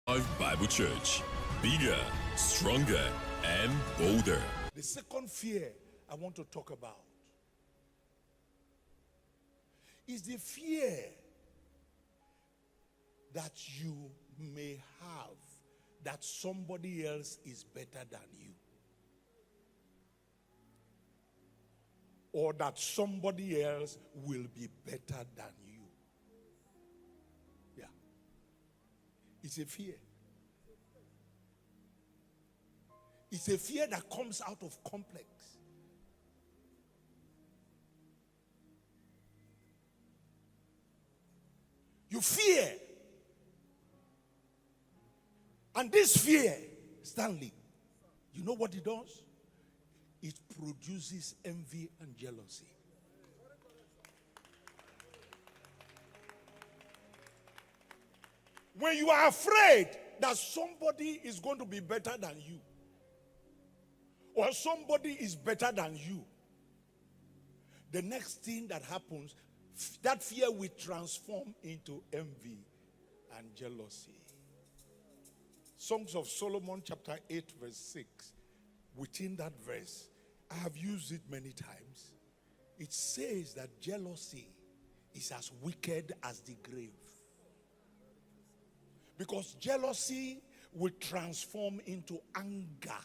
Bible Church. Bigger, stronger, and bolder. The second fear I want to talk about is the fear that you may have that somebody else is better than you. Or that somebody else will be better than you. Yeah. It's a fear. It's a fear that comes out of complex. You fear. And this fear, Stanley, you know what it does? It produces envy and jealousy. When you are afraid that somebody is going to be better than you, or somebody is better than you, the next thing that happens, that fear will transform into envy and jealousy. Songs of Solomon chapter 8 verse 6. Within that verse, I have used it many times. It says that jealousy is as wicked as the grave. Because jealousy will transform into anger.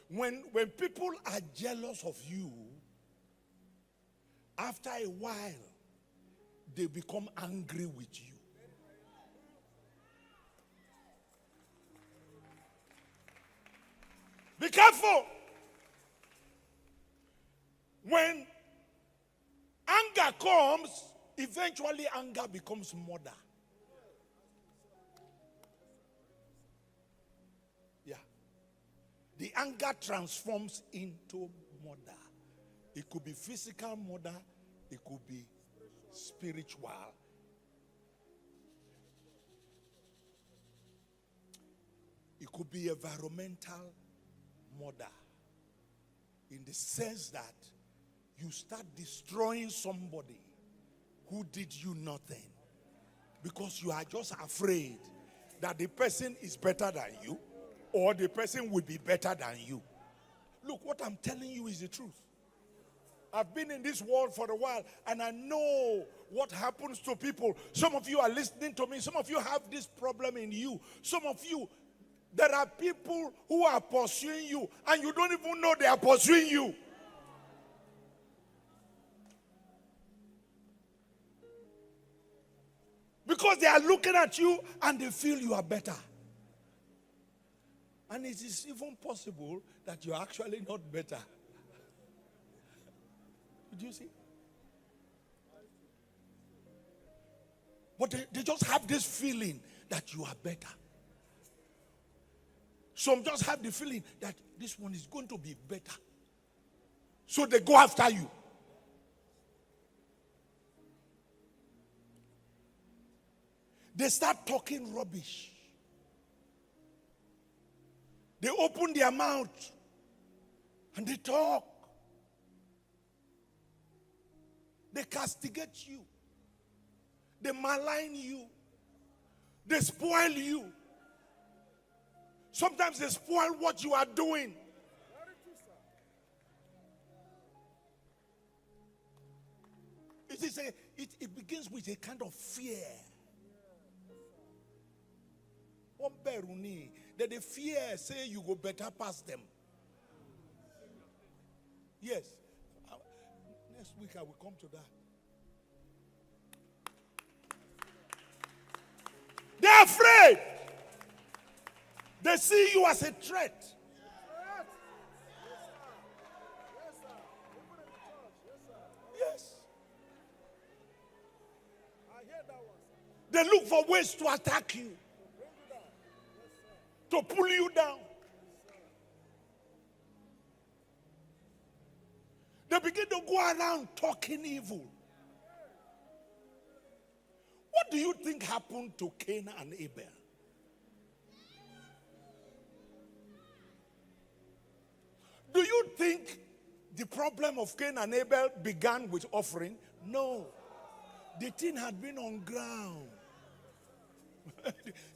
When people are jealous of you, after a while, they become angry with you. Be careful. When anger comes, eventually anger becomes murder. Yeah. The anger transforms into murder. It could be physical murder, it could be spiritual. It could be environmental murder. In the sense that you start destroying somebody who did you nothing. Because you are just afraid that the person is better than you, or the person will be better than you. Look, what I'm telling you is the truth. I've been in this world for a while, and I know what happens to people. Some of you are listening to me. Some of you have this problem in you. Some of you, there are people who are pursuing you, and you don't even know they are pursuing you. Because they are looking at you, and they feel you are better. And it is even possible that you are actually not better. Did you see? But they just have this feeling that you are better. Some just have the feeling that this one is going to be better. So they go after you. They start talking rubbish. They open their mouth and they talk. They castigate you. They malign you. They spoil you. Sometimes they spoil what you are doing. It begins with a kind of fear. That the fear say you go better past them. Yes. Next week I will come to that. They're afraid. They see you as a threat. Yes. They look for ways to attack you, to pull you down. They begin to go around talking evil. What do you think happened to Cain and Abel? Do you think the problem of Cain and Abel began with offering? No. The thing had been on ground.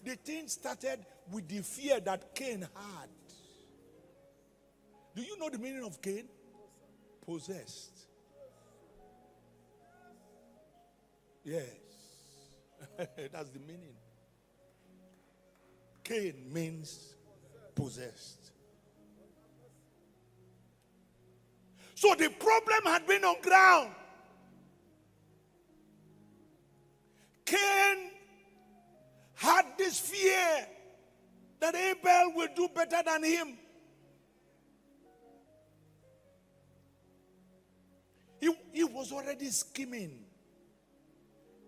The thing started with the fear that Cain had. Do you know the meaning of Cain? Possessed. Yes. That's the meaning. Cain means possessed. So the problem had been on ground. Cain had this fear that Abel will do better than him. He was already scheming.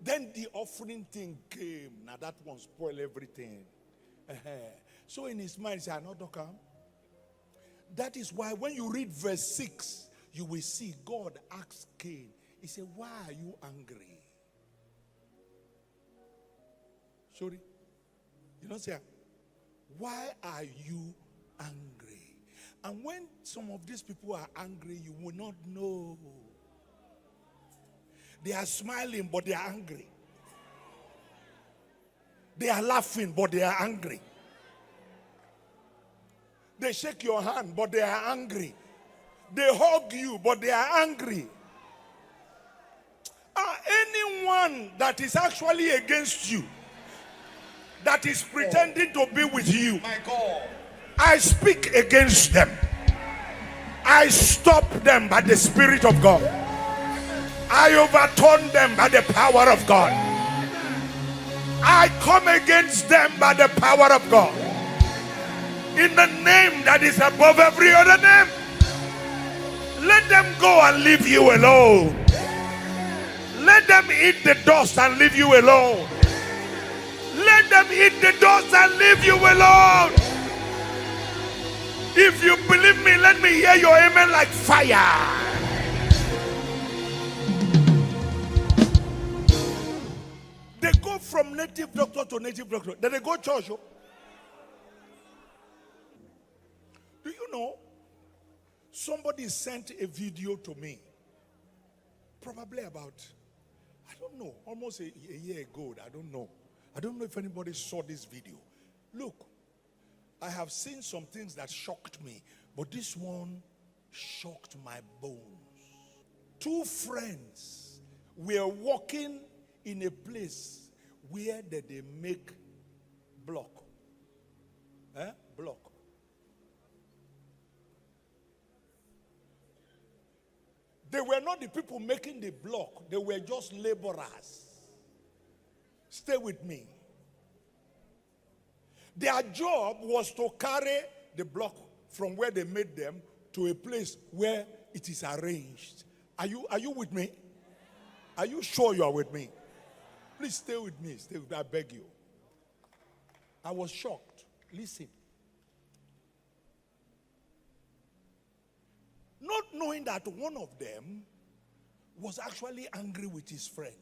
Then the offering thing came. Now that one spoiled everything. So in his mind, he said, "Not to come." That is why when you read verse 6, you will see God asked Cain. He said, "Why are you angry?" Sorry? You don't say, "Why are you angry?" And when some of these people are angry, you will not know. They are smiling, but they are angry. They are laughing, but they are angry. They shake your hand, but they are angry. They hug you, but they are angry. Anyone that is actually against you, that is pretending to be with you, My God. I speak against them. I stop them by the Spirit of God. I overturn them by the power of God. I come against them by the power of God. In the name that is above every other name. Let them go and leave you alone. Let them eat the dust and leave you alone. Let them eat the dust and leave you alone. If you believe me, let me hear your amen like fire. They go from native doctor to native doctor. Then they go church. Oh. Do you know? Somebody sent a video to me. Probably about, I don't know, almost a year ago. I don't know. I don't know if anybody saw this video. Look, I have seen some things that shocked me, but this one shocked my bones. Two friends were walking in a place where they make block. Block. They were not the people making the block. They were just laborers. Stay with me. Their job was to carry the block from where they made them to a place where it is arranged. Are you with me? Are you sure you are with me? Please stay with me. Stay with me. I beg you. I was shocked. Listen. Not knowing that one of them was actually angry with his friend.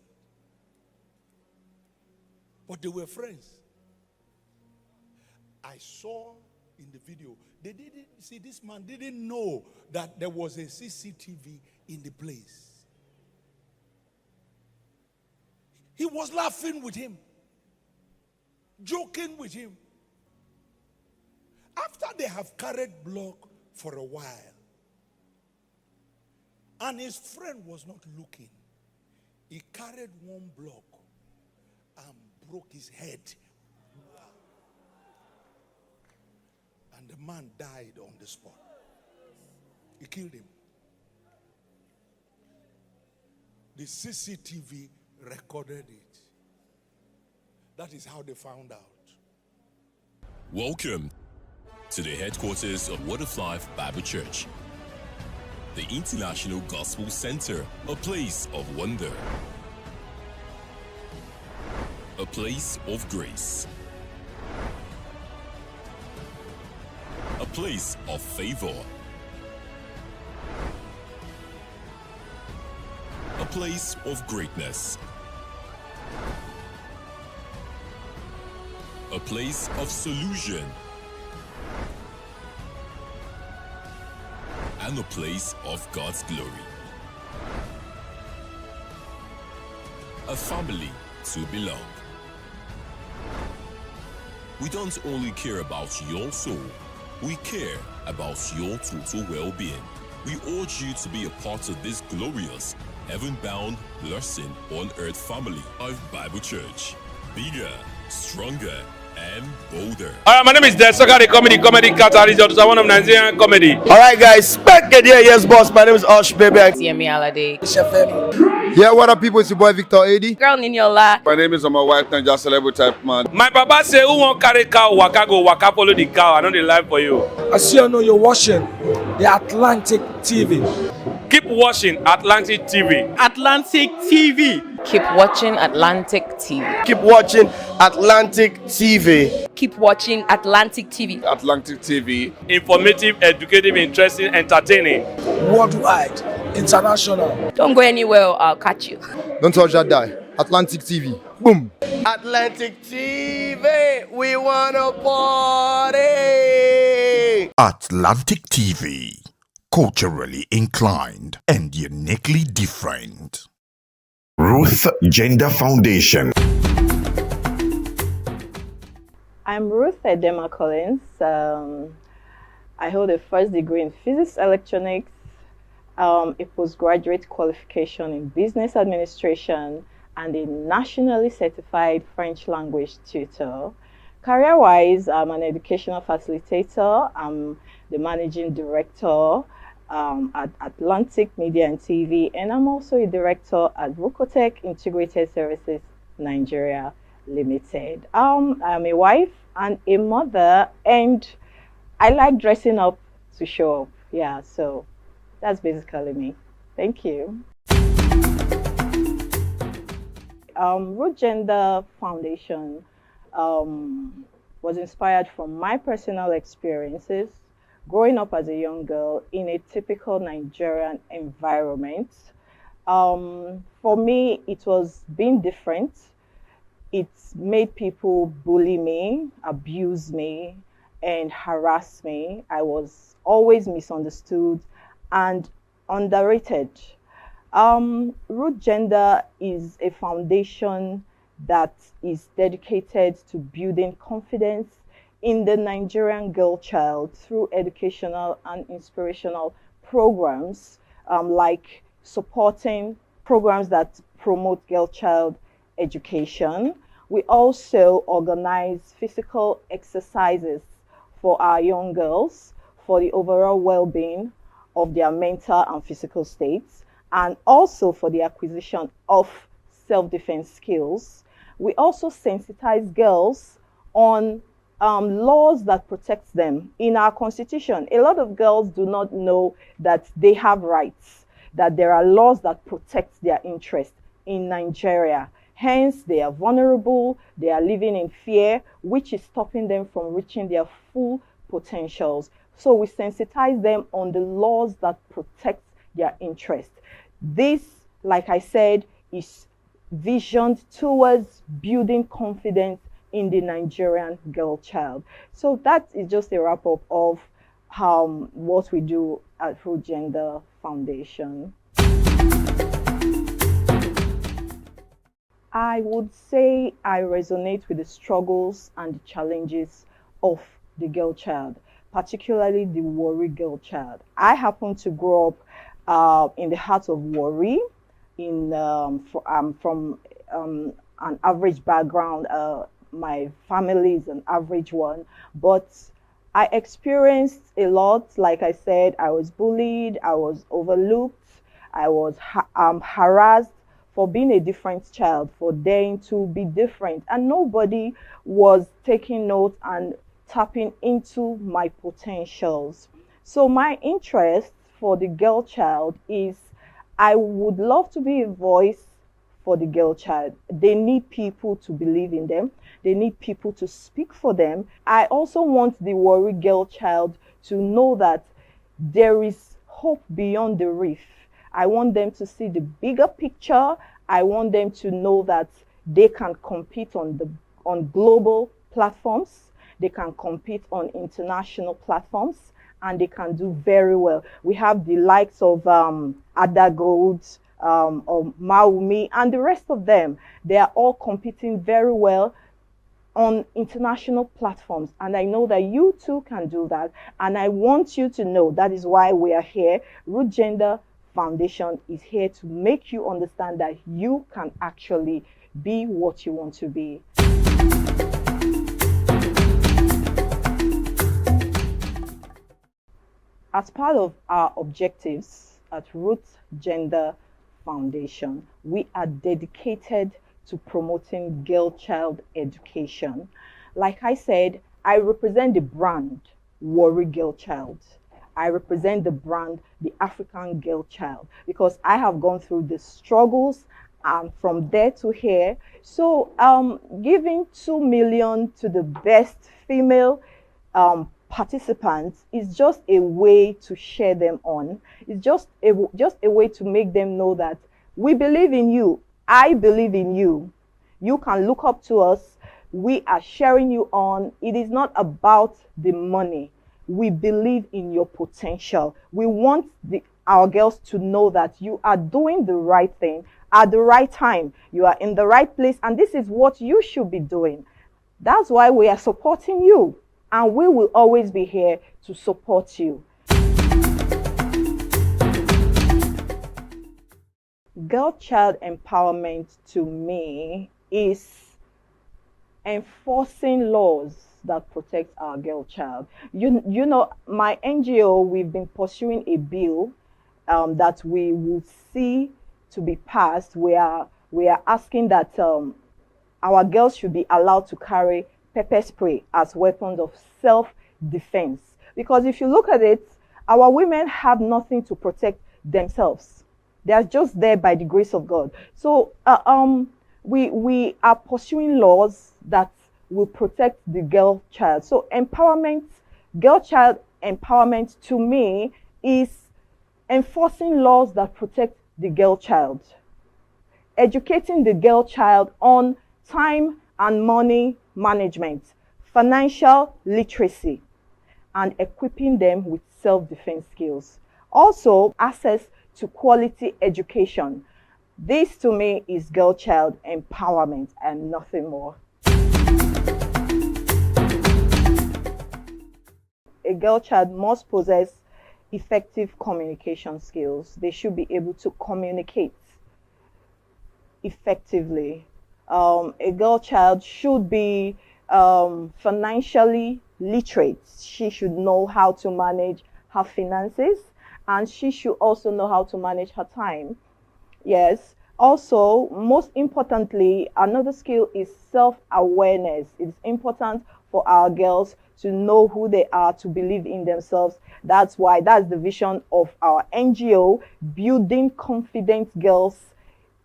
But they were friends. I saw in the video, they didn't see, this man didn't know that there was a CCTV in the place. He was laughing with him, joking with him. After they have carried block for a while, and his friend was not looking, he carried one block and broke his head. And the man died on the spot. He killed him. The CCTV recorded it. That is how they found out. Welcome to the headquarters of Word of Life Bible Church, the International Gospel Center, a place of wonder, a place of grace, a place of favor, a place of greatness, a place of solution, and a place of God's glory. A family to belong. We don't only care about your soul, we care about your total well-being. We urge you to be a part of this glorious, heaven-bound, blessing on earth family of Bible Church. Bigger, stronger, and bolder. Alright, my name is Desoka, the comedy catalyst of one of Nigerian comedy. Alright, guys, back again, yes, boss. My name is Osh, baby. Yemi Alade. Yeah, what up, people? It's your boy Victor AD. Girl Niniola. My name is my wife, and just celebrity type man. My papa say, who won't carry cow, waka go, waka follow the cow. I know the life for you. I see you know you're watching the Atlantic TV. Keep watching Atlantic TV. Atlantic TV. Keep watching Atlantic TV. Keep watching Atlantic TV. Keep watching Atlantic TV. Atlantic TV. Informative, educative, interesting, entertaining. Worldwide, international. Don't go anywhere, I'll catch you. Don't touch that die. Atlantic TV. Boom. Atlantic TV, we wanna party. Atlantic TV, culturally inclined and uniquely different. Ruth Gender Foundation. I'm Ruth Edema Collins. I hold a first degree in physics electronics, a postgraduate qualification in business administration, and a nationally certified French language tutor. Career-wise, I'm an educational facilitator. I'm the managing director at Atlantic Media and TV, and I'm also a director at Vocotech Integrated Services Nigeria Limited. I'm a wife and a mother, and I like dressing up to show up. Yeah, so that's basically me. Thank you. Root Gender Foundation was inspired from my personal experiences growing up as a young girl in a typical Nigerian environment. For me, it was being different. It made people bully me, abuse me, and harass me. I was always misunderstood and underrated. Root Gender is a foundation that is dedicated to building confidence in the Nigerian girl child through educational and inspirational programs, like supporting programs that promote girl child education. We also organize physical exercises for our young girls for the overall well-being of their mental and physical states, and also for the acquisition of self-defense skills. We also sensitize girls on laws that protect them. In our constitution, a lot of girls do not know that they have rights, that there are laws that protect their interests in Nigeria. Hence, they are vulnerable, they are living in fear, which is stopping them from reaching their full potentials. So we sensitize them on the laws that protect their interests. This, like I said, is visioned towards building confidence in the Nigerian girl child. So that is just a wrap up of what we do at Root Gender Foundation. I would say I resonate with the struggles and the challenges of the girl child, particularly the Warri girl child. I happen to grow up in the heart of Warri. I'm from an average background. My family is an average one, but I experienced a lot. Like I said, I was bullied, I was overlooked, I was harassed for being a different child, for daring to be different, and nobody was taking note and tapping into my potentials. So my interest for the girl child is I would love to be a voice for the girl child. They need people to believe in them. They need people to speak for them. I also want the Warri girl child to know that there is hope beyond the reef. I want them to see the bigger picture. I want them to know that they can compete on global platforms. They can compete on international platforms, and they can do very well. We have the likes of Ada Gold, or Maumi, and the rest of them. They are all competing very well on international platforms, and I know that you too can do that, and I want you to know that is why we are here. Root Gender Foundation is here to make you understand that you can actually be what you want to be. As part of our objectives at Root Gender Foundation, we are dedicated to promoting girl-child education. Like I said, I represent the brand Warri Girl Child. I represent the brand the African Girl Child because I have gone through the struggles from there to here. So giving 2 million to the best female participants is just a way to share them on. It's just a way to make them know that we believe in you. I believe in you. You can look up to us. We are sharing you on. It is not about the money. We believe in your potential. We want our girls to know that you are doing the right thing at the right time. You are in the right place, and this is what you should be doing. That's why we are supporting you, and we will always be here to support you. Girl-child empowerment to me is enforcing laws that protect our girl child. You know, my NGO, we've been pursuing a bill that we will see to be passed. We are asking that our girls should be allowed to carry pepper spray as weapons of self-defense. Because if you look at it, our women have nothing to protect themselves. They are just there by the grace of God. So we are pursuing laws that will protect the girl child. So empowerment, girl child empowerment to me is enforcing laws that protect the girl child, educating the girl child on time and money management, financial literacy, and equipping them with self-defense skills. Also, access to quality education. This to me is girl child empowerment and nothing more. A girl child must possess effective communication skills. They should be able to communicate effectively. A girl child should be financially literate. She should know how to manage her finances, and she should also know how to manage her time. Yes. Also, most importantly, another skill is self-awareness. It's important for our girls to know who they are, to believe in themselves. That's the vision of our NGO, building confident girls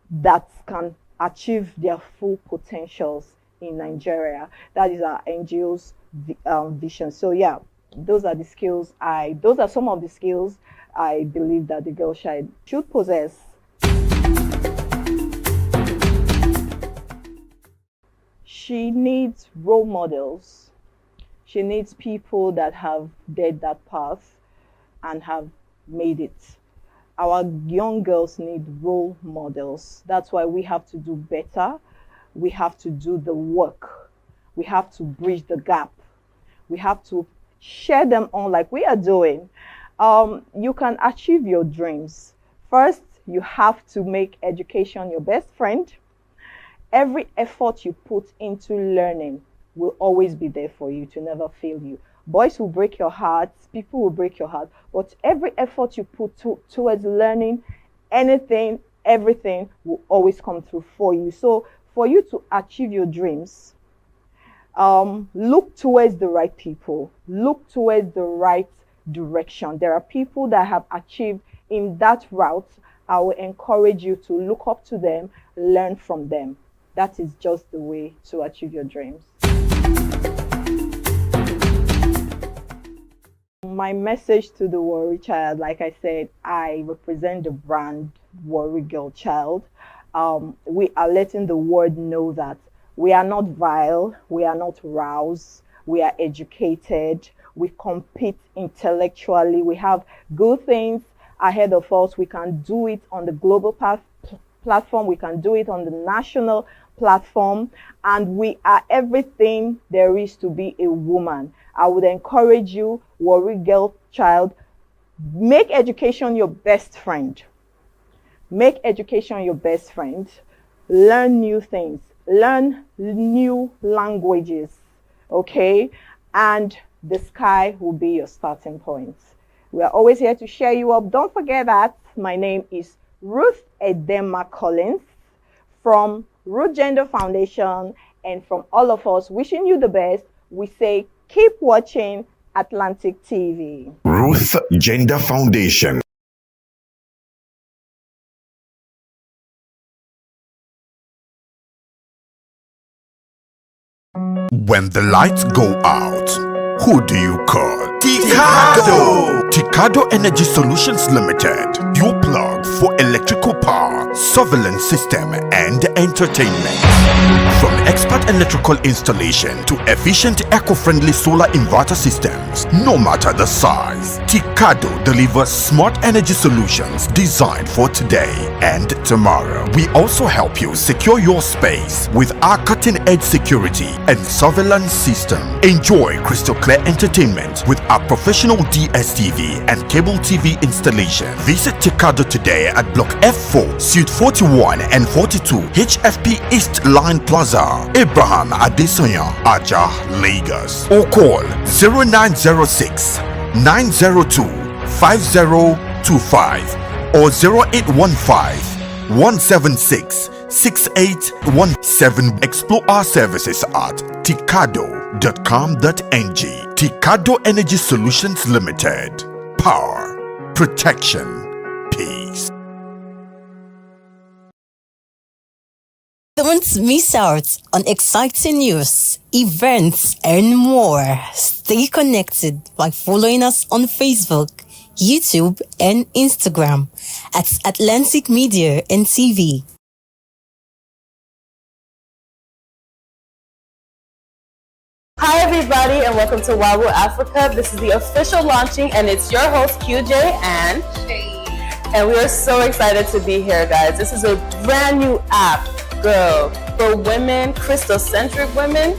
that can achieve their full potentials in Nigeria. That is our NGO's vision. So yeah, those are some of the skills I believe that the girl child should possess. She needs role models. She needs people that have dared that path and have made it. Our young girls need role models. That's why we have to do better. We have to do the work. We have to bridge the gap. We have to share them on like we are doing. You can achieve your dreams. First, you have to make education your best friend. Every effort you put into learning will always be there for you to never fail you. Boys will break your heart, people will break your heart, but every effort you put towards learning anything, everything will always come through for you. So for you to achieve your dreams, look towards the right people, look towards the right direction. There are people that have achieved in that route. I will encourage you to look up to them, learn from them. That is just the way to achieve your dreams. My message to the Warri child, like I said, I represent the brand Warri Girl Child. We are letting the world know that we are not vile, we are not roused, we are educated, we compete intellectually, we have good things ahead of us. We can do it on the global platform, we can do it on the national platform, and we are everything there is to be a woman. I would encourage you, Warri girl child, make education your best friend. Make education your best friend. Learn new things. Learn new languages. Okay? And the sky will be your starting point. We are always here to cheer you up. Don't forget that my name is Ruth Edema Collins from Root Gender Foundation, and from all of us wishing you the best, we say keep watching Atlantic TV. Ruth Gender Foundation. When the lights go out, who do you call? Ticado! Ticado Energy Solutions Limited, your plug for electrical power, surveillance system, and entertainment. From expert electrical installation to efficient eco-friendly solar inverter systems, no matter the size, Ticado delivers smart energy solutions designed for today and tomorrow. We also help you secure your space with our cutting-edge security and surveillance system. Enjoy crystal clear entertainment with our professional DSTV and cable TV installation. Visit Ticado today at Block F4, Suite 41 and 42, HFP East Line Plaza, Abraham Adesanya, Aja, Lagos. Or call 0906 902 5025 or 0815 176 6817. Explore our services at ticado.com.ng. Ticado Energy Solutions Limited. Power, protection, peace. Don't miss out on exciting news, events, and more. Stay connected by following us on Facebook, YouTube, and Instagram at Atlantic Media and TV. Hi everybody and welcome to Wawu Africa. This is the official launching and it's your host QJ and Shay. And we are so excited to be here, guys. This is a brand new app, girl, for women, Christocentric women.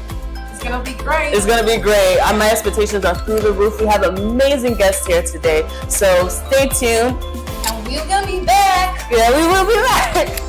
It's gonna be great. It's gonna be great. My expectations are through the roof. We have amazing guests here today, so stay tuned. And we're gonna be back. Yeah, we will be back.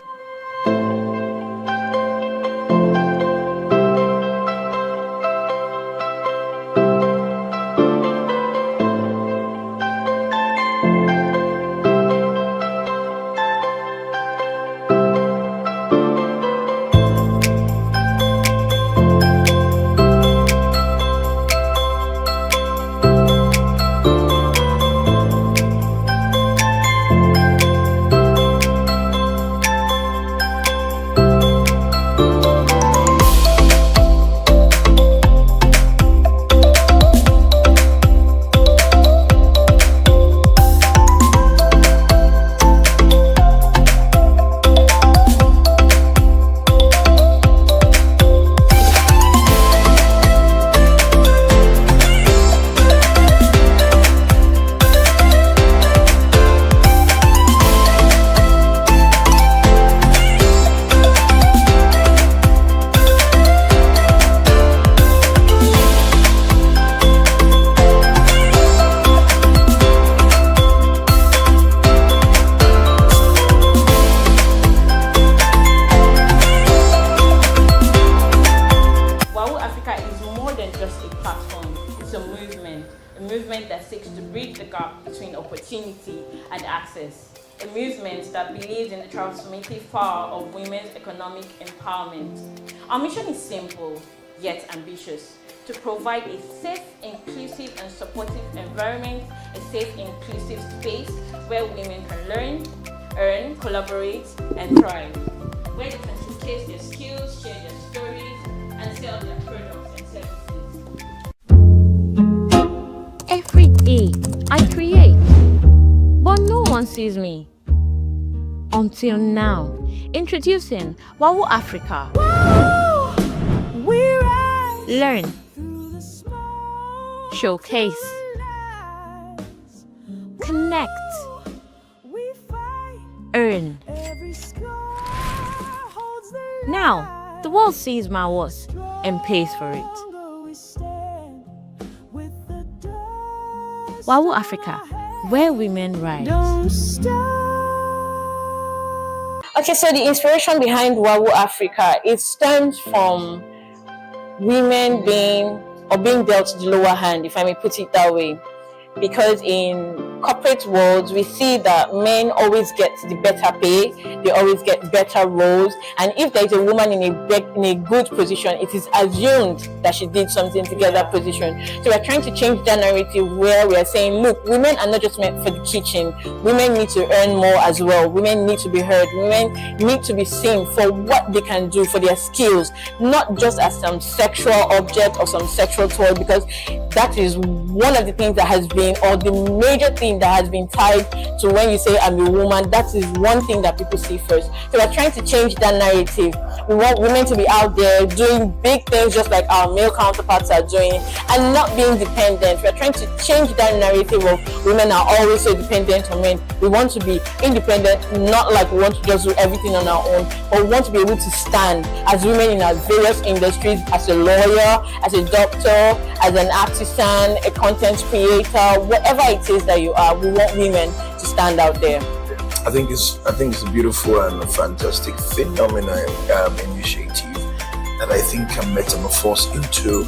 A movement that believes in the transformative power of women's economic empowerment. Our mission is simple, yet ambitious, to provide a safe, inclusive and supportive environment, a safe, inclusive space where women can learn, earn, collaborate and thrive, where they can showcase their skills, share their stories and sell their products and services. Every day, I create, but no one sees me. Until now. Introducing Wawu Africa. Learn. Showcase. Connect. Earn. Now, the world sees my worth and pays for it. Wawu Africa, where women rise. Okay, so the inspiration behind Wawu Africa, it stems from women being dealt the lower hand, if I may put it that way. Because in corporate worlds, we see that men always get the better pay, they always get better roles, and if there is a woman in a good position, it is assumed that she did something to get that position. So we're trying to change that narrative where we are saying, look, women are not just meant for the kitchen. Women need to earn more as well. Women need to be heard. Women need to be seen for what they can do, for their skills, not just as some sexual object or some sexual toy, because that is one of the things that has been, or the major thing that has been tied to when you say I'm a woman. That is one thing that people see first. So we're trying to change that narrative. We want women to be out there doing big things just like our male counterparts are doing, and not being dependent. We're trying to change that narrative of women are always so dependent on men. We want to be independent, not like we want to just do everything on our own, but we want to be able to stand as women in our various industries, as a lawyer, as a doctor, as an artisan, a content creator, whatever it is that you are. We want women to stand out there. I think it's a beautiful and a fantastic phenomenon initiative that I think can metamorphose into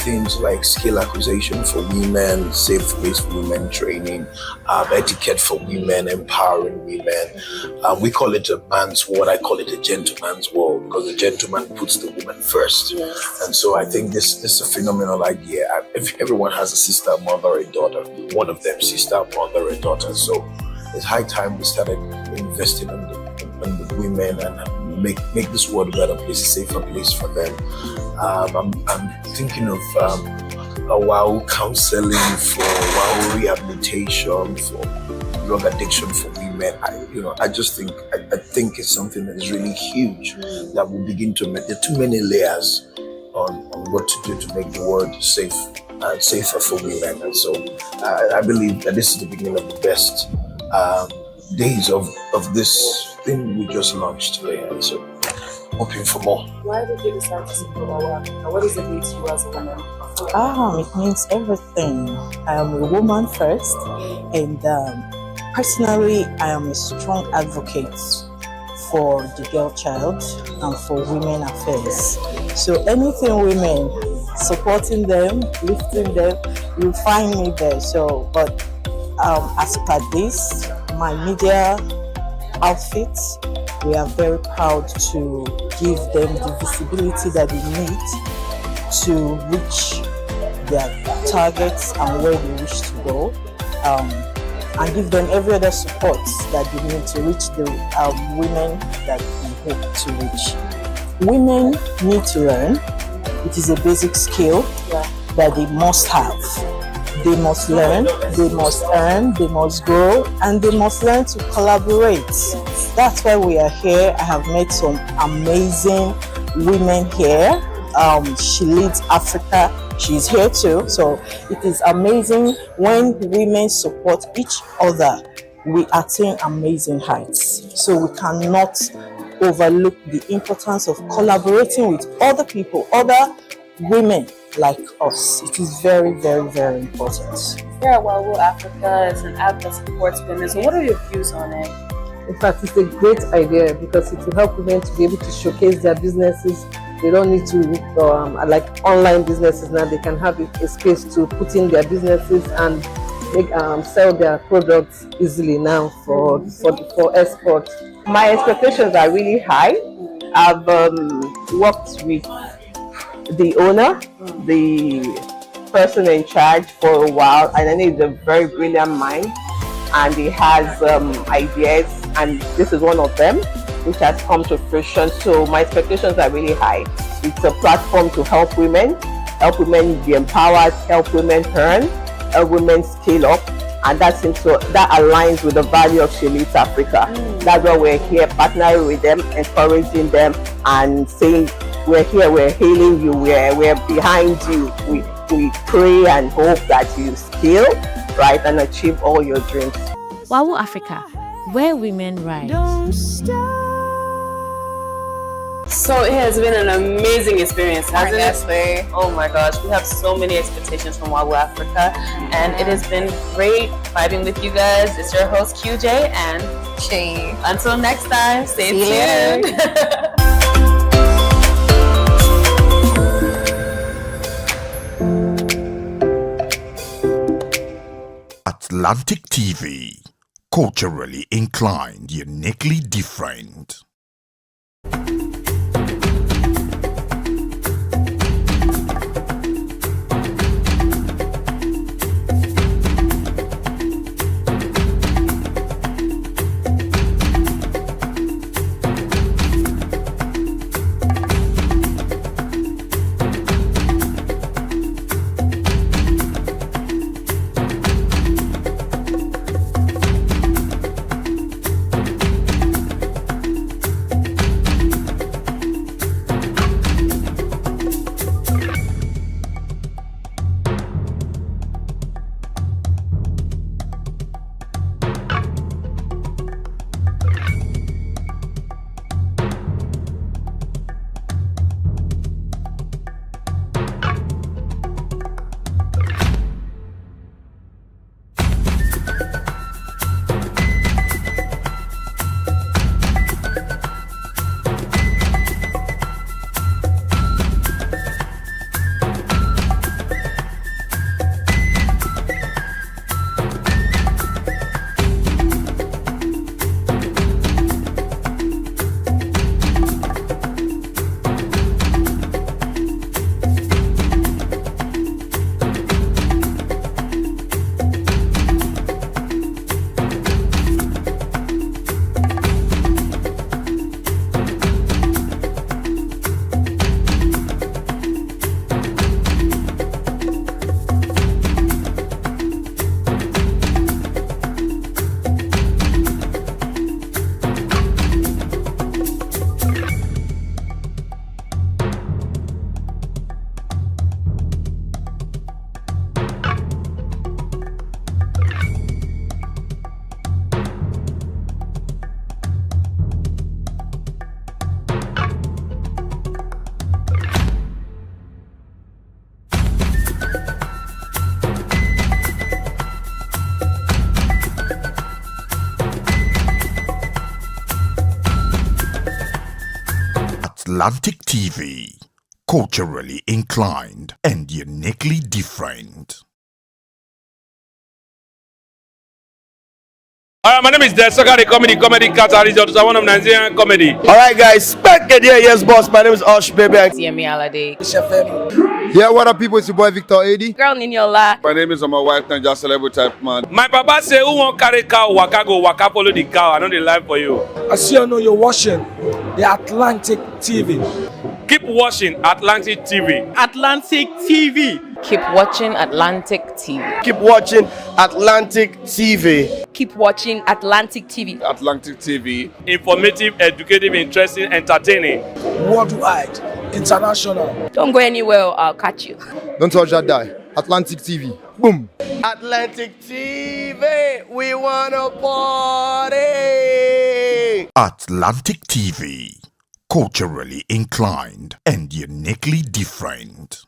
things like skill acquisition for women, safe place for women training, etiquette for women, empowering women. We call it a man's world. I call it a gentleman's world, because the gentleman puts the woman first. Yes. And so I think this is a phenomenal idea. If everyone has a sister, mother, a daughter, one of them, sister, mother, a daughter. So it's high time we started investing in the women and make this world a better place, a safer place for them. I'm thinking of a WOW counseling, for WOW rehabilitation, for drug addiction for women. I think it's something that is really huge that will begin to make. There are too many layers on what to do to make the world safe and safer for women. And so I believe that this is the beginning of the best days of this thing we just launched today. And so hoping for more. Why did you decide to support our Africa? What does it mean to you as a woman? It means everything. I am a woman first, and personally, I am a strong advocate for the girl child and for women affairs. So anything women, supporting them, lifting them, you'll find me there. So, but as per this, my media outfits, we are very proud to give them the visibility that they need to reach their targets and where they wish to go, and give them every other support that they need to reach the women that we hope to reach. Women need to learn. It is a basic skill that they must have. They must learn, they must earn, they must grow, and they must learn to collaborate. That's why we are here. I have met some amazing women here. She leads Africa. She's here too. So it is amazing when women support each other. We attain amazing heights. So we cannot overlook the importance of collaborating with other people, other women like us. It is very, very, very important. Yeah, Wawu Africa is an app that supports women. So what are your views on it? In fact, it's a great idea because it will help women to be able to showcase their businesses. They don't need to like online businesses now. They can have a space to put in their businesses and make sell their products easily now for export. My expectations are really high. I've worked with the owner, the person in charge for a while, and I know he's a very brilliant mind, and he has ideas, and this is one of them which has come to fruition. So my expectations are really high. It's a platform to help women be empowered, help women earn, help women scale up, and that aligns with the value of She Leads Africa. That's why we're here, partnering with them, encouraging them, and saying we're here, we're hailing you, we're behind you. We pray and hope that you scale, right, and achieve all your dreams. Wawu Africa, where women rise. So it has been an amazing experience, hasn't Honestly. it? Oh my gosh, we have so many expectations from Wawa Africa, and it has been great vibing with you guys. It's your host QJ, and She. until next time, stay See you tuned. Atlantic TV. Culturally inclined, uniquely different. Atlantic TV. Culturally inclined and uniquely different. Alright, my name is Desoka, the comedy catalyst, also one of Nigerian comedy. Alright, guys, back again. Yes, boss. My name is Osh Baby. Yemi Alade. Yeah, what up, people? It's your boy Victor 80. Girl Ninyola. My name is my wife Niger celebrity type man. My papa say, who won't carry cow, waka go, waka follow the cow. I know the life for you. I see you know you're watching the Atlantic TV. Keep watching Atlantic TV. Atlantic TV. Keep watching Atlantic TV. Keep watching Atlantic TV. Keep watching Atlantic TV. Atlantic TV. Informative, educative, interesting, entertaining. Worldwide, international. Don't go anywhere, I'll catch you. Don't touch that die. Atlantic TV. Boom. Atlantic TV. We wanna party. Atlantic TV. Culturally inclined and uniquely different.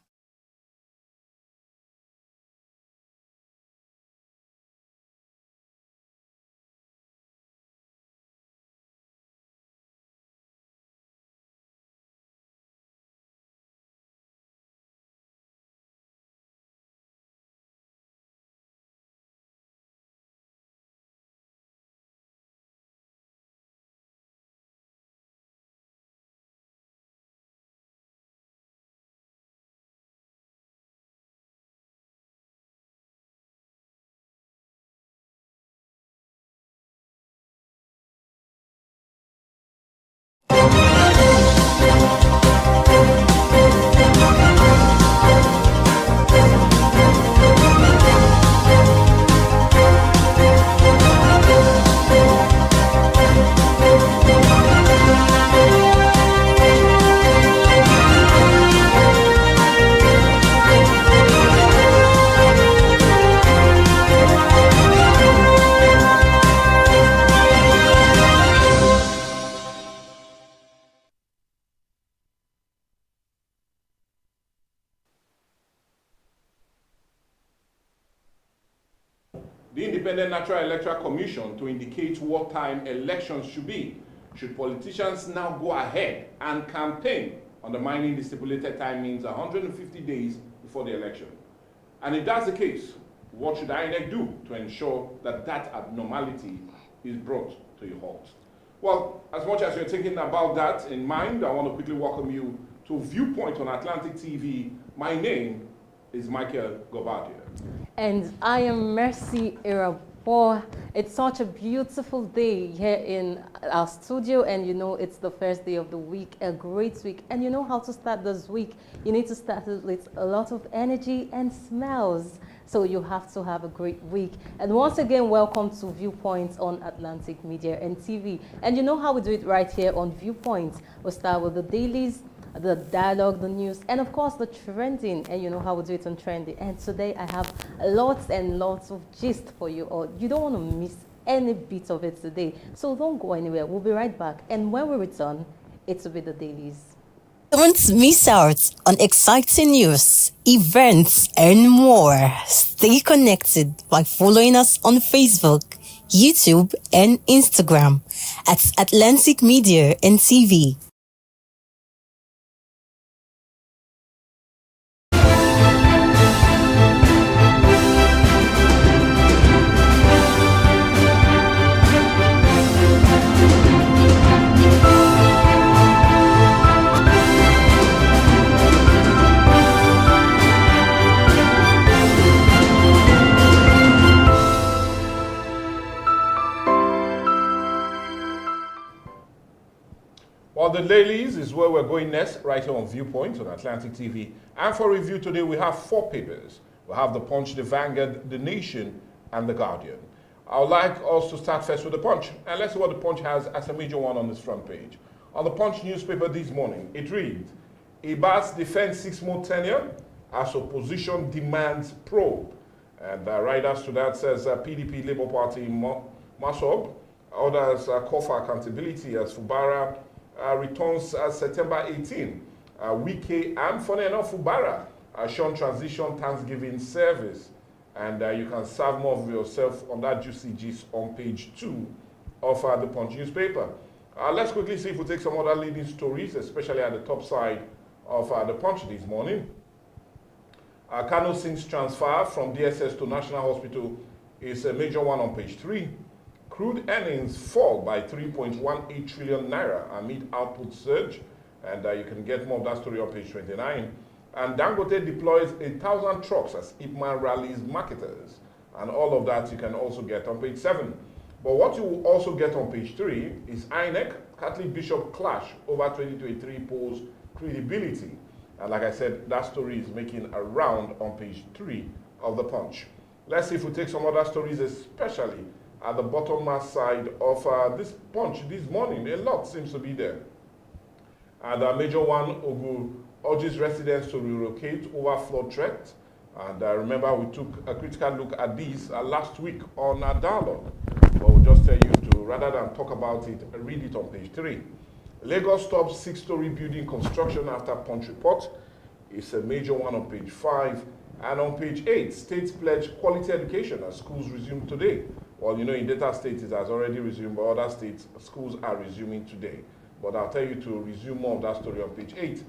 the Independent Natural Electoral Commission to indicate what time elections should be. Should politicians now go ahead and campaign undermining the stipulated time means 150 days before the election? And if that's the case, what should INEC do to ensure that that abnormality is brought to a halt? Well, as much as you're thinking about that in mind, I want to quickly welcome you to Viewpoint on Atlantic TV. My name is Michael Gobadia. And I am Mercy Irabo. It's such a beautiful day here in our studio, and you know it's the first day of the week, a great week. And you know how to start this week. You need to start it with a lot of energy and smells. So you have to have a great week. And once again, welcome to Viewpoint on Atlantic Media and TV. And you know how we do it right here on Viewpoint. We'll start with the dailies, the dialogue, the news, and of course the trending. And you know how we do it on trending. And today I have lots and lots of gist for you all. You don't want to miss any bit of it today. So don't go anywhere. We'll be right back. And when we return, it will be the dailies. Don't miss out on exciting news, events, and more. Stay connected by following us on Facebook, YouTube, and Instagram at Atlantic Media and TV. Well, the dailies is where we're going next, right here on Viewpoint on Atlantic TV. And for review today, we have 4 papers. We have The Punch, The Vanguard, The Nation, and The Guardian. I would like us to start first with The Punch. And let's see what The Punch has as a major one on this front page. On The Punch newspaper this morning, it reads, Ibas defends 6-month tenure as opposition demands probe. And right after that says PDP Labour Party Masob. Others call for accountability as Fubara returns September 18. Wike and, funny enough, Fubara shown transition Thanksgiving service. And you can serve more of yourself on that juicy gist on page 2 of the Punch newspaper. Let's quickly see if we take some other leading stories, especially at the top side of the Punch this morning. Kano Singh's transfer from DSS to National Hospital is a major one on page 3. Crude earnings fall by 3.18 trillion naira amid output surge, and you can get more of that story on page 29. And Dangote deploys 1,000 trucks as Ipman rallies marketers, and all of that you can also get on page 7. But what you will also get on page 3 is INEC, Catholic Bishop clash over 2023 polls credibility. And like I said, that story is making a round on page 3 of the Punch. Let's see if we take some other stories, especially at the bottom side of this Punch this morning. A lot seems to be there. And a major one, Ogu urges residents to relocate over flood threat. And remember, we took a critical look at this last week on a dialogue. But we'll just tell you to, rather than talk about it, read it on page 3. Lagos stops 6-story building construction after Punch report. It's a major one on page 5. And on page 8, states pledge quality education as schools resume today. Well, you know, in Delta State it has already resumed, but other states, schools are resuming today. But I'll tell you to resume more of that story on page 8.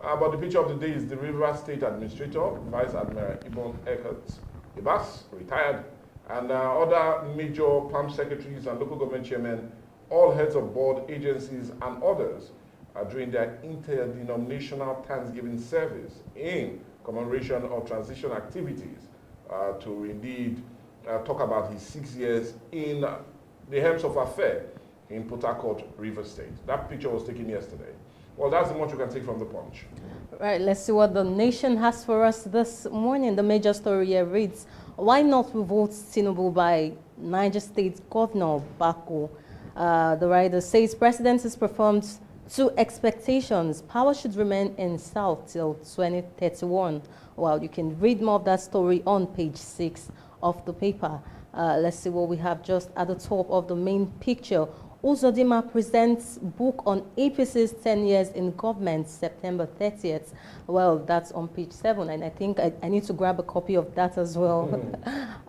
But the picture of the day is the River State Administrator, Vice Admiral Ibon Eckert Ibas, retired, and other major PAM secretaries and local government chairmen, all heads of board agencies and others are doing their interdenominational Thanksgiving service in commemoration of transition activities to indeed talk about his 6 years in the helms of affair in Port Harcourt, River State. That picture was taken yesterday. Well, that's the much you can take from the Punch. Right, let's see what the Nation has for us this morning. The major story here reads, why not revolt Tinubu by Niger State Governor Bako? The writer says president is performed to expectations. Power should remain in South till 2031. Well, you can read more of that story on page 6 of the paper. Let's see what we have just at the top of the main picture. Uzodinma presents book on APC's 10 years in government, September 30th. Well, that's on page 7, and I think I need to grab a copy of that as well.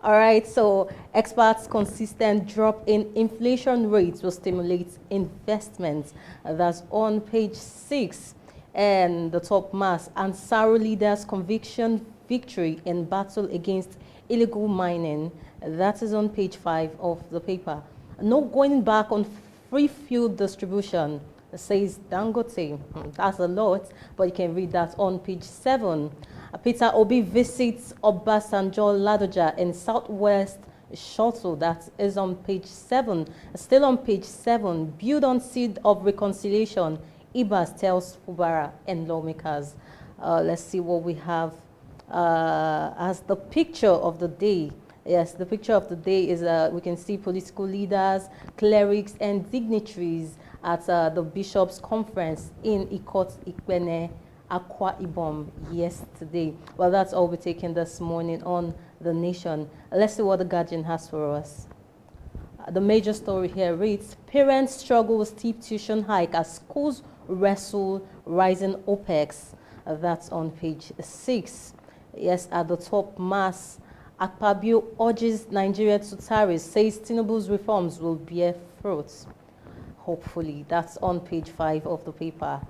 All right, so experts' consistent drop in inflation rates will stimulate investment. That's on page 6. And the top mass, Ansaro leaders' conviction victory in battle against illegal mining. That is on page 5 of the paper. No going back on free fuel distribution, says Dangote. That's a lot, but you can read that on page 7. Peter Obi visits Obasanjo Ladoja in Southwest Shuttle. That is on page 7. Still on page 7, build on seed of reconciliation, Ibas tells Fubara and lawmakers. Let's see what we have as the picture of the day. Yes, the picture of the day is we can see political leaders, clerics, and dignitaries at the Bishops' Conference in Ikot Ikpene, Akwa Ibom yesterday. Well, that's all we're taking this morning on The Nation. Let's see what the Guardian has for us. The major story here reads, parents struggle with steep tuition hike as schools wrestle rising OPEX. That's on page 6. Yes, at the top mass, Akpabio urges Nigeria to tariffs, says Tinubu's reforms will bear fruits. Hopefully, that's on page 5 of the paper.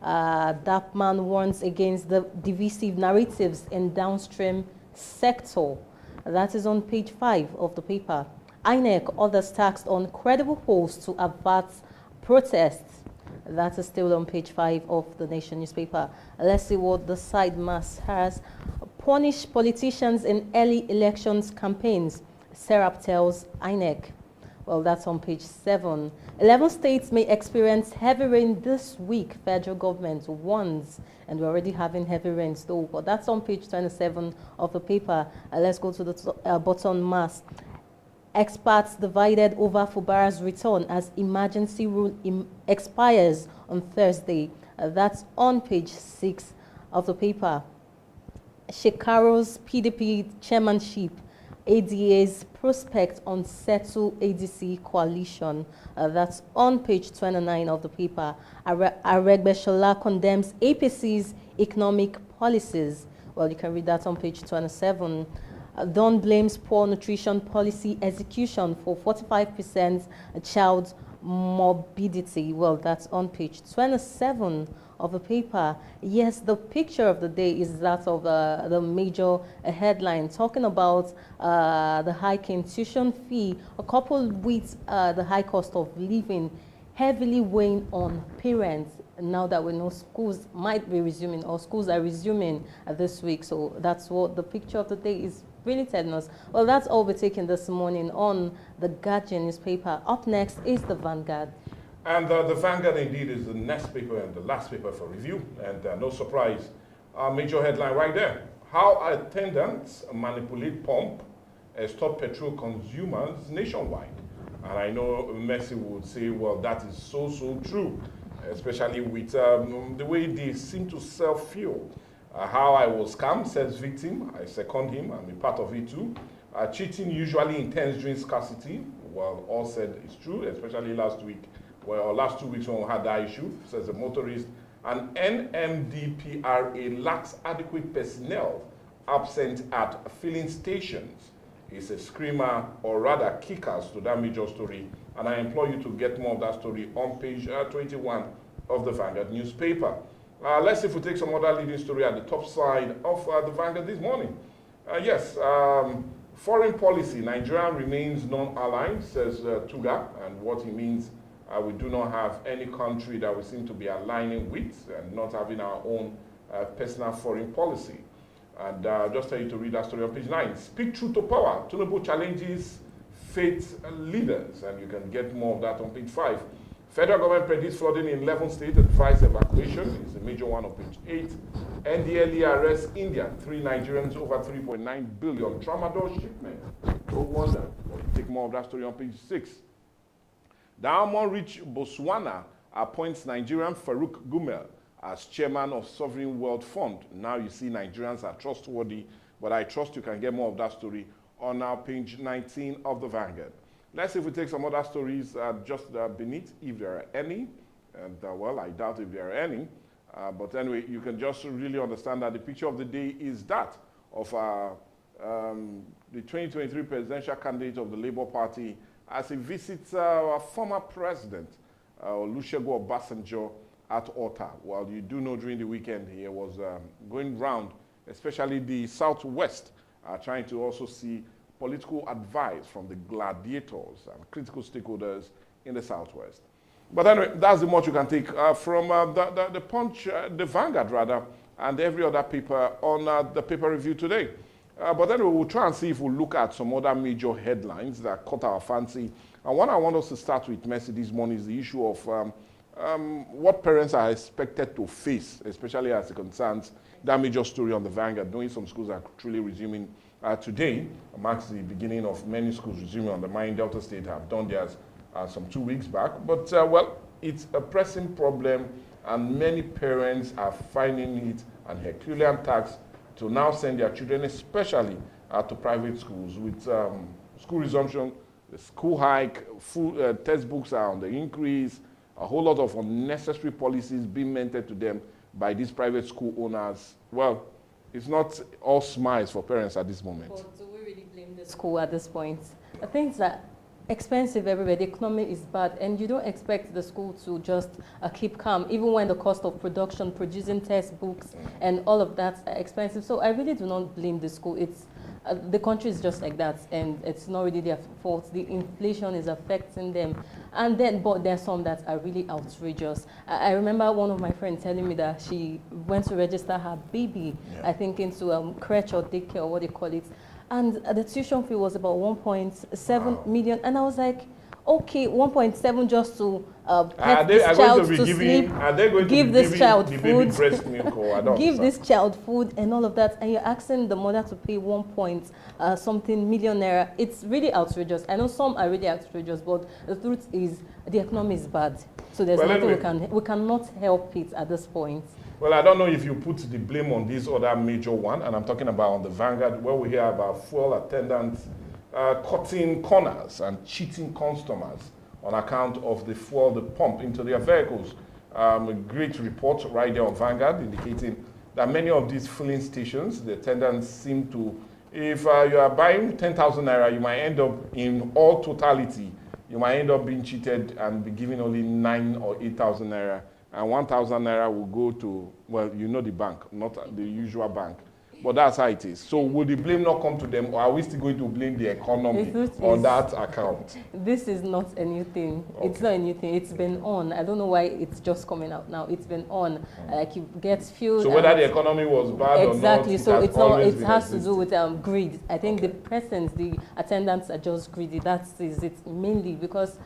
Dapman warns against the divisive narratives in downstream sector. That is on page 5 of the paper. INEC others taxed on credible polls to avert protests. That is still on page 5 of the Nation newspaper. Let's see what the side mass has. Punish politicians in early elections campaigns, Serap tells INEC. Well, that's on page 7. 11 states may experience heavy rain this week, federal government warns. And we're already having heavy rains though, but that's on page 27 of the paper. Let's go to the bottom mass. Experts divided over Fubara's return as emergency rule expires on Thursday. That's on page 6 of the paper. Shekaro's PDP chairmanship, ADA's prospect on settle ADC coalition. That's on page 29 of the paper. Aregbeshola condemns APC's economic policies. Well, you can read that on page 27. Don blames poor nutrition policy execution for 45% child morbidity. Well, that's on page 27 of the paper. Yes, the picture of the day is that of the major headline talking about the hike in tuition fee, coupled with the high cost of living, heavily weighing on parents. Now that we know schools might be resuming, or schools are resuming this week. So that's what the picture of the day is really telling us. Well, that's all we're taking this morning on the Guardian newspaper. Up next is the Vanguard. And the Vanguard indeed is the next paper and the last paper for review. And no surprise, our major headline right there. How attendants manipulate pump and stop petrol consumers nationwide. And I know Mercy would say, well, that is so true, especially with the way they seem to sell fuel. How I was scammed, says victim. I second him. I'm a part of it too. Cheating usually intends during scarcity. Well, all said is true, especially last week. Well, last 2 weeks when we had that issue, says the motorist. And NMDPRA lacks adequate personnel absent at filling stations. It's a screamer, or rather kickers, to that major story. And I implore you to get more of that story on page 21 of the Vanguard newspaper. Let's see if we take some other leading story at the top side of the Vanguard this morning. Foreign policy. Nigeria remains non-aligned, says Tuga, and what he means, we do not have any country that we seem to be aligning with and not having our own personal foreign policy. And just tell you to read that story on page 9. Speak truth to power. Tinubu challenges faith leaders, and you can get more of that on page 5. Federal government predicts flooding in 11 states, advises evacuation. It's a major one on page 8. NDLE arrests India. 3 Nigerians over 3.9 billion. Tramadol shipment. No wonder. We'll take more of that story on page 6. Diamond-rich Botswana appoints Nigerian Farouk Gumel as chairman of Sovereign Wealth Fund. Now you see Nigerians are trustworthy, but I trust you can get more of that story on our page 19 of the Vanguard. Let's see if we take some other stories just beneath, if there are any. And well, I doubt if there are any. But anyway, you can just really understand that the picture of the day is that of the 2023 presidential candidate of the Labour Party as he visits our former president, Olusegun Obasanjo, at Ota. Well, you do know during the weekend he was going round, especially the Southwest, trying to also see political advice from the gladiators and critical stakeholders in the Southwest. But anyway, that's the much you can take from the Punch, the Vanguard rather, and every other paper on the paper review today. But anyway, we'll try and see if we'll look at some other major headlines that caught our fancy. And one I want us to start with, Mercy, this morning is the issue of what parents are expected to face, especially as it concerns that major story on the Vanguard, knowing some schools are truly resuming today. It marks the beginning of many schools resuming on the Mine Delta State have done theirs some 2 weeks back. But, well, it's a pressing problem, and many parents are finding it an Herculean task to now send their children, especially to private schools. With school resumption, the school hike, textbooks are on the increase, a whole lot of unnecessary policies being mentored to them by these private school owners. Well, it's not all smiles for parents at this moment. But do we really blame the school at this point? I think that expensive everywhere, the economy is bad, and you don't expect the school to just keep calm, even when the cost of production, producing textbooks, and all of that are expensive. So I really do not blame the school. It's the country is just like that, and it's not really their fault. The inflation is affecting them, and then but there are some that are really outrageous. I remember one of my friends telling me that she went to register her baby, I think into crèche or daycare or what they call it, and the tuition fee was about 1.7 million, and I was like, okay, 1.7 just to pet this child to sleep, give this child food, give this child food and all of that, and you're asking the mother to pay 1.something million naira. It's really outrageous. I know some are really outrageous, but the truth is the economy is bad. So there's nothing we cannot help it at this point. Well, I don't know if you put the blame on this other major one, and I'm talking about on the Vanguard, where we hear about fuel attendants cutting corners and cheating customers on account of the fuel they pump into their vehicles. A great report right there on Vanguard indicating that many of these filling stations, the attendants seem to, if you are buying 10,000 naira, you might end up in all totality, you might end up being cheated and be given only 9,000 or 8,000 naira. And 1,000 naira will go to, well, you know the bank, not the usual bank. But that's how it is. So will the blame not come to them, or are we still going to blame the economy on that account? This is not a new thing. Okay. It's not a new thing. It's been on. I don't know why it's just coming out now. It's been on. Like you get fuel. So whether the economy was bad or not, exactly. So it's not. It has to do with greed. I think the persons, the attendants are just greedy. That is it mainly, because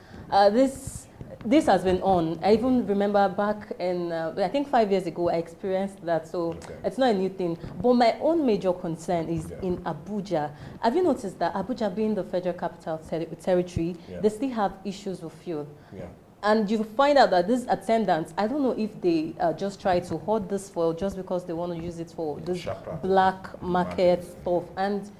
this has been on. I even remember back in, I think 5 years ago, I experienced that. So it's not a new thing. But my own major concern is in Abuja. Have you noticed that Abuja, being the federal capital territory, they still have issues with fuel? Yeah. And you find out that these attendants, I don't know if they just try to hoard this fuel just because they want to use it for this black market stuff. And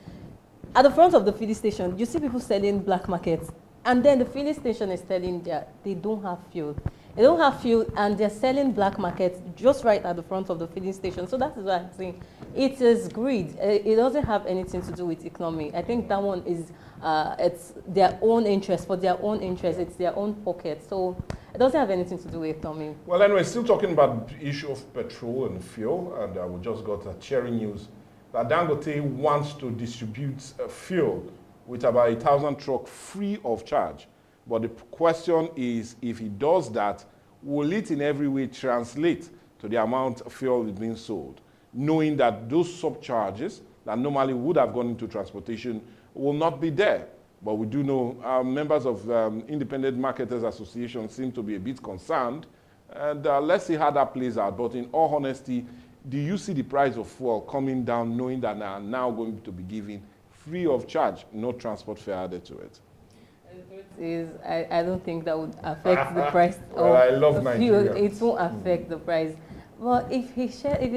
at the front of the filling station, you see people selling black markets. And then the filling station is telling that they don't have fuel. They don't have fuel, and they're selling black markets just right at the front of the filling station. So that is what I'm saying. It is greed. It doesn't have anything to do with economy. I think that one is, it's their own interest. For their own interest, it's their own pocket. So it doesn't have anything to do with economy. Well, anyway, still talking about the issue of petrol and fuel, and we just got a cheering news that Dangote wants to distribute fuel with about 1,000 trucks free of charge. But the question is, if he does that, will it in every way translate to the amount of fuel is being sold, knowing that those subcharges that normally would have gone into transportation will not be there? But we do know members of Independent Marketers Association seem to be a bit concerned, and let's see how that plays out. But in all honesty, do you see the price of fuel coming down, knowing that they are now going to be giving free of charge, no transport fare added to it? I don't think that would affect the price of fuel. It won't affect the price. Well, if he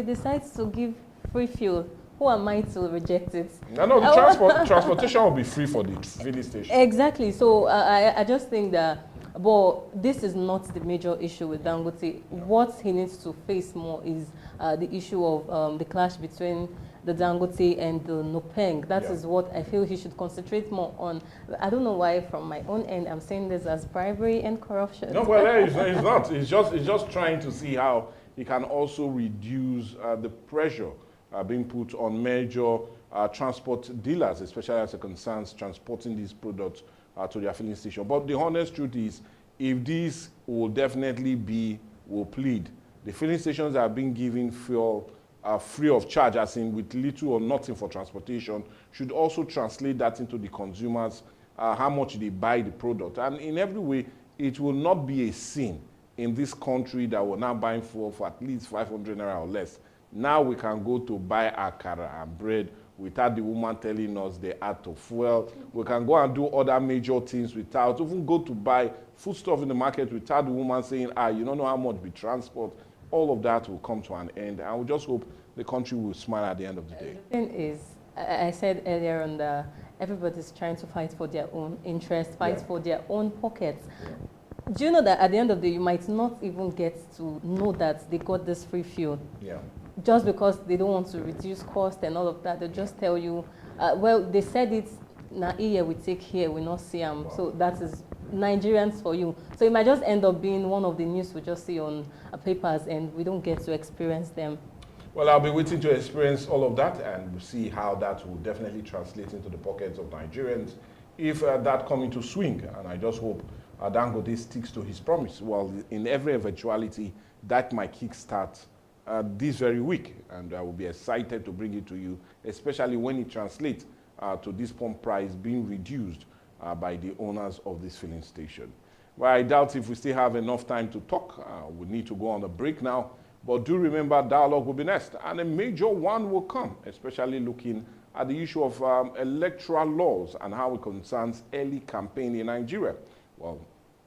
decides to give free fuel, who am I to reject it? No, the transportation will be free for the filling station. Exactly. So I just think that, but this is not the major issue with Dangote. What he needs to face more is the issue of the clash between the Dangote and the Nopeng. That is what I feel he should concentrate more on. I don't know why, from my own end, I'm saying this as bribery and corruption. No, well, it's not. It's just trying to see how he can also reduce the pressure being put on major transport dealers, especially as it concerns transporting these products to their filling station. But the honest truth is, if this will definitely will plead, the filling stations are being given fuel free of charge, as in with little or nothing for transportation, should also translate that into the consumers, how much they buy the product. And in every way, it will not be a sin in this country that we're now buying fuel for at least 500 naira or less. Now we can go to buy akara and bread without the woman telling us they add to fuel. We can go and do other major things without, even go to buy foodstuff in the market without the woman saying, you don't know how much we transport. All of that will come to an end, and we just hope the country will smile at the end of the day. The thing is, I said earlier on that everybody's trying to fight for their own interests, fight for their own pockets. Do you know that at the end of the day, you might not even get to know that they got this free fuel? Yeah. Just because they don't want to reduce cost and all of that, they just tell you, well, they said it, now here we take here, we not see them. So that is Nigerians for you. So it might just end up being one of the news we just see on papers and we don't get to experience them. Well, I'll be waiting to experience all of that, and we'll see how that will definitely translate into the pockets of Nigerians if that comes into swing. And I just hope Dangote sticks to his promise. Well, in every eventuality, that might kickstart this very week, and I will be excited to bring it to you, especially when it translates to this pump price being reduced by the owners of this filling station. Well, I doubt if we still have enough time to talk. We need to go on a break now. But do remember, dialogue will be next, and a major one will come, especially looking at the issue of electoral laws and how it concerns early campaign in Nigeria. Well,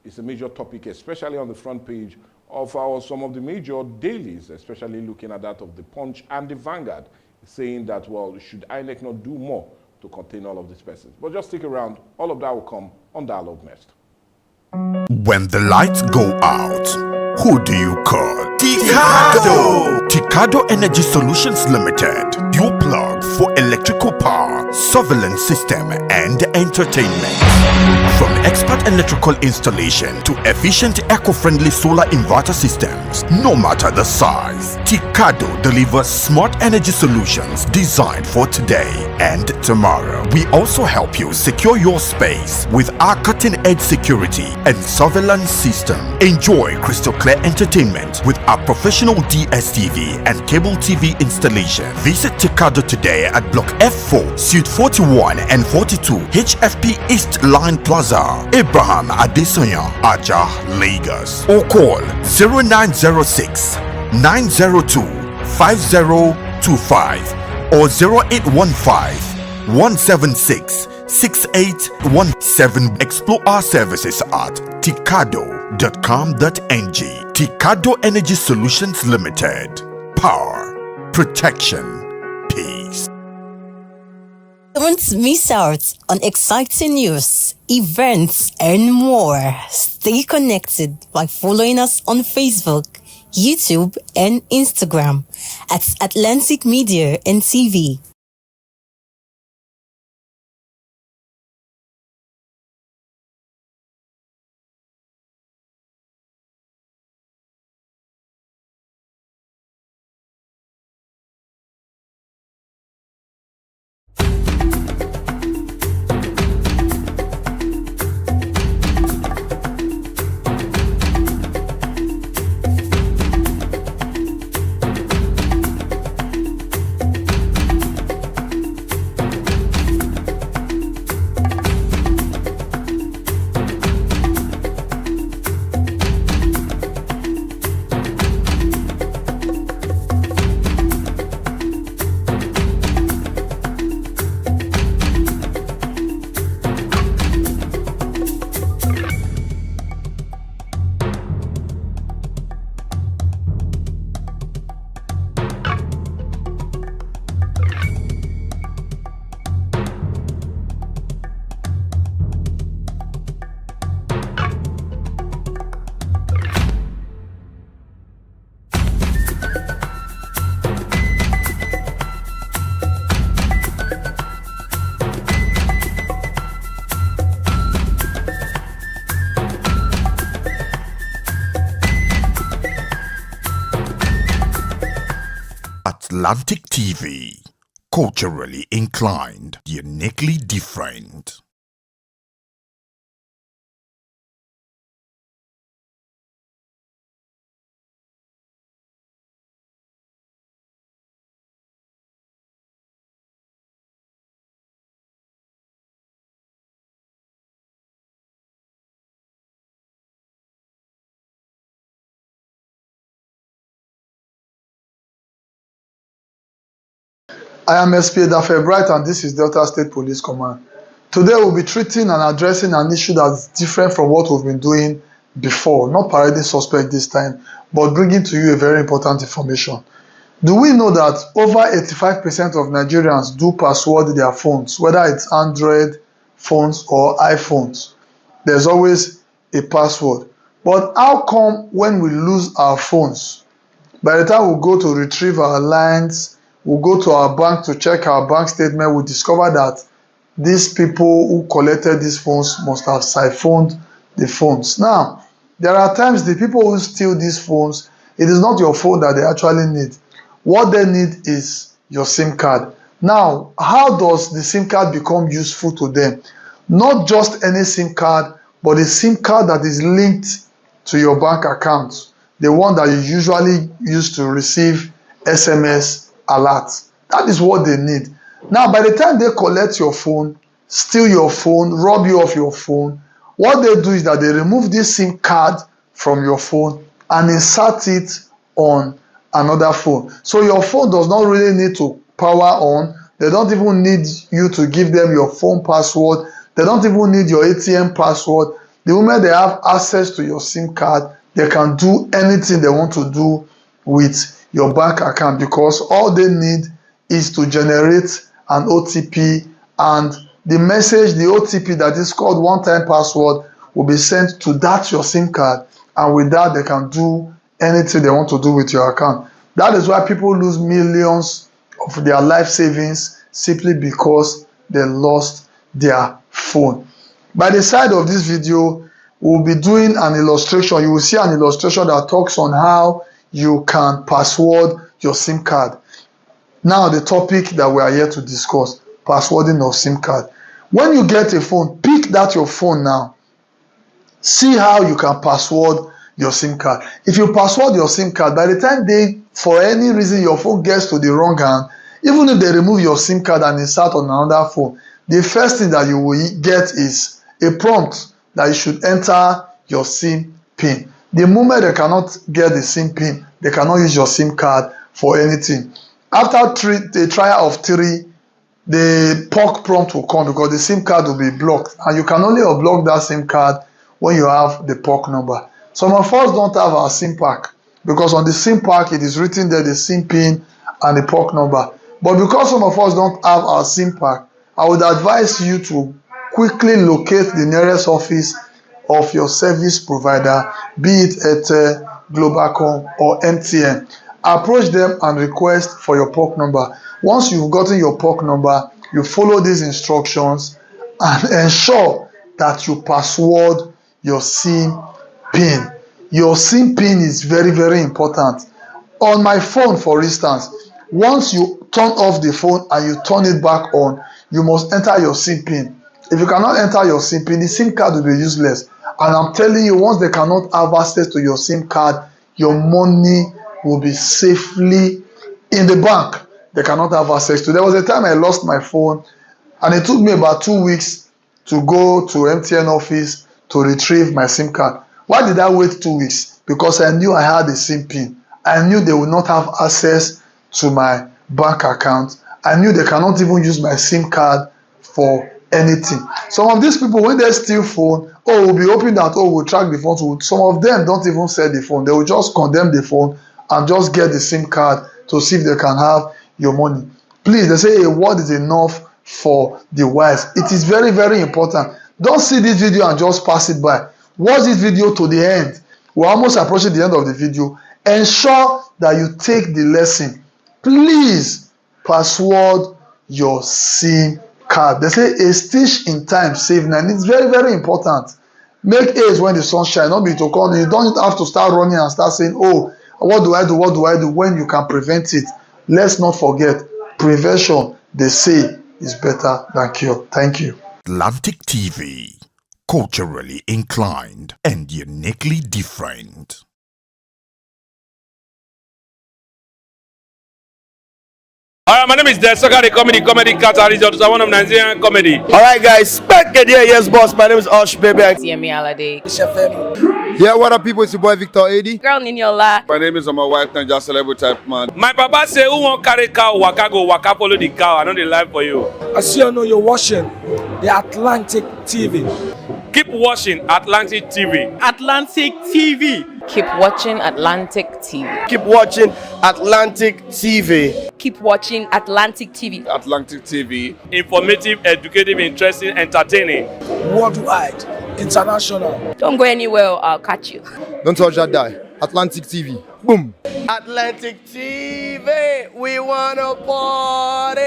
it's a major topic, especially on the front page of some of the major dailies, especially looking at that of the Punch and the Vanguard, saying that, well, should INEC not do more to contain all of these persons? But just stick around. All of that will come on Dialogue next. When the lights go out, who do you call? Ticado! Ticado Energy Solutions Limited. Your plug for electrical power, surveillance system, and entertainment. From expert electrical installation to efficient eco-friendly solar inverter systems, no matter the size, Ticado delivers smart energy solutions designed for today and tomorrow. We also help you secure your space with our cutting-edge security and surveillance system. Enjoy crystal clear entertainment with our professional DSTV and cable TV installation. Visit Ticado today at Block F4, Suite 41 and 42, HFP East Line Plaza, Abraham Adesanya, Aja, Lagos. Or call 0906 902 5025 or 0815 176 6817. Explore our services at ticado.com.ng. Ticado Energy Solutions Limited. Power, protection, peace. Don't miss out on exciting news, events, and more. Stay connected by following us on Facebook, YouTube, and Instagram at Atlantic Media and TV. Atlantic TV. Culturally inclined, uniquely different. I am SP Dafe Bright and this is Delta State Police Command. Today we'll be treating and addressing an issue that's different from what we've been doing before. Not parading suspect this time, but bringing to you a very important information. Do we know that over 85% of Nigerians do password their phones, whether it's Android phones or iPhones? There's always a password. But how come when we lose our phones, by the time we go to retrieve our lines, we go to our bank to check our bank statement, we discover that these people who collected these phones must have siphoned the phones. Now, there are times the people who steal these phones, it is not your phone that they actually need. What they need is your SIM card. Now, how does the SIM card become useful to them? Not just any SIM card, but a SIM card that is linked to your bank account, the one that you usually use to receive SMS alerts. That is what they need. Now, by the time they collect your phone, steal your phone, rob you of your phone, what they do is that they remove this SIM card from your phone and insert it on another phone. So your phone does not really need to power on. They don't even need you to give them your phone password. They don't even need your ATM password. The moment they have access to your SIM card, they can do anything they want to do with your bank account, because all they need is to generate an OTP, and the message, the OTP that is called one-time password, will be sent to that your SIM card, and with that they can do anything they want to do with your account. That is why people lose millions of their life savings simply because they lost their phone. By the side of this video, we'll be doing an illustration. You will see an illustration that talks on how you can password your SIM card. Now, the topic that we are here to discuss, passwording of SIM card. When you get a phone, pick that your phone now. See how you can password your SIM card. If you password your SIM card, by the time for any reason, your phone gets to the wrong hand, even if they remove your SIM card and insert on another phone, the first thing that you will get is a prompt that you should enter your SIM PIN. The moment they cannot get the SIM PIN, they cannot use your SIM card for anything. After the trial of 3, the POC prompt will come because the SIM card will be blocked, and you can only unblock that SIM card when you have the POC number. Some of us don't have our SIM pack, because on the SIM pack it is written there the SIM PIN and the POC number. But because some of us don't have our SIM pack, I would advise you to quickly locate the nearest office of your service provider, be it Airtel, Globalcom or MTN. Approach them and request for your POC number. Once you've gotten your POC number, you follow these instructions and ensure that you password your SIM PIN. Your SIM PIN is very, very important. On my phone, for instance, once you turn off the phone and you turn it back on, you must enter your SIM PIN. If you cannot enter your SIM PIN, the SIM card will be useless. And I'm telling you, once they cannot have access to your SIM card, your money will be safely in the bank. They cannot have access to. There was a time I lost my phone, and it took me about 2 weeks to go to MTN office to retrieve my SIM card. Why did I wait 2 weeks? Because I knew I had a SIM PIN. I knew they would not have access to my bank account. I knew they cannot even use my SIM card for anything. Some of these people, when they steal phone, we'll be hoping that, we'll track the phone. Some of them don't even sell the phone. They will just condemn the phone and just get the SIM card to see if they can have your money. Please, they say a word is enough for the wise. It is very, very important. Don't see this video and just pass it by. Watch this video to the end. We're almost approaching the end of the video. Ensure that you take the lesson. Please password your SIM card. They say a stitch in time save 9. It's very, very important. Make haste when the sun shines. Not be to come. You don't have to start running and start saying, what do I do? What do I do? When you can prevent it let's not forget, prevention, they say, is better than cure. Thank you. Atlantic TV, culturally inclined and uniquely different. Alright, my name is Desoka, the comedy catalyst, also one of Nigerian comedy. Alright guys, back again, yes boss, my name is Osh Baby. Yemi Alade. Yeah, what up, people? It's your boy Victor 80. Girl Niniola. My name is my wife and just celebrity type man. My papa say, who won't carry cow, waka go, waka follow the cow. I know the life for you. I see you know you're watching the Atlantic TV. Keep watching Atlantic TV. Atlantic TV. Keep watching Atlantic TV. Keep watching Atlantic TV. Keep watching Atlantic TV. Atlantic TV. Informative, educative, interesting, entertaining. Worldwide, international. Don't go anywhere, I'll catch you. Don't touch that die. Atlantic TV. Boom. Atlantic TV, we wanna party.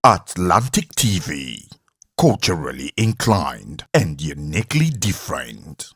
Atlantic TV, culturally inclined and uniquely different.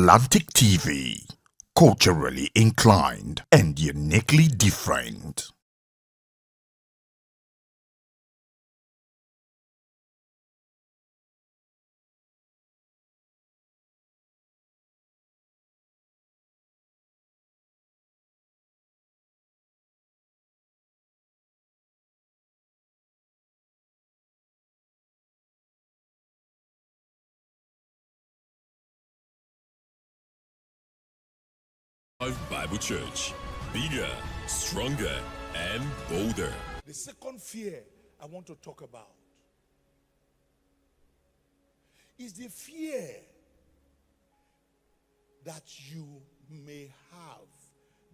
Atlantic TV, culturally inclined and uniquely different. Bible Church, bigger, stronger, and bolder. The second fear I want to talk about is the fear that you may have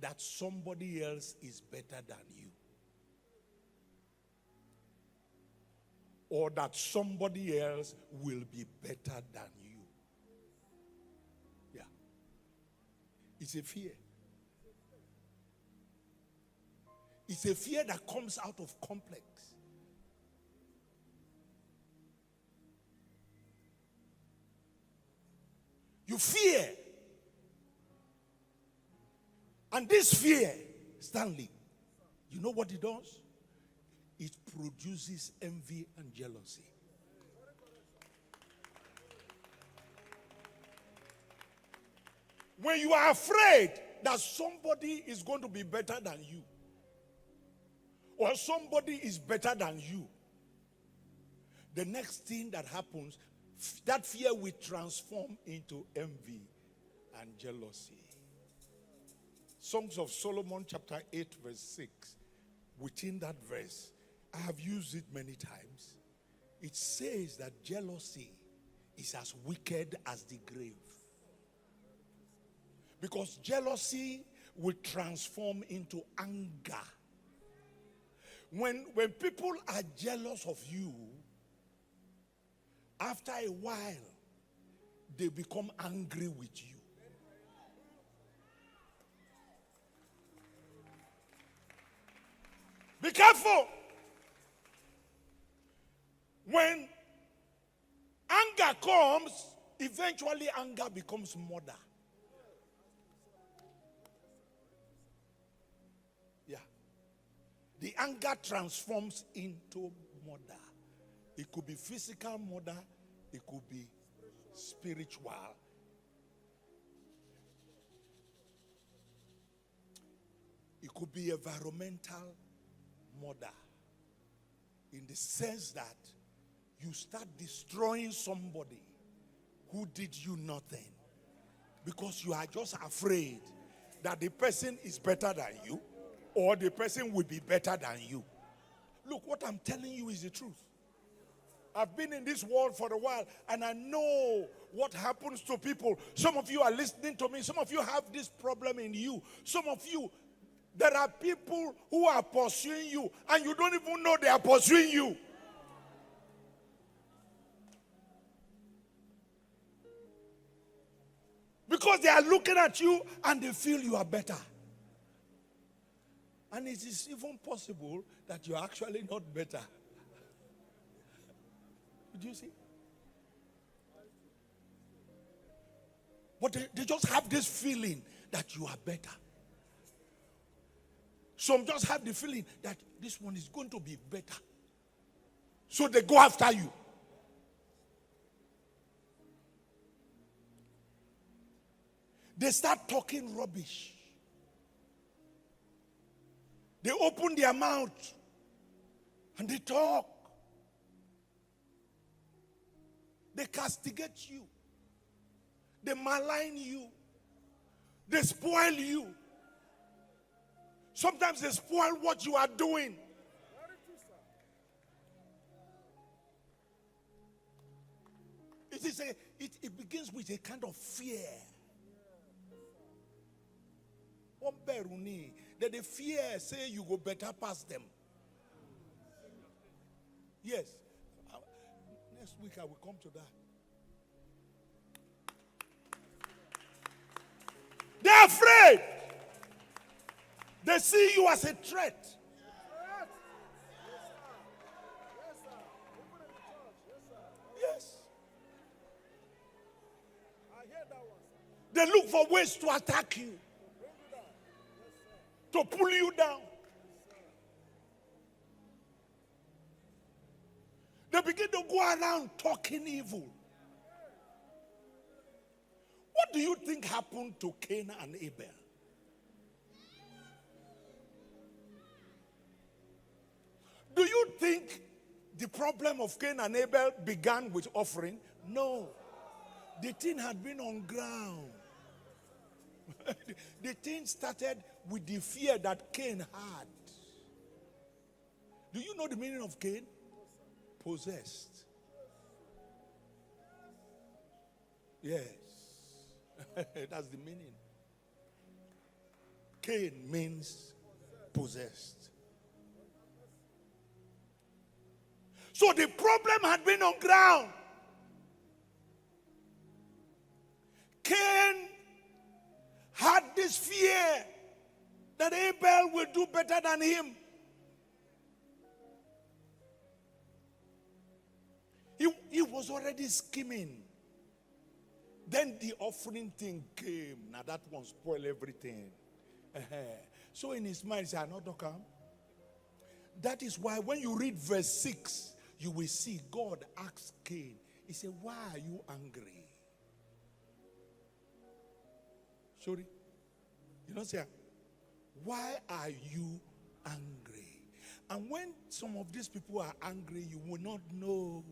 that somebody else is better than you, or that somebody else will be better than you. Yeah. It's a fear. It's a fear that comes out of complex. You fear. And this fear, Stanley, you know what it does? It produces envy and jealousy. When you are afraid that somebody is going to be better than you, or somebody is better than you, the next thing that happens, that fear will transform into envy and jealousy. Songs of Solomon chapter 8 verse 6. Within that verse, I have used it many times. It says that jealousy is as wicked as the grave. Because jealousy will transform into anger. When people are jealous of you, after a while, they become angry with you. Be careful. When anger comes, eventually anger becomes murder. Yeah. The anger transforms into murder. It could be physical murder, it could be spiritual. It could be environmental murder. In the sense that you start destroying somebody who did you nothing because you are just afraid that the person is better than you or the person will be better than you. Look, what I'm telling you is the truth. I've been in this world for a while and I know what happens to people. Some of you are listening to me. Some of you have this problem in you. Some of you, there are people who are pursuing you and you don't even know they are pursuing you. Because they are looking at you and they feel you are better. And it is even possible that you are actually not better. Do you see? But they just have this feeling that you are better. Some just have the feeling that this one is going to be better. So they go after you. They start talking rubbish. They open their mouth and they talk. They castigate you. They malign you. They spoil you. Sometimes they spoil what you are doing. It begins with a kind of fear. That the fear say you go better past them. Yes. Next week I will come to that. They're afraid. They see you as a threat. Yes. They look for ways to attack you, to pull you down. They begin to go around talking evil. What do you think happened to Cain and Abel? Do you think the problem of Cain and Abel began with offering? No. The thing had been on ground. The thing started with the fear that Cain had. Do you know the meaning of Cain? Possessed. Yes. That's the meaning. Cain means possessed. So the problem had been on ground. Cain had this fear that Abel will do better than him. was already scheming. Then the offering thing came. Now that one spoiled everything. So in his mind, he said, not come. That is why when you read verse 6, you will see God asked Cain. He said, why are you angry? Sorry. You know, say, why are you angry? And when some of these people are angry, you will not know.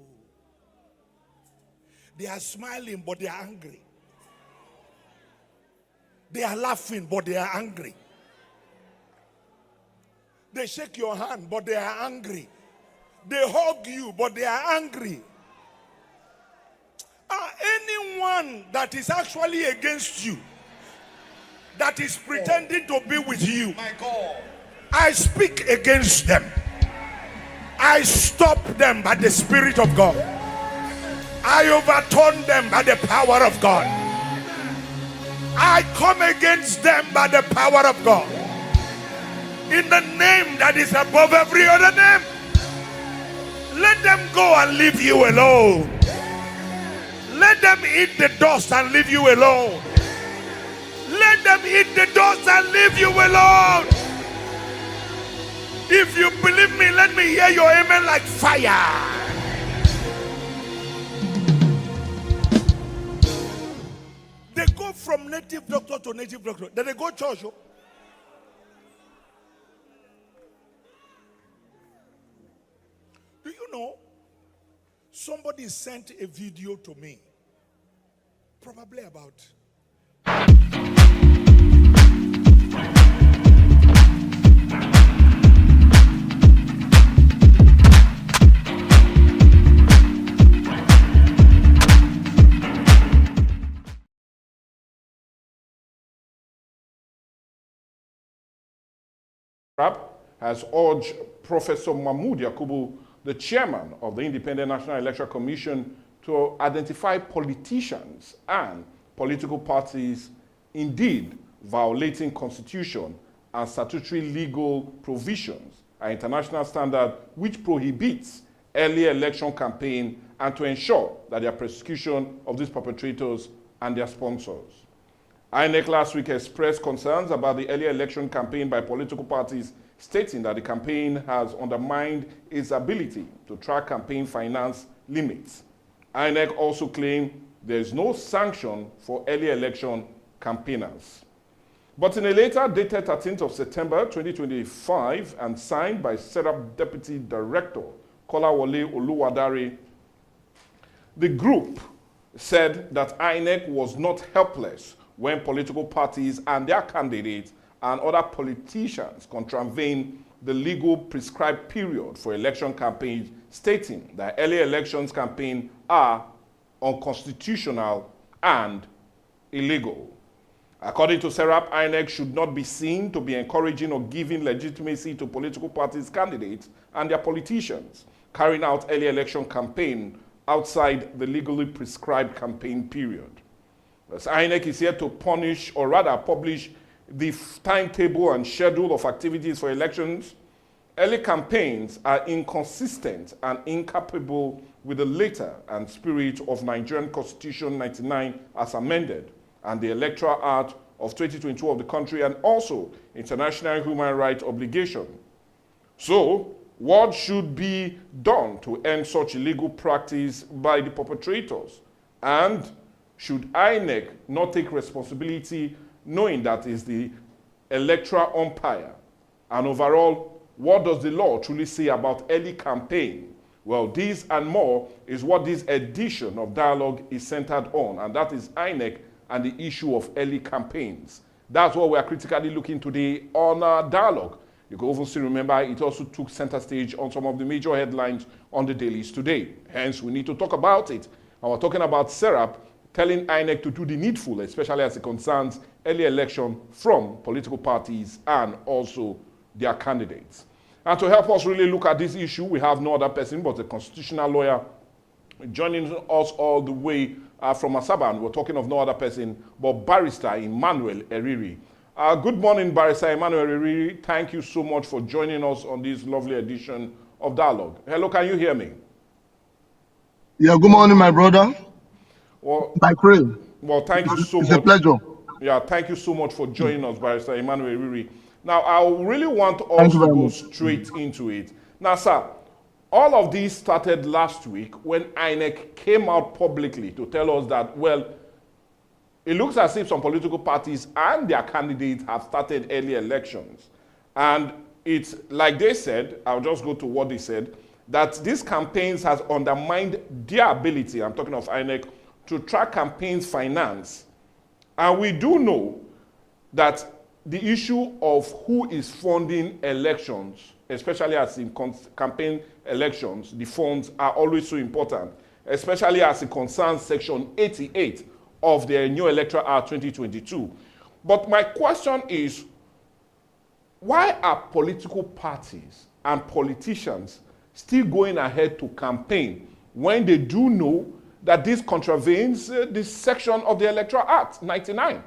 They are smiling, but they are angry. They are laughing, but they are angry. They shake your hand, but they are angry. They hug you, but they are angry. Anyone that is actually against you, that is pretending to be with you, my God, I speak against them. I stop them by the Spirit of God. I overturn them by the power of God. I come against them by the power of God. In the name that is above every other name. Let them go and leave you alone. Let them eat the dust and leave you alone. Let them eat the dust and leave you alone. If you believe me, let me hear your amen like fire. They go from native doctor to native doctor. Then they go church. Do you know? Somebody sent a video to me. Probably about has urged Professor Mahmoud Yakubu, the chairman of the Independent National Electoral Commission, to identify politicians and political parties indeed violating constitution and statutory legal provisions, an international standard which prohibits early election campaign, and to ensure that their prosecution of these perpetrators and their sponsors. INEC last week expressed concerns about the early election campaign by political parties, stating that the campaign has undermined its ability to track campaign finance limits. INEC also claimed there is no sanction for early election campaigners. But in a letter dated 13th of September 2025 and signed by SERAP Deputy Director Kolawole Oluwadare, the group said that INEC was not helpless when political parties and their candidates and other politicians contravene the legal prescribed period for election campaigns, stating that early elections campaigns are unconstitutional and illegal. According to SERAP, INEC should not be seen to be encouraging or giving legitimacy to political parties' candidates and their politicians carrying out early election campaign outside the legally prescribed campaign period. As INEC is here to punish, or rather publish, the timetable and schedule of activities for elections, early campaigns are inconsistent and incapable with the letter and spirit of Nigerian Constitution 99 as amended, and the Electoral Act of 2022 of the country, and also international human rights obligation. So, what should be done to end such illegal practice by the perpetrators? And should INEC not take responsibility, knowing that is the electoral umpire? And overall, what does the law truly say about early campaign? Well, this and more is what this edition of Dialogue is centered on, and that is INEC and the issue of early campaigns. That's what we are critically looking today on our Dialogue. You can also still remember it also took center stage on some of the major headlines on the dailies today. Hence, we need to talk about it. And we're talking about SERAP telling INEC to do the needful, especially as it concerns early election from political parties and also their candidates. And to help us really look at this issue, we have no other person but a constitutional lawyer joining us all the way from Asaba. And we're talking of no other person but Barrister Emmanuel Eriri. Good morning, Barrister Emmanuel Eriri. Thank you so much for joining us on this lovely edition of Dialogue. Hello, can you hear me? Yeah, good morning, my brother. Well, By pray. Well, thank you so much. It's a pleasure. Yeah, thank you so much for joining us, Barrister Emmanuel Riri. Now, I really want us Thank you to very go much. straight into it. Now, sir, all of this started last week when INEC came out publicly to tell us that, well, it looks as if some political parties and their candidates have started early elections. And it's like they said, I'll just go to what they said, that these campaigns has undermined their ability, I'm talking of INEC, to track campaigns finance. And we do know that the issue of who is funding elections, especially as in campaign elections, the funds are always so important, especially as it concerns Section 88 of the new Electoral Act 2022. But my question is, why are political parties and politicians still going ahead to campaign when they do know that this contravenes this section of the Electoral Act 99?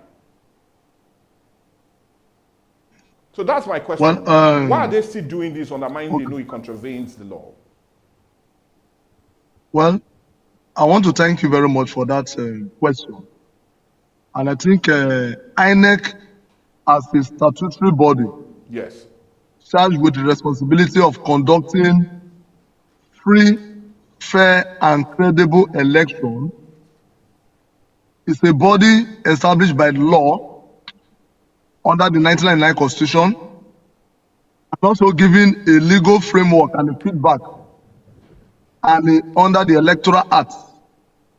So that's my question. Well, why are they still doing this undermining they know it contravenes the law? Well, I want to thank you very much for that question. And I think INEC, as a statutory body, Yes. charged with the responsibility of conducting free, fair, and credible election, is a body established by law under the 1999 Constitution, and also giving a legal framework and a feedback and under the Electoral Act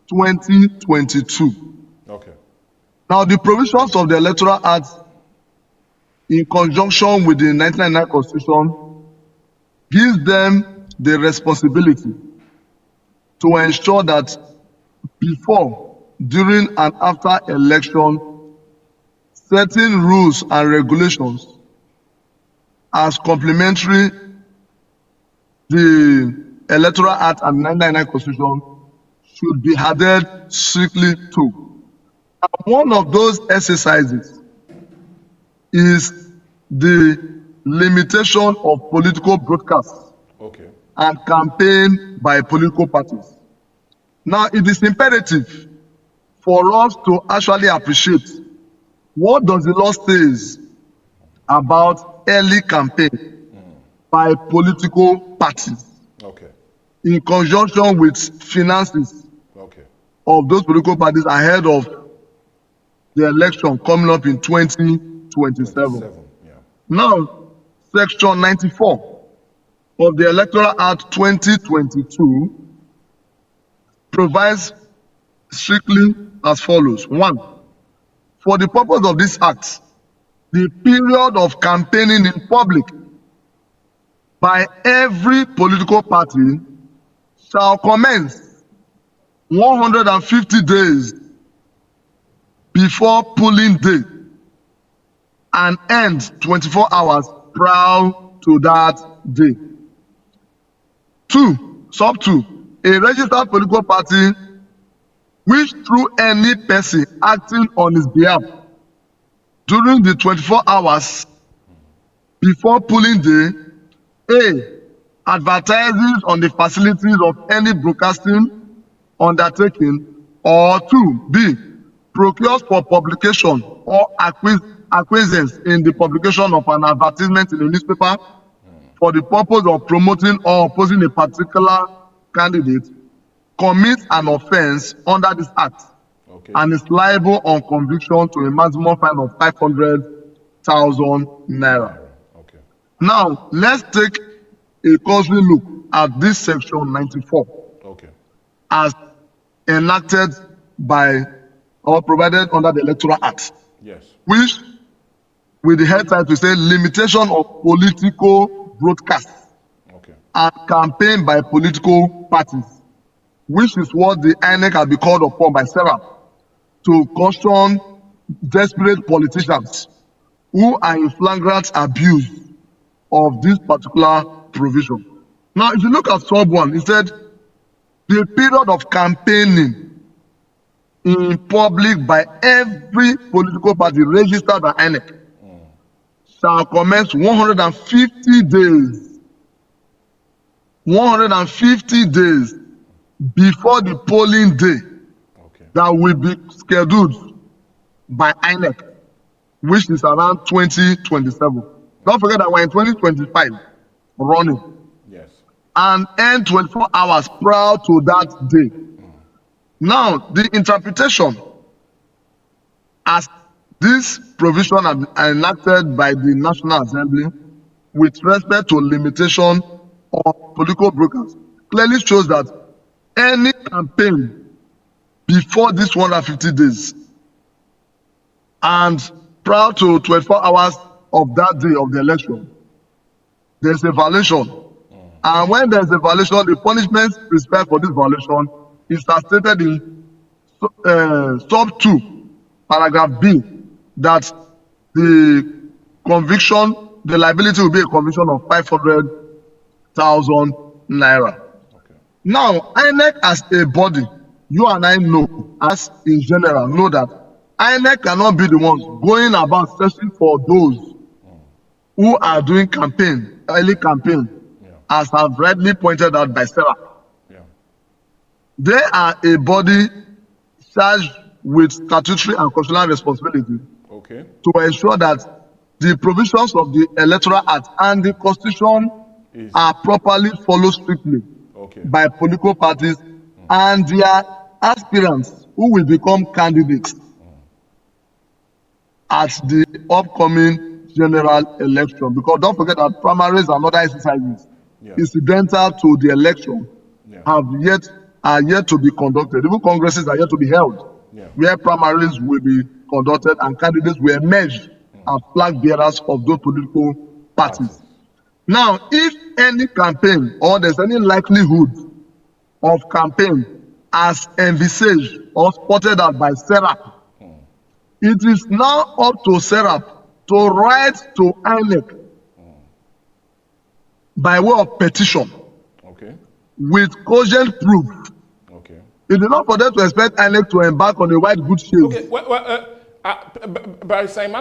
2022. Okay. Now, the provisions of the Electoral Act, in conjunction with the 1999 Constitution, gives them the responsibility to ensure that before, during, and after election, certain rules and regulations as complementary the Electoral Act and 1999 Constitution should be adhered strictly to. And one of those exercises is the limitation of political broadcasts and campaign by political parties. Now, it is imperative for us to actually appreciate what does the law says about early campaign by political parties in conjunction with finances of those political parties ahead of the election coming up in 2027. Now, Section 94 of the Electoral Act 2022 provides strictly as follows. 1. For the purpose of this act, the period of campaigning in public by every political party shall commence 150 days before polling day and end 24 hours prior to that day. 2. Sub 2. A registered political party which through any person acting on his behalf during the 24 hours before polling day, A. advertises on the facilities of any broadcasting undertaking, or 2. B. procures for publication or acquiescence in the publication of an advertisement in a newspaper for the purpose of promoting or opposing a particular candidate, commits an offense under this act and is liable on conviction to a maximum fine of 500,000 naira. Now, let's take a cursory look at this section 94 as enacted by or provided under the Electoral Act, which with the head title say limitation of political broadcasts and campaign by political parties, which is what the INEC has been called upon by Sarah to caution desperate politicians who are in flagrant abuse of this particular provision. Now, if you look at sub 1, it said the period of campaigning in public by every political party registered by INEC shall commence 150 days before the polling day that will be scheduled by INEC, which is around 2027. Don't forget that we're in 2025 running. Yes. And end 24 hours prior to that day. Now, the interpretation as this provision enacted by the National Assembly with respect to limitation of political brokers clearly shows that any campaign before this 150 days and prior to 24 hours of that day of the election, there's a violation. And when there's a violation, the punishment prescribed for this violation is as stated in sub 2, paragraph B, that the conviction, the liability will be a conviction of 500,000 naira. Now, INEC as a body, you and I know, as in general, know that INEC cannot be the ones going about searching for those who are doing campaign, early campaign, as I've rightly pointed out by Sarah. They are a body charged with statutory and constitutional responsibility to ensure that the provisions of the Electoral Act and the Constitution are properly followed strictly by political parties and their aspirants who will become candidates at the upcoming general election. Because don't forget that primaries and other exercises incidental to the election are yet to be conducted. Even congresses are yet to be held, where primaries will be conducted and candidates will emerge as flag bearers of those political parties. Now, if any campaign or there's any likelihood of campaign as envisaged or spotted out by SERAP, it is now up to SERAP to write to INEC by way of petition with cogent proof. It is not for them to expect INEC to embark on a white good chase. By Simon,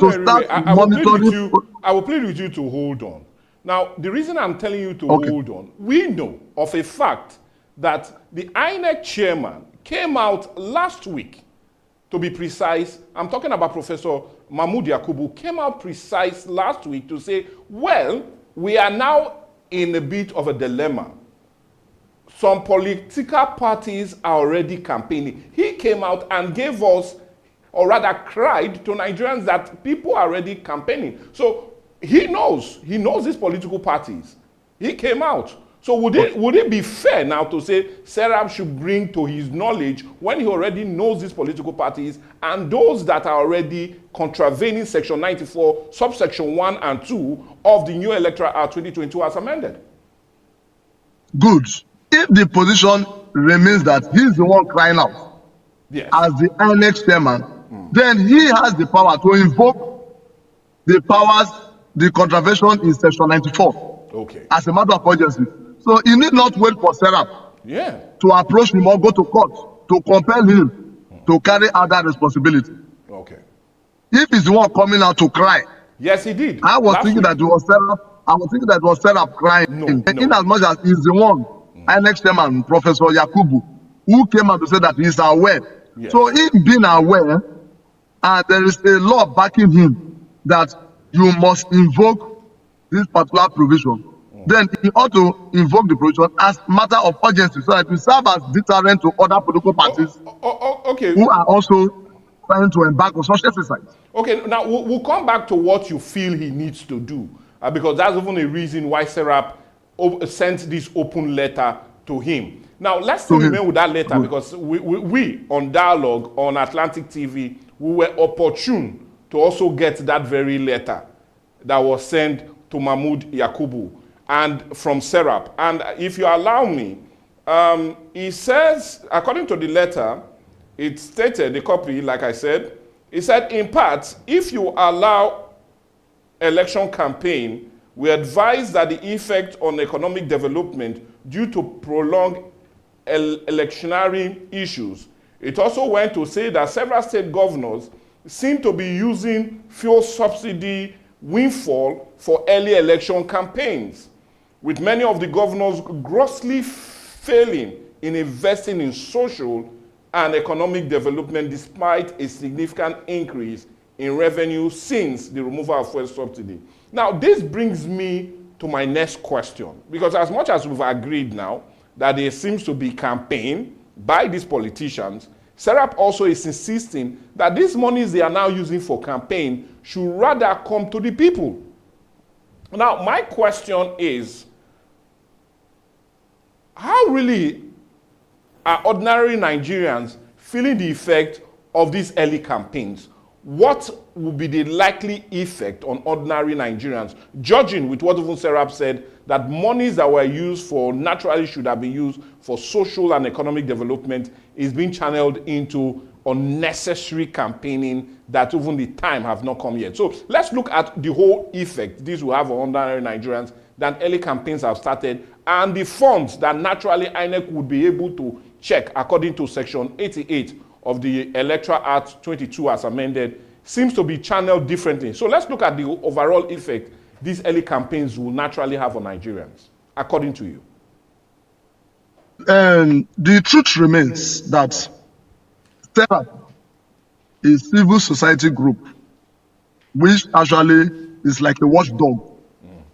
I will plead with you to hold on. Now, the reason I'm telling you to hold on, we know of a fact that the INEC chairman came out last week, to be precise. I'm talking about Professor Mahmood Yakubu, came out precise last week to say, well, we are now in a bit of a dilemma. Some political parties are already campaigning. He came out and gave us, or rather cried to Nigerians that people are already campaigning. So he knows these political parties. He came out. So would it be fair now to say Serap should bring to his knowledge when he already knows these political parties and those that are already contravening Section 94, subsection 1 and 2 of the new Electoral Act 2022 as amended? Good. If the position remains that he's the one crying out as the INEC chairman, then he has the power to invoke the powers, the contravention in Section 94 as a matter of urgency. So he need not wait for Serap to approach him or go to court to compel him to carry out that responsibility. If he's the one coming out to cry, yes, he did. I was thinking that it was Serap. I was thinking that it was Serap crying. In as much as he's the one, INEC chairman, Professor Yakubu, who came out to say that he's aware. So him being aware, there is a law backing him that you must invoke this particular provision. Then he ought to invoke the provision as matter of urgency so that it will serve as deterrent to other political parties who are also trying to embark on such exercise. Okay, now we'll come back to what you feel he needs to do, because that's even a reason why Serap sent this open letter to him. Now, let's still remain with that letter because we on Dialogue on Atlantic TV, we were opportune to also get that very letter that was sent to Mahmood Yakubu and from Serap. And if you allow me, he says, according to the letter, it stated, the copy, like I said, it said, in part, if you allow election campaign, we advise that the effect on economic development due to prolonged electionary issues. It also went to say that several state governors seem to be using fuel subsidy windfall for early election campaigns, with many of the governors grossly failing in investing in social and economic development despite a significant increase in revenue since the removal of fuel subsidy. Now, this brings me to my next question, because as much as we've agreed now that there seems to be campaign by these politicians, Serap also is insisting that these monies they are now using for campaign should rather come to the people. Now, my question is, how really are ordinary Nigerians feeling the effect of these early campaigns? What will be the likely effect on ordinary Nigerians, judging with what even Serap said, that monies that were used for naturally should have been used for social and economic development is being channeled into unnecessary campaigning that even the time have not come yet. So let's look at the whole effect this will have on ordinary Nigerians that early campaigns have started, and the funds that naturally INEC would be able to check according to Section 88 of the Electoral Act 22 as amended seems to be channeled differently. So let's look at the overall effect these early campaigns will naturally have on Nigerians, according to you. The truth remains that SERAP is a civil society group, which actually is like a watchdog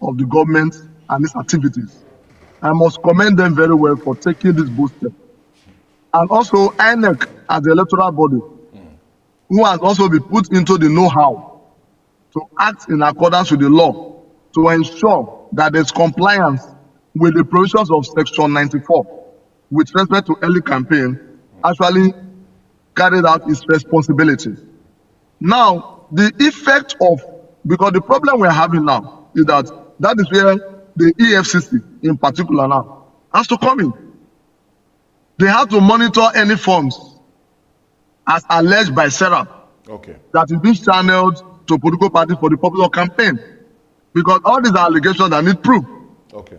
of the government and its activities. I must commend them very well for taking this bold step. And also INEC as the electoral body, who has also been put into the know-how to act in accordance with the law to ensure that there's compliance with the provisions of Section 94 with respect to early campaign, actually carried out its responsibility. Now, the effect of, because the problem we're having now is that is where the EFCC in particular now has to come in. They have to monitor any funds as alleged by SERAP that is being channeled to political parties for the purpose of campaign. Because all these are allegations that need proof.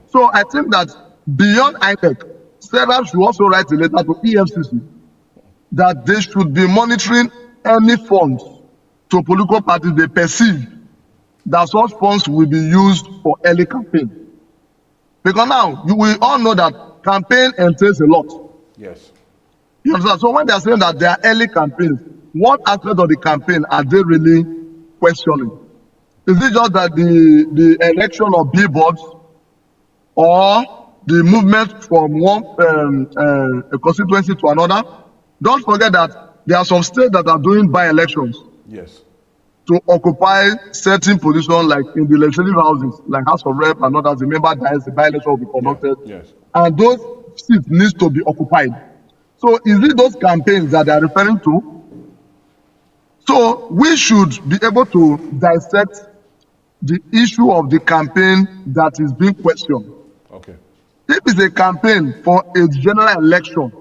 So I think that beyond INEC, SERAP should also write a letter to EFCC that they should be monitoring any funds to political parties they perceive that such funds will be used for early campaign. Because now, we all know that campaign entails a lot. Yes. You understand? So when they are saying that they are early campaigns, what aspect of the campaign are they really questioning? Is it just that the election of billboards or the movement from one a constituency to another? Don't forget that there are some states that are doing by-elections. Yes. To occupy certain positions, like in the legislative houses, like House of Rep and others, remember that the by-election will be conducted. Yes. And those seats need to be occupied. So is it those campaigns that they are referring to? So we should be able to dissect the issue of the campaign that is being questioned. Okay. If it's a campaign for a general election,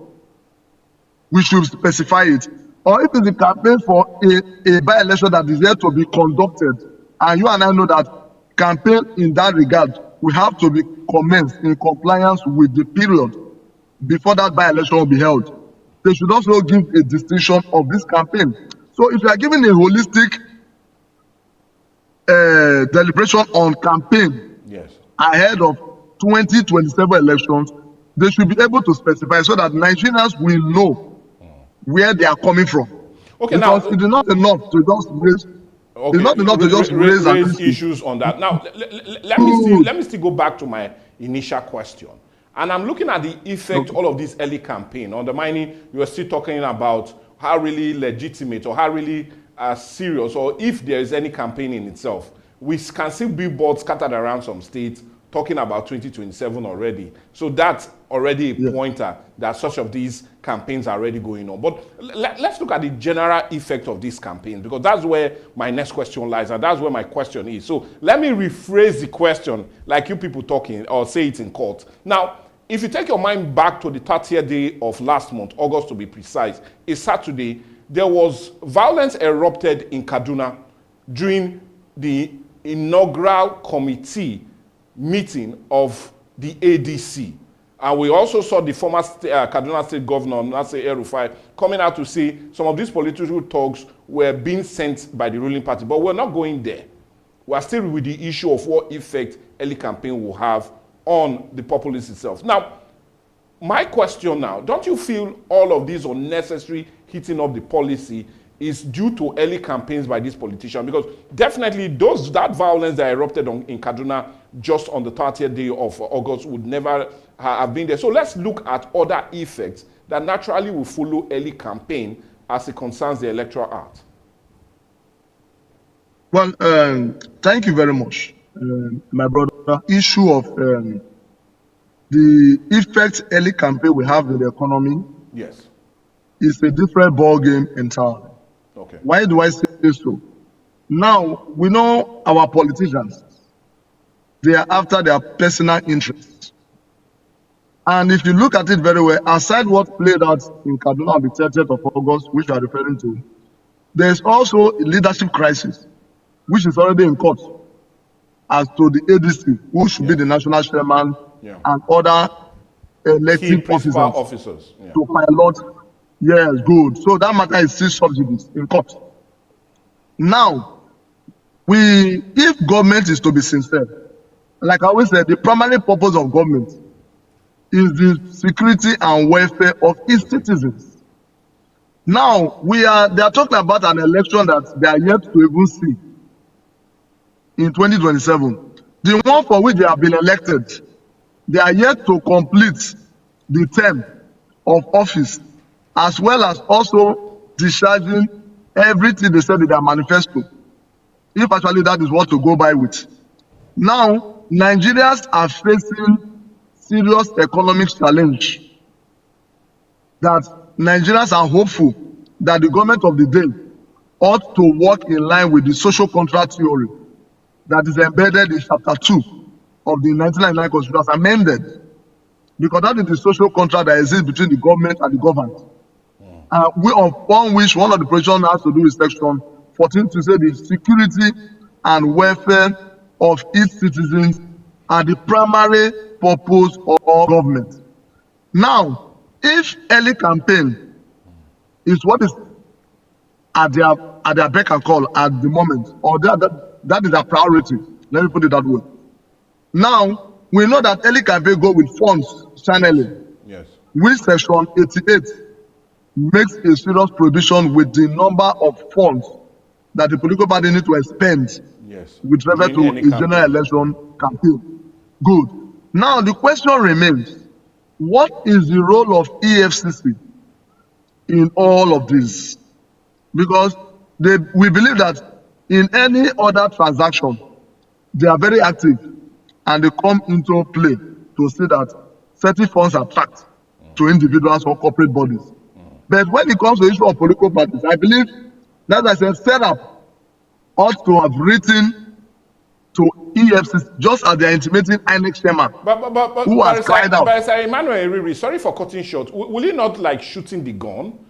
we should specify it. Or if it's a campaign for a by-election that is yet to be conducted, and you and I know that campaign in that regard will have to be commenced in compliance with the period before that by-election will be held. They should also give a distinction of this campaign. So if you are giving a holistic deliberation on campaign ahead of 2027 elections, they should be able to specify so that Nigerians will know where they are coming from. Okay, because now it is not enough to just raise. Okay. It's not enough to just raise issues on that. Now, let me still go back to my initial question. And I'm looking at the effect all of this early campaign undermining. You are still talking about how really legitimate or how really serious, or if there is any campaign in itself. We can see billboards scattered around some states talking about 2027 already. So that's already a pointer that such of these campaigns are already going on. But let's look at the general effect of these campaigns, because that's where my next question lies, and that's where my question is. So let me rephrase the question like you people talking, or say it in court. Now, if you take your mind back to the 30th day of last month, August to be precise, a Saturday, there was violence erupted in Kaduna during the inaugural committee meeting of the ADC. And we also saw the former Kaduna State Governor, Nasir El-Rufai, coming out to say some of these political talks were being sent by the ruling party. But we're not going there. We're still with the issue of what effect early campaign will have on the populace itself. Now, My question now, don't you feel all of these unnecessary hitting up the policy is due to early campaigns by these politicians? Because definitely that violence that erupted in Kaduna just on the 30th day of August would never have been there. So let's look at other effects that naturally will follow early campaign as it concerns the electoral act. Well, thank you very much, my brother. Issue of the effect early campaign will have with the economy. Yes. Is a different ball game entirely. Okay. Why do I say so? Now, we know our politicians, they are after their personal interests. And if you look at it very well, aside what played out in Kaduna on the 30th of August, which you are referring to, there is also a leadership crisis, which is already in court, as to the ADC, who should be the national chairman, and other elected officers to pilot. Yes, good. So that matter is still subjudice in court. Now, if government is to be sincere, like I always said, the primary purpose of government is the security and welfare of its citizens. Now, they are talking about an election that they are yet to even see in 2027. The one for which they have been elected, they are yet to complete the term of office, as well as also discharging everything they said in their manifesto, if actually that is what to go by with. Now, Nigerians are facing serious economic challenge that Nigerians are hopeful that the government of the day ought to work in line with the social contract theory that is embedded in chapter 2 of the 1999 Constitution as amended, because that is the social contract that exists between the government and the governed. Upon which one of the provisions has to do with section 14 to say the security and welfare of its citizens are the primary purpose of government. Now, if early campaign is what is at their beck and call at the moment, or that is a priority, let me put it that way. Now, we know that early campaign go with funds channeling, yes, which section 88 makes a serious provision with the number of funds that the political party need to expend, yes, with respect to its general election campaign. Good. Now the question remains, what is the role of EFCC in all of this? Because we believe that in any other transaction, they are very active and they come into play to see that certain funds are tracked to individuals or corporate bodies. But when it comes to the issue of political parties, I believe that as a setup ought to have written to EFCC, just as they are intimating INEC chairman, who has cried out. But Sir Emmanuel Eriri, sorry for cutting short, will it not like shooting the gun?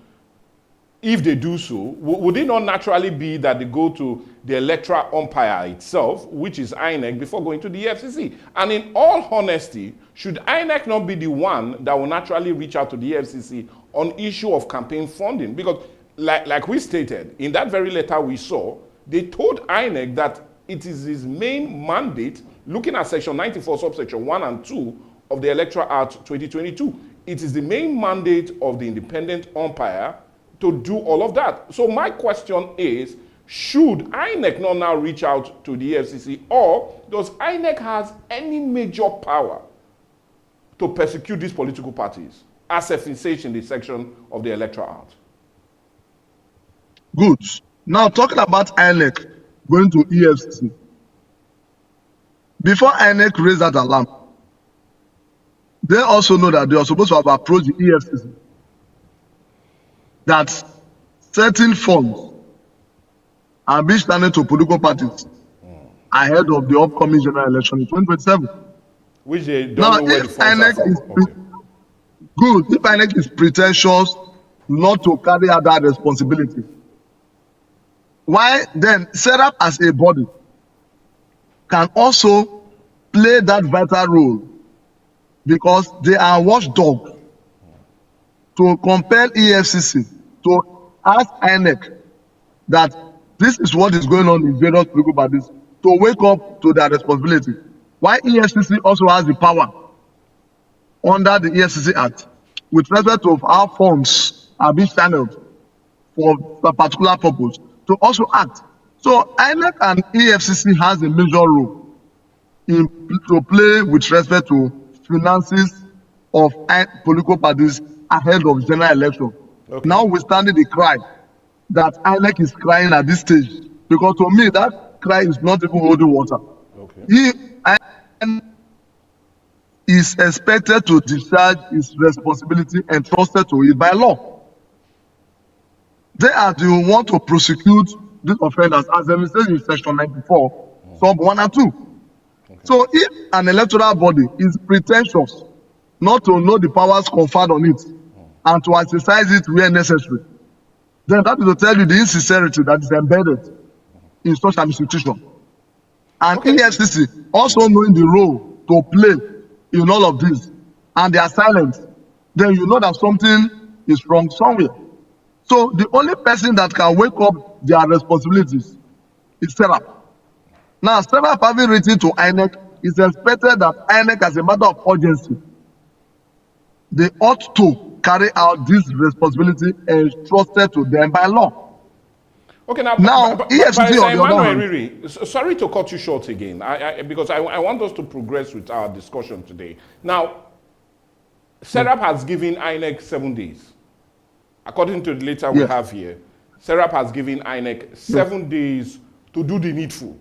If they do so, would it not naturally be that they go to the electoral umpire itself, which is INEC, before going to the EFCC? And in all honesty, should INEC not be the one that will naturally reach out to the EFCC on issue of campaign funding? Because like we stated, in that very letter we saw, they told INEC that it is his main mandate, looking at section 94, subsection 1 and 2 of the Electoral Act 2022. It is the main mandate of the independent umpire to do all of that. So my question is, should INEC not now reach out to the EFCC, or does INEC has any major power to persecute these political parties, as envisaged in the section of the Electoral Act? Good. Now talking about INEC going to EFCC. Before INEC raised that alarm, they also know that they are supposed to have approached the EFCC that certain funds are being standing to political parties ahead of the upcoming general election in 2027. Which they don't know where the funds are from. Good. If INEC is pretentious not to carry out that responsibility, why then set up as a body can also play that vital role, because they are watchdogs to compel EFCC to ask INEC that this is what is going on in various political parties, to wake up to their responsibility. Why EFCC also has the power under the EFCC Act with respect of how funds are being channeled for a particular purpose to also act. So INEC and EFCC has a major role to play with respect to finances of political parties ahead of general election. Now we standing the cry that INEC is crying at this stage, because to me that cry is not even holding water. He is expected to discharge his responsibility entrusted to it by law. They are the one to prosecute these offenders as demonstrated in section 94, sub 1 and 2. So if an electoral body is pretentious not to know the powers conferred on it and to exercise it where necessary, then that is to tell you the insincerity that is embedded in such an institution. And EFCC also knowing the role to play in all of this, and they are silent, then you know that something is wrong somewhere. So the only person that can wake up their responsibilities is SERAP. Now, SERAP having written to INEC, is expected that INEC, as a matter of urgency, they ought to carry out this responsibility entrusted to them by law. Okay, now EFCC on the other hand, Riri, sorry to cut you short again, because I want us to progress with our discussion today. Now, SERAP has given INEC 7 days. According to the letter we have here, SERAP has given INEC 7 days to do the needful.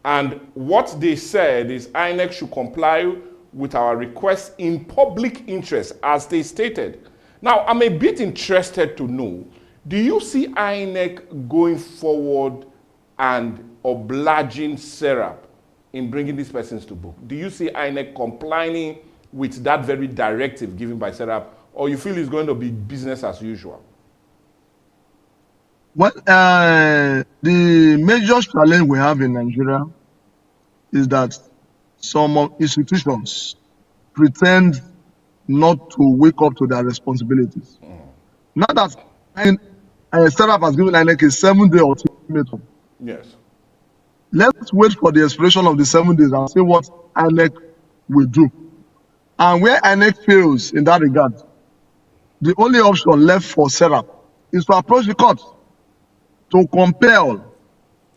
And what they said is INEC should comply with our request in public interest, as they stated. Now, I'm a bit interested to know, do you see INEC going forward and obliging SERAP in bringing these persons to book? Do you see INEC complying with that very directive given by SERAP, or you feel it's going to be business as usual? Well, the major challenge we have in Nigeria is that some institutions pretend not to wake up to their responsibilities. Now that SERAP has given INEC a 7-day ultimatum. Yes. Let's wait for the expiration of the 7 days and see what INEC will do. And where INEC fails in that regard, the only option left for SERAP is to approach the court to compel,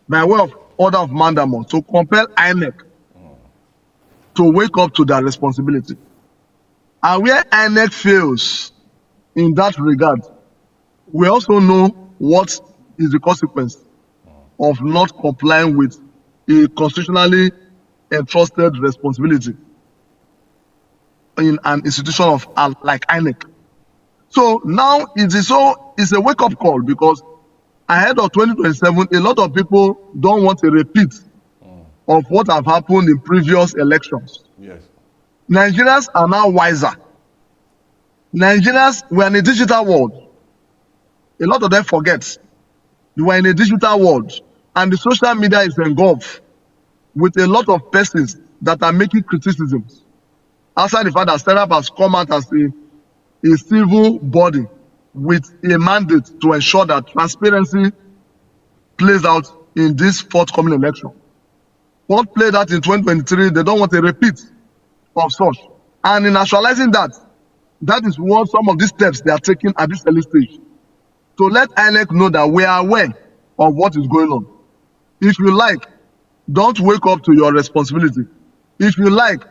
by way of order of mandamus, to compel INEC to wake up to their responsibility. And where INEC fails in that regard, we also know what is the consequence of not complying with a constitutionally entrusted responsibility in an institution of like INEC. So now it's a wake-up call, because ahead of 2027, a lot of people don't want a repeat of what have happened in previous elections. Yes. Nigerians are now wiser. Nigerians, we are in a digital world. A lot of them forget. We are in a digital world, and the social media is engulfed with a lot of persons that are making criticisms. Outside the fact that SERAP has come out as a civil body with a mandate to ensure that transparency plays out in this forthcoming election. What played out in 2023, they don't want a repeat of such. And in actualizing that, that is what some of these steps they are taking at this early stage, to let INEC know that we are aware of what is going on. If you like, don't wake up to your responsibility. If you like,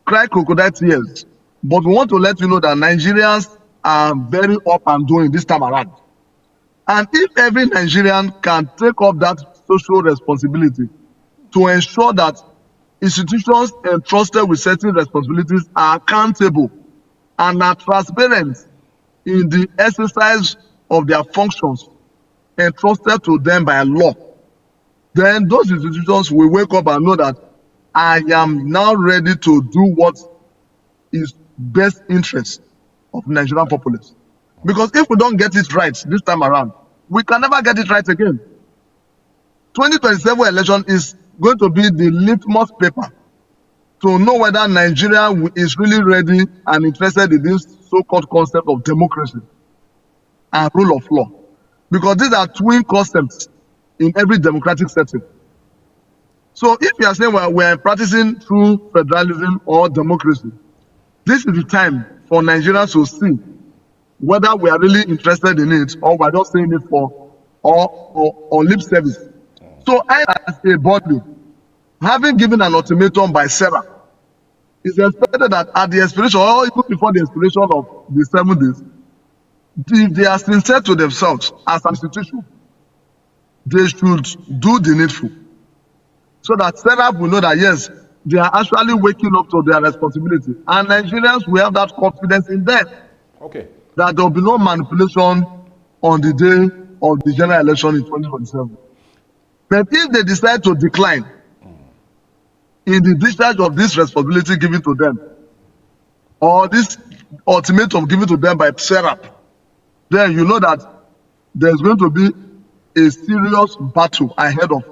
cry crocodile tears. But we want to let you know that Nigerians are very up and doing this time around. And if every Nigerian can take up that social responsibility to ensure that institutions entrusted with certain responsibilities are accountable and are transparent in the exercise of their functions entrusted to them by law, then those institutions will wake up and know that I am now ready to do what is best interest of Nigerian populace. Because if we don't get it right this time around, we can never get it right again. 2027 election is going to be the litmus paper to know whether Nigeria is really ready and interested in this so-called concept of democracy and rule of law. Because these are twin concepts in every democratic setting. So if you are saying we're practicing true federalism or democracy, This is the time for Nigerians to see whether we are really interested in it or we're just saying it for or lip service. So I, as a body, having given an ultimatum by Sarah, it's expected that at the expiration or even before the expiration of the 7 days, if they are sincere to themselves as an institution, they should do the needful. So that Sarah will know that yes, they are actually waking up to their responsibility. And Nigerians will have that confidence in them. Okay. That there will be no manipulation on the day of the general election in 2027. But if they decide to decline in the discharge of this responsibility given to them, or this ultimatum given to them by Sarah, then you know that there's going to be a serious battle ahead of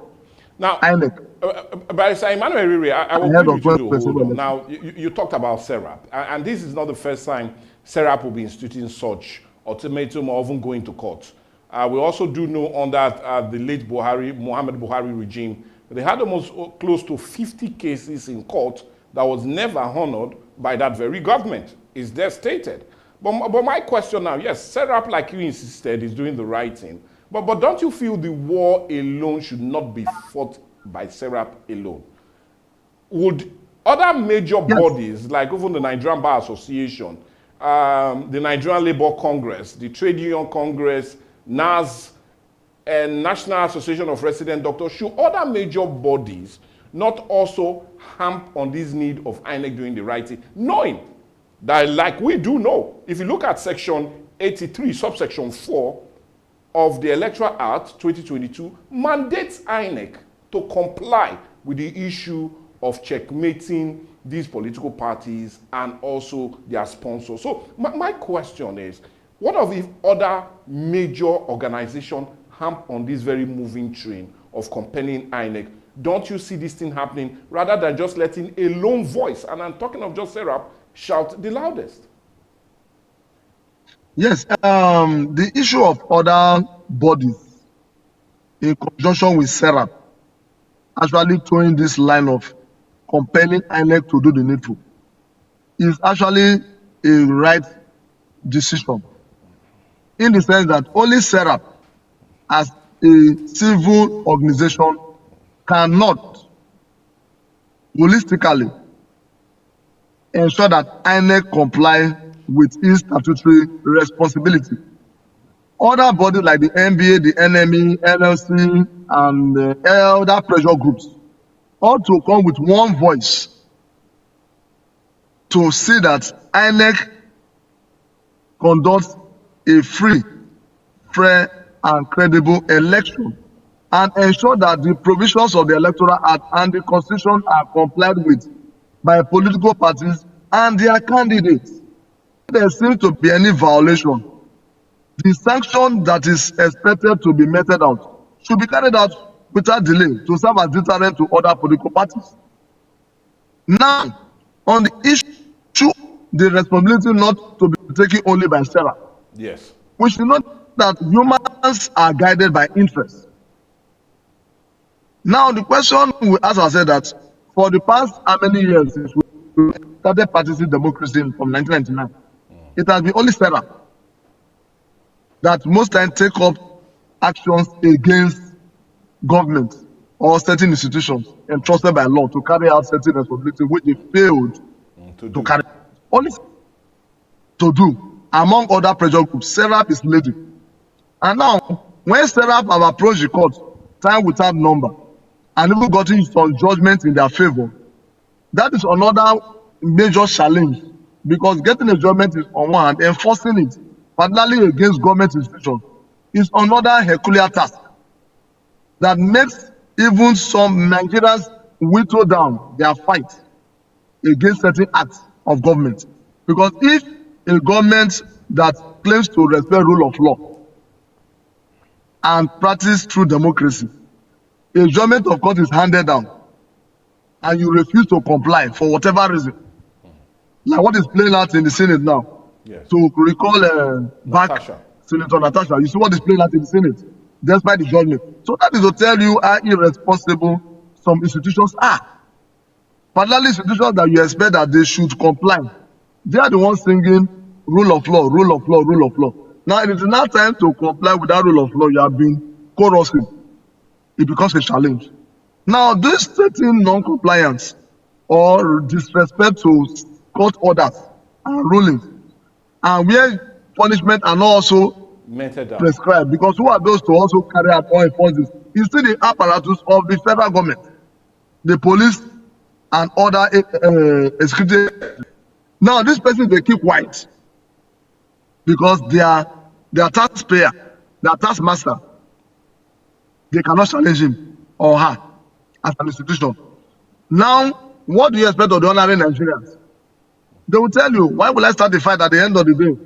now, INEC. Barrister Emmanuel Riri, I will Ahead give of you to hold on. president. Now, you talked about SERAP, and this is not the first time SERAP will be instituting such ultimatum or even going to court. We also do know under the late Muhammad Buhari regime, they had almost close to 50 cases in court that was never honored by that very government. It's there stated. But my question now, yes, SERAP, like you insisted, is doing the right thing. But don't you feel the war alone should not be fought by SERAP alone? Would other major bodies, like even the Nigerian Bar Association, the Nigerian Labour Congress, the Trade Union Congress, NAS, and National Association of Resident Doctors, should other major bodies not also hamp on this need of INEC doing the right thing, knowing that, like we do know, if you look at section 83, subsection 4 of the Electoral Act 2022, mandates INEC to comply with the issue of checkmating these political parties and also their sponsors. So my question is, what if other major organizations hamp on this very moving train of compelling INEC? Don't you see this thing happening rather than just letting a lone voice, and I'm talking of just SERAP, shout the loudest? Yes, the issue of other bodies in conjunction with SERAP actually towing this line of compelling INEC to do the needful is actually a right decision, in the sense that only SERAP as a civil organization cannot holistically ensure that INEC comply with its statutory responsibility. Other bodies like the NBA, the NME, NLC, and other pressure groups ought to come with one voice to see that INEC conducts a free, fair, and credible election, and ensure that the provisions of the Electoral Act and the Constitution are complied with by political parties and their candidates. If there seems to be any violation, the sanction that is expected to be meted out should be carried out without delay to serve as deterrent to other political parties. Now, on the issue, the responsibility not to be taken only by Sarah. Yes. We should know that humans are guided by interest. Now, the question we ask ourselves that for the past how many years since we started practicing democracy from 1999, it has been only Sarah that most times take up actions against government or certain institutions entrusted by law to carry out certain responsibilities which they failed to carry. Only to do among other pressure groups, SERAP is leading. And now, when SERAP have approached the court time without number and even gotten some judgment in their favor, that is another major challenge, because getting a judgment is on one hand, enforcing it, particularly against government institutions, is another Herculean task that makes even some Nigerians whittle down their fight against certain acts of government. Because if a government that claims to respect rule of law and practice true democracy, a judgment of court is handed down and you refuse to comply for whatever reason, like what is playing out in the Senate now. Yes. To recall back Senator Natasha, you see what is playing out in the Senate, despite the judgment. So that is to tell you how irresponsible some institutions are. Particularly institutions that you expect that they should comply They are the ones singing rule of law, rule of law, rule of law. Now it is now time to comply with that rule of law. You have been corrosive. It becomes a challenge. Now, this certain non-compliance or disrespect to court orders and rulings, and where punishment are not also Meted down. prescribed, because who are those to also carry out or enforce this? You see the apparatus of the federal government, the police, and other executive. Now, this person they keep quiet because they are taxpayer, they are tax master. They cannot challenge him or her as an institution. Now, what do you expect of the ordinary Nigerians? They will tell you, why will I start the fight at the end of the day?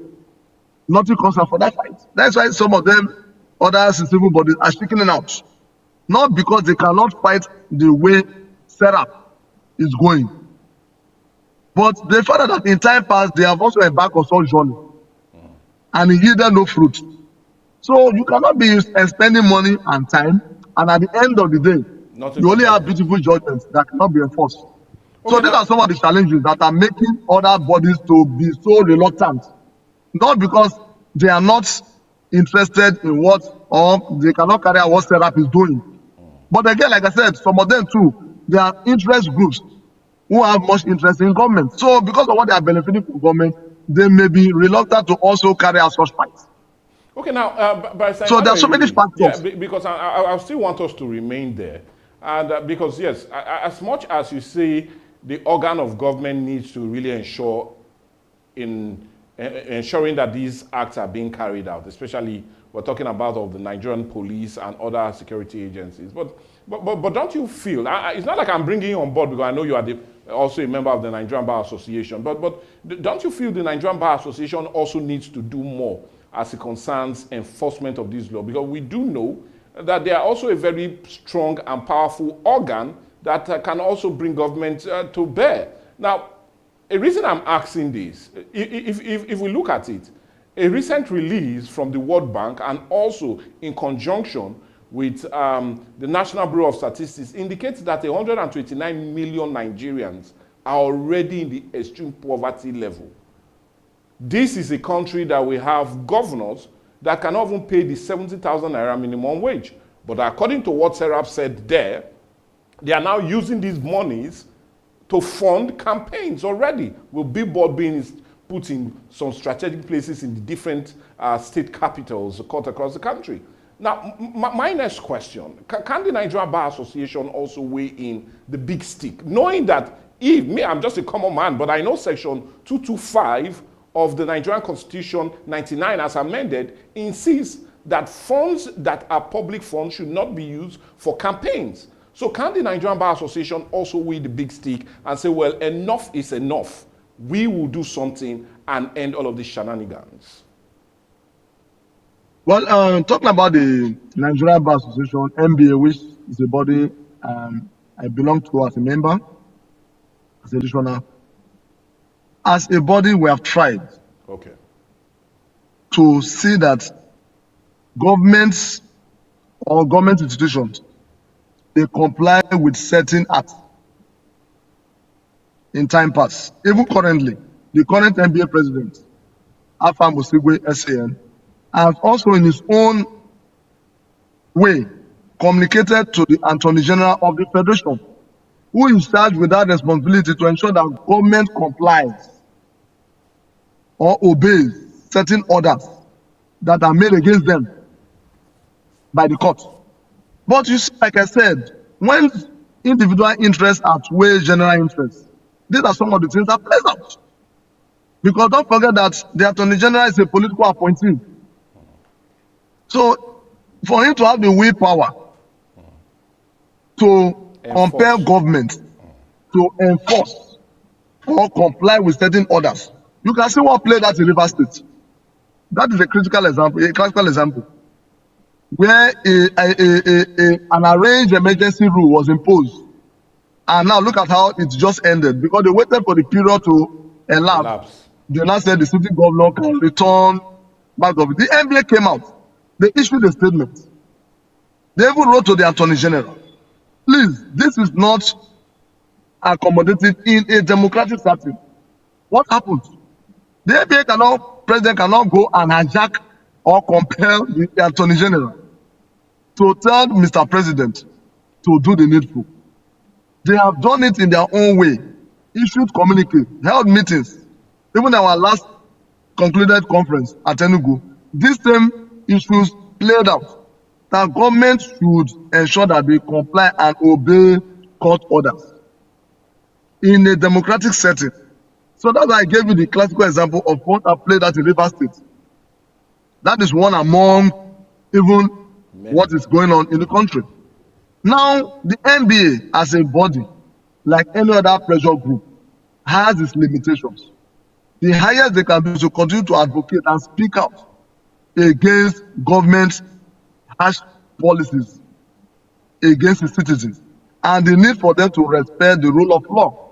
Nothing comes out for that fight. That's why some of them, other civil bodies, are speaking out. Not because they cannot fight the way setup is going, but they found out that in time past, they have also embarked on some journey, and it yielded no fruit. So you cannot be spending money and time, and at the end of the day, you only have beautiful judgments that cannot be enforced. So these are some of the challenges that are making other bodies to be so reluctant. Not because they are not interested in what, or they cannot carry out what setup is doing. But again, like I said, some of them too, they are interest groups who have much interest in government. So because of what they are benefiting from government, they may be reluctant to also carry out such fights. Okay, now, so there are so many factors. Yeah, because I still want us to remain there. And because, yes, as much as you say the organ of government needs to really ensure ensuring that these acts are being carried out, especially we're talking about of the Nigerian police and other security agencies. But don't you feel, it's not like I'm bringing you on board because I know you are also a member of the Nigerian Bar Association, but don't you feel the Nigerian Bar Association also needs to do more as it concerns enforcement of this law? Because we do know that they are also a very strong and powerful organ that can also bring government to bear. Now, a reason I'm asking this, if we look at it, a recent release from the World Bank and also in conjunction with the National Bureau of Statistics indicates that 129 million Nigerians are already in the extreme poverty level. This is a country that we have governors that cannot even pay the 70,000 naira minimum wage. But according to what Serap said there, they are now using these monies to fund campaigns already, with billboard being put in some strategic places in the different state capitals cut across the country. Now, my next question, can the Nigerian Bar Association also weigh in the big stick? Knowing that I'm just a common man, but I know section 225 of the Nigerian Constitution 99 as amended insists that funds that are public funds should not be used for campaigns. So can the Nigerian Bar Association also weigh the big stick and say, well, enough is enough. We will do something and end all of these shenanigans? Well, talking about the Nigerian Bar Association, NBA, which is a body I belong to as a member, as a listener. As a body, we have tried to see that governments or government institutions, they comply with certain acts in time past. Even currently, the current NBA president, Alpha Musigwe SAN, has also in his own way communicated to the Attorney General of the Federation, who is charged with that responsibility to ensure that government complies or obeys certain orders that are made against them by the court. But you see, like I said, when individual interests outweigh general interests, these are some of the things that plays out. Because don't forget that the Attorney General is a political appointee. So for him to have the willpower to compel government to enforce or comply with certain orders, you can see what played out in Rivers State. That is a critical example, where an arranged emergency rule was imposed. And now look at how it just ended, because they waited for the period to elapse. They now said the city governor can return back of it. The NBA came out. They issued a statement. They even wrote to the Attorney General, please, this is not accommodative in a democratic setting. What happened? The NBA president cannot go and hijack or compel the Attorney General to tell Mr. President to do the needful. They have done it in their own way, issued communique, held meetings. Even our last concluded conference at Enugu, these same issues played out. That government should ensure that they comply and obey court orders in a democratic setting. So that's why I gave you the classical example of what I played out in Rivers State. That is one among even what is going on in the country. Now, the NBA as a body, like any other pressure group, has its limitations. The highest they can do is to continue to advocate and speak out against government's harsh policies against its citizens and the need for them to respect the rule of law.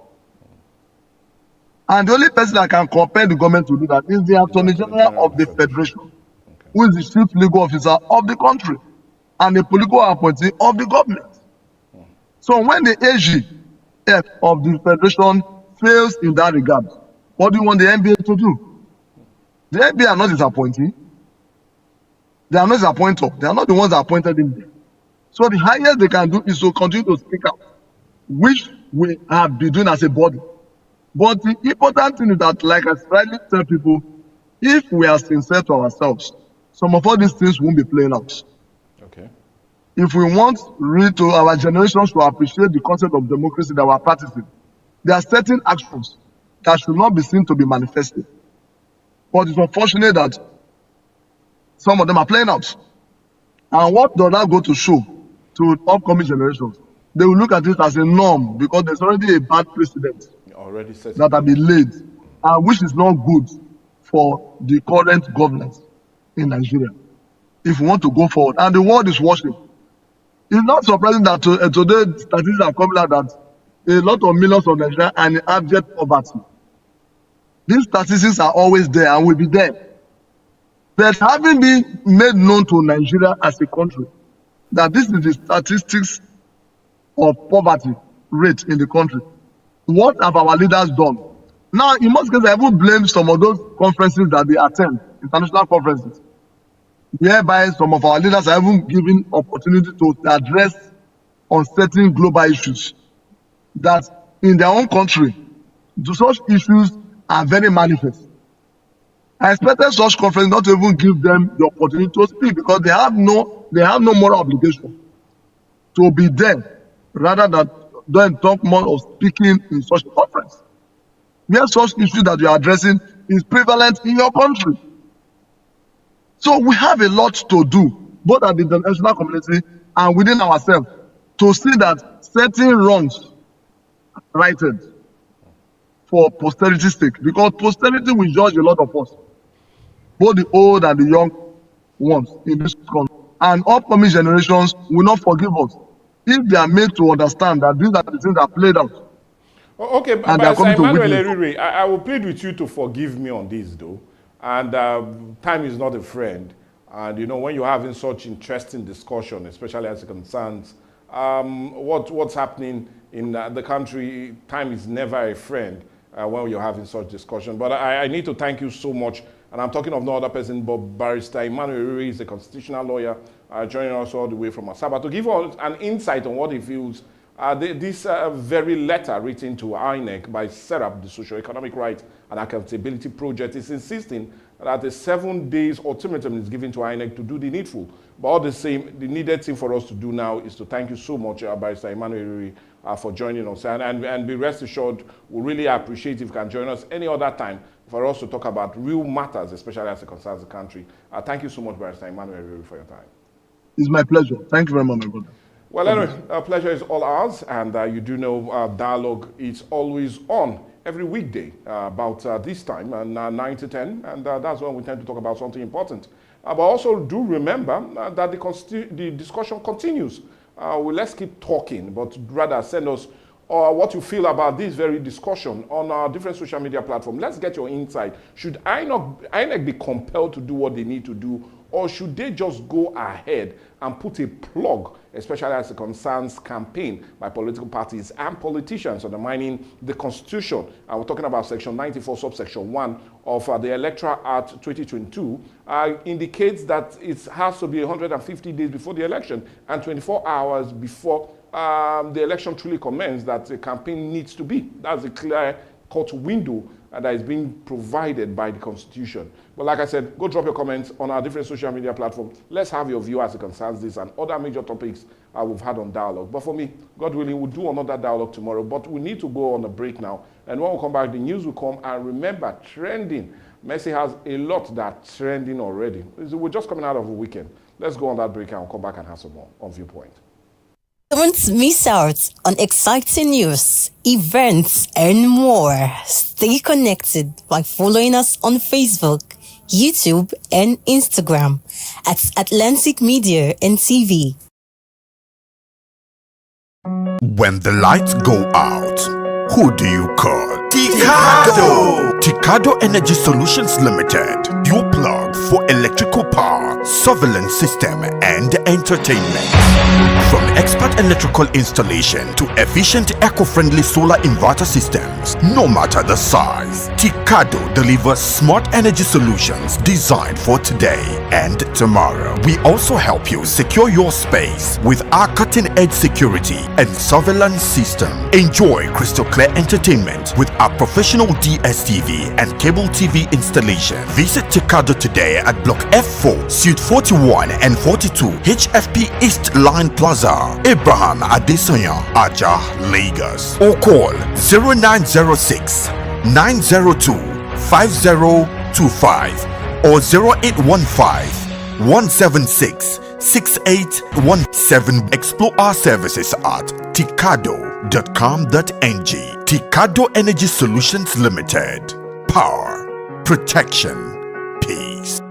And the only person that can compel the government to do that is the Attorney General of the Federation, who is the chief legal officer of the country and the political appointee of the government. So when the AGF of the Federation fails in that regard, what do you want the NBA to do? The NBA are not his appointee. They are not his appointer. They are not the ones that appointed him there. So the highest they can do is to continue to speak out, which we have been doing as a body. But the important thing is that, like I rightly tell people, if we are sincere to ourselves, some of all these things won't be playing out. Okay. If we want to our generations to appreciate the concept of democracy that we are practicing, there are certain actions that should not be seen to be manifested. But it's unfortunate that some of them are playing out. And what does that go to show to upcoming generations? They will look at it as a norm because there's already a bad precedent that have been laid, and which is not good for the current governance in Nigeria. If we want to go forward, and the world is watching, it's not surprising that today statistics are coming out that a lot of millions of Nigerians are in abject poverty. These statistics are always there and will be there. But having been made known to Nigeria as a country, that this is the statistics of poverty rate in the country, what have our leaders done? Now, in most cases, I even blame some of those conferences that they attend, international conferences, whereby some of our leaders are even given opportunity to address on certain global issues that in their own country, such issues are very manifest. I expected such conference not to even give them the opportunity to speak because they have no moral obligation to be there, rather than don't talk more of speaking in such a conference. Where such issues that you are addressing is prevalent in your country. So we have a lot to do, both at the international community and within ourselves, to see that certain wrongs are righted for posterity's sake, because posterity will judge a lot of us, both the old and the young ones in this country, and upcoming generations will not forgive us if they are made to understand that these are the things that played out. Okay, and but Emmanuel Eriri, I will plead with you to forgive me on this, though. And time is not a friend. And you know, when you're having such interesting discussion, especially as it concerns what's happening in the country, time is never a friend when you're having such discussion. But I need to thank you so much. And I'm talking of no other person but Barrister Emmanuel Eriri is a constitutional lawyer joining us all the way from Asaba to give us an insight on what he feels this very letter written to INEC by SERAP, the Socio-Economic Rights and Accountability Project, is insisting that a 7 days ultimatum is given to INEC to do the needful. But all the same, the needed thing for us to do now is to thank you so much, Barrister Emmanuel Eriri, for joining us. And be rest assured, we really appreciate if you can join us any other time for us to talk about real matters, especially as it concerns the country. Thank you so much, Barrister Emmanuel Eriri, for your time. It's my pleasure. Thank you very much, my brother. Well, anyway, our pleasure is all ours, and you do know dialogue is always on every weekday about this time, 9 to 10, and that's when we tend to talk about something important. But also do remember that the discussion continues. Let's keep talking, but rather send us what you feel about this very discussion on our different social media platforms. Let's get your insight. Should INEC be compelled to do what they need to do, or should they just go ahead and put a plug, especially as it concerns campaign by political parties and politicians undermining the Constitution? And we're talking about Section 94, subsection 1 of the Electoral Act 2022, indicates that it has to be 150 days before the election and 24 hours before the election truly commences that the campaign needs to be. That's a clear-cut window that is being provided by the Constitution. But like I said, go drop your comments on our different social media platforms. Let's have your view as it concerns this and other major topics we've had on Dialogue. But for me, God willing, we'll do another Dialogue tomorrow. But we need to go on a break now. And when we come back, the news will come. And remember, trending. Messi has a lot that's trending already. We're just coming out of a weekend. Let's go on that break and we'll come back and have some more on Viewpoint. Don't miss out on exciting news, events, and more. Stay connected by following us on Facebook, YouTube, and Instagram at Atlantic Media and TV. When the lights go out, who do you call? Ticado! Ticado Energy Solutions Limited. Your plug for electrical power, surveillance system, and entertainment. From expert electrical installation to efficient eco-friendly solar inverter systems, no matter the size, Ticado delivers smart energy solutions designed for today and tomorrow. We also help you secure your space with our cutting-edge security and surveillance system. Enjoy crystal clear entertainment with our professional DSTV and cable TV installation. Visit Ticado today at Block F4, Suite 41 and 42, HFP East Line Plaza, Abraham Adesanya, Aja, Lagos. Or call 0906 902 5025 or 0815 176 6817. Explore our services at ticado.com.ng. Ticado Energy Solutions Limited. Power, protection, peace.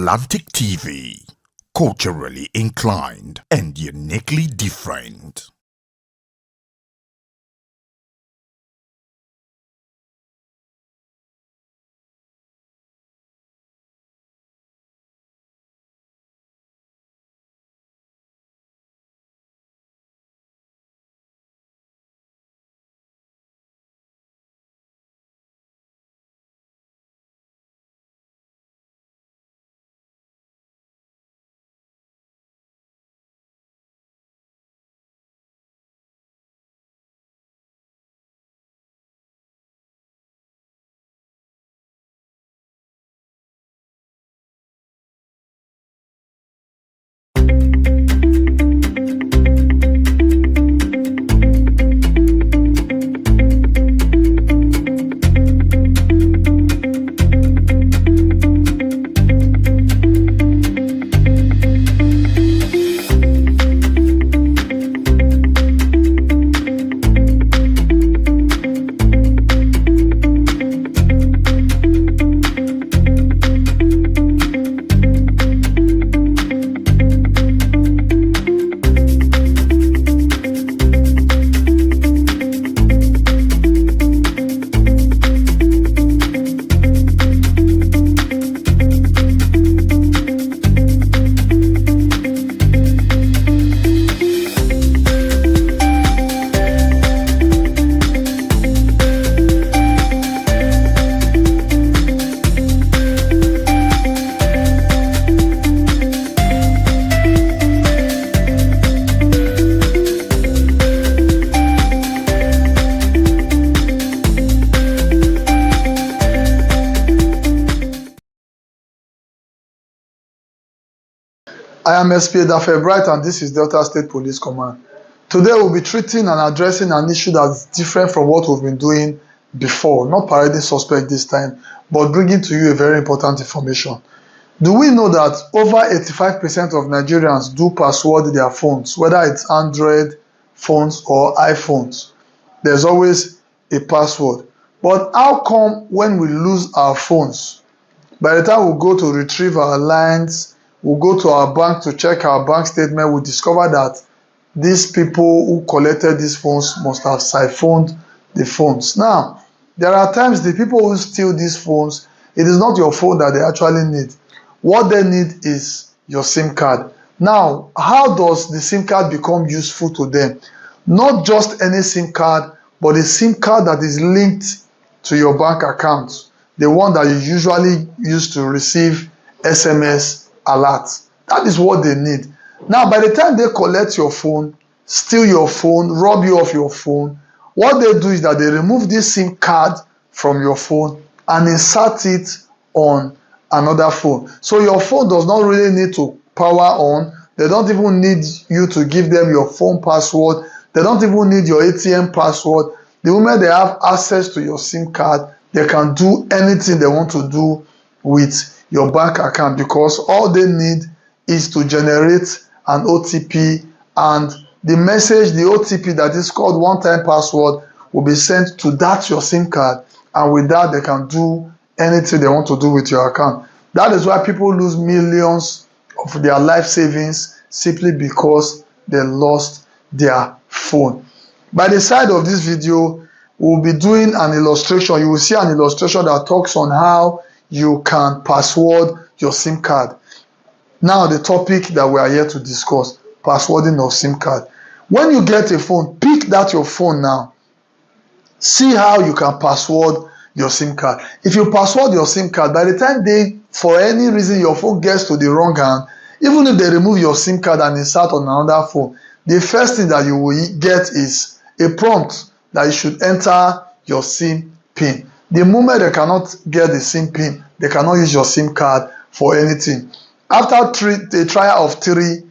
Atlantic TV, culturally inclined and uniquely different. I am SP Bright, and this is Delta State Police Command. Today we'll be treating and addressing an issue that's different from what we've been doing before. Not parading suspect this time, but bringing to you a very important information. Do we know that over 85% of Nigerians do password their phones, whether it's Android phones or iPhones? There's always a password. But how come when we lose our phones, by the time we go to retrieve our lines, we go to our bank to check our bank statement, we discover that these people who collected these phones must have siphoned the phones. Now, there are times the people who steal these phones, it is not your phone that they actually need. What they need is your SIM card. Now, how does the SIM card become useful to them? Not just any SIM card, but a SIM card that is linked to your bank account, the one that you usually use to receive SMS alerts. That is what they need. Now, by the time they collect your phone, steal your phone, rob you of your phone, what they do is that they remove this SIM card from your phone and insert it on another phone. So your phone does not really need to power on. They don't even need you to give them your phone password. They don't even need your ATM password. The moment they have access to your SIM card, they can do anything they want to do with your bank account, because all they need is to generate an OTP, and the message, the OTP that is called one-time password, will be sent to that your SIM card, and with that they can do anything they want to do with your account. That is why people lose millions of their life savings simply because they lost their phone. By the side of this video, we'll be doing an illustration. You will see an illustration that talks on how you can password your SIM card. Now, the topic that we are here to discuss, passwording of SIM card. When you get a phone, pick that your phone now. See how you can password your SIM card. If you password your SIM card, by the time for any reason your phone gets to the wrong hand, even if they remove your SIM card and insert on another phone, the first thing that you will get is a prompt that you should enter your SIM PIN. The moment they cannot get the SIM PIN, they cannot use your SIM card for anything. After the trial of 3,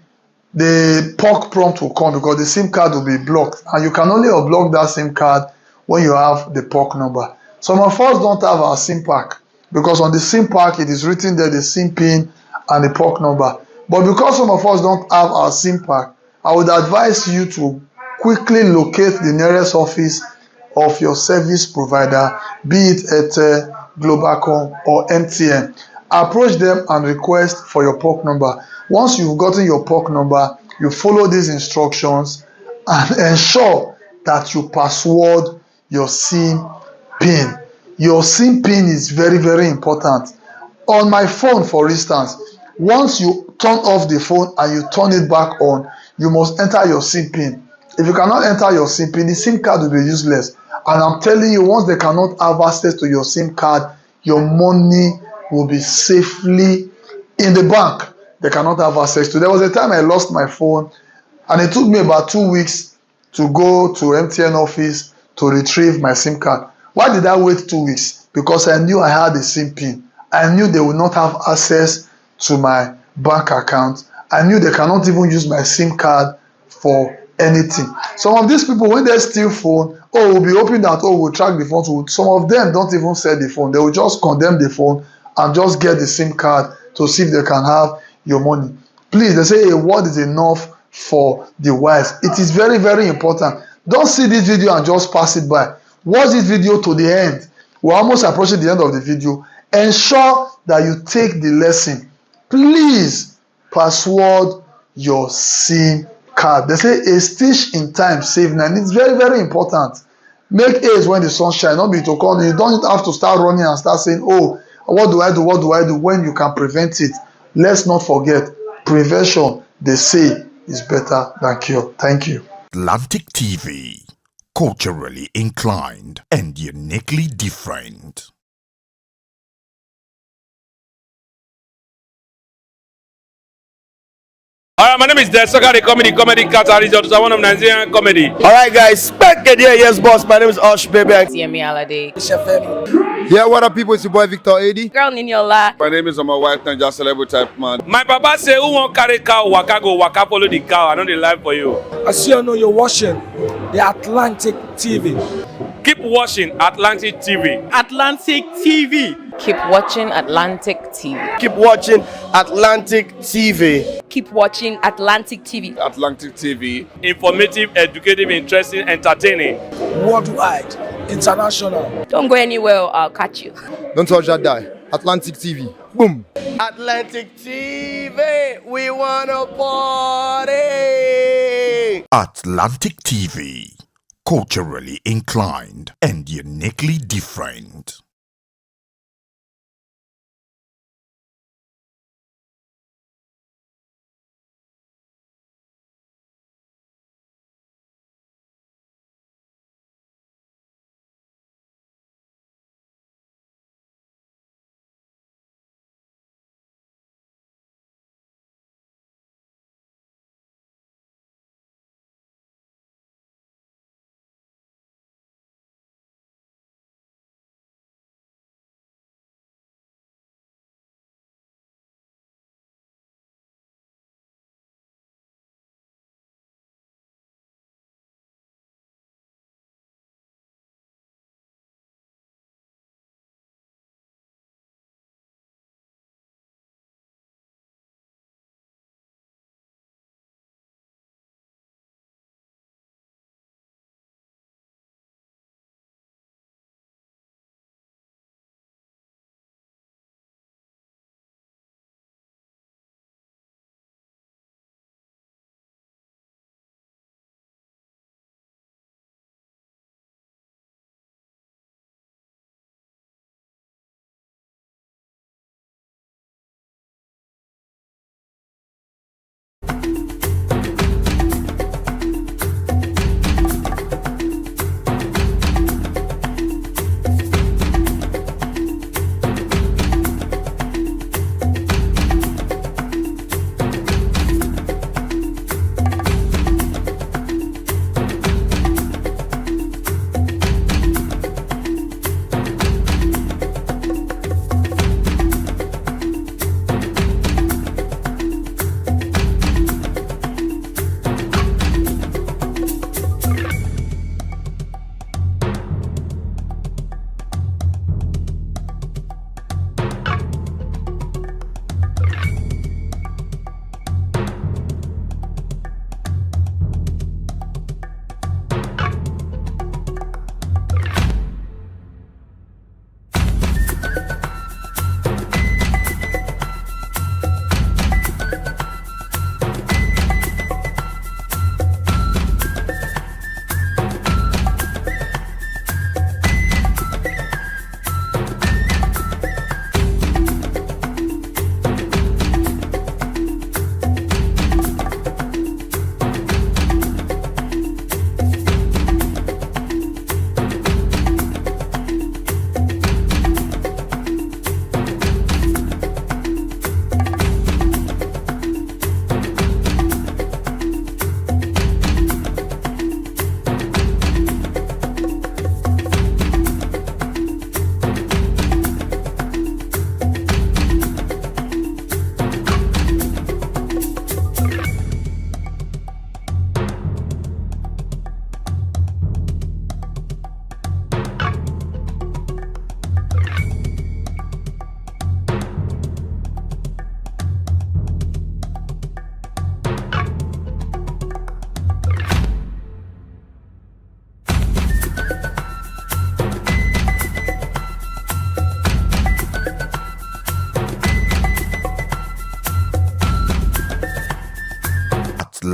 the POC prompt will come because the SIM card will be blocked, and you can only unblock that SIM card when you have the POC number. Some of us don't have our SIM pack, because on the SIM pack it is written there the SIM PIN and the POC number. But because some of us don't have our SIM pack, I would advise you to quickly locate the nearest office of your service provider, be it Airtel, Globalcom or MTN. Approach them and request for your POC number. Once you've gotten your POC number, you follow these instructions and ensure that you password your SIM PIN. Your SIM PIN is very, very important. On my phone, for instance, once you turn off the phone and you turn it back on, you must enter your SIM PIN. If you cannot enter your SIM PIN, the SIM card will be useless. And I'm telling you, once they cannot have access to your SIM card, your money will be safely in the bank. They cannot have access to. There was a time I lost my phone, and it took me about 2 weeks to go to MTN office to retrieve my SIM card. Why did I wait 2 weeks? Because I knew I had a SIM PIN. I knew they would not have access to my bank account. I knew they cannot even use my SIM card for anything. Some of these people, when they steal phone, we'll be hoping that, we'll track the phone. Some of them don't even sell the phone. They will just condemn the phone and just get the SIM card to see if they can have your money. Please, they say a word is enough for the wise. It is very, very important. Don't see this video and just pass it by. Watch this video to the end. We're almost approaching the end of the video. Ensure that you take the lesson. Please password your SIM card. They say a stitch in time save 9. It's very, very important. Make haste when the sun shines. Not be to come. You don't have to start running and start saying, what do I do? What do I do? When you can prevent it. Let's not forget, prevention, they say, is better than cure. Thank you. Atlantic TV, culturally inclined and uniquely different. All right, My name is Desoka, the comedy catalyst, also one of Nigerian comedy. All right, guys. Back again, yes, boss. My name is Osh, baby. Yemi Alade. Yeah, what up, people? It's your boy Victor 80. Girl Ninyola. My name is my wife Naija celebrity type man. My papa say, who won't carry cow, waka follow the cow. I know the life for you. I see you know you're watching the Atlantic TV. Keep watching Atlantic TV. Atlantic TV. Keep watching Atlantic TV. Keep watching Atlantic TV. Keep watching Atlantic TV. Atlantic TV. Informative, educative, interesting, entertaining. Worldwide, international. Don't go anywhere, I'll catch you. Don't touch that die. Atlantic TV. Boom. Atlantic TV. We wanna party. Atlantic TV. Culturally inclined and uniquely different.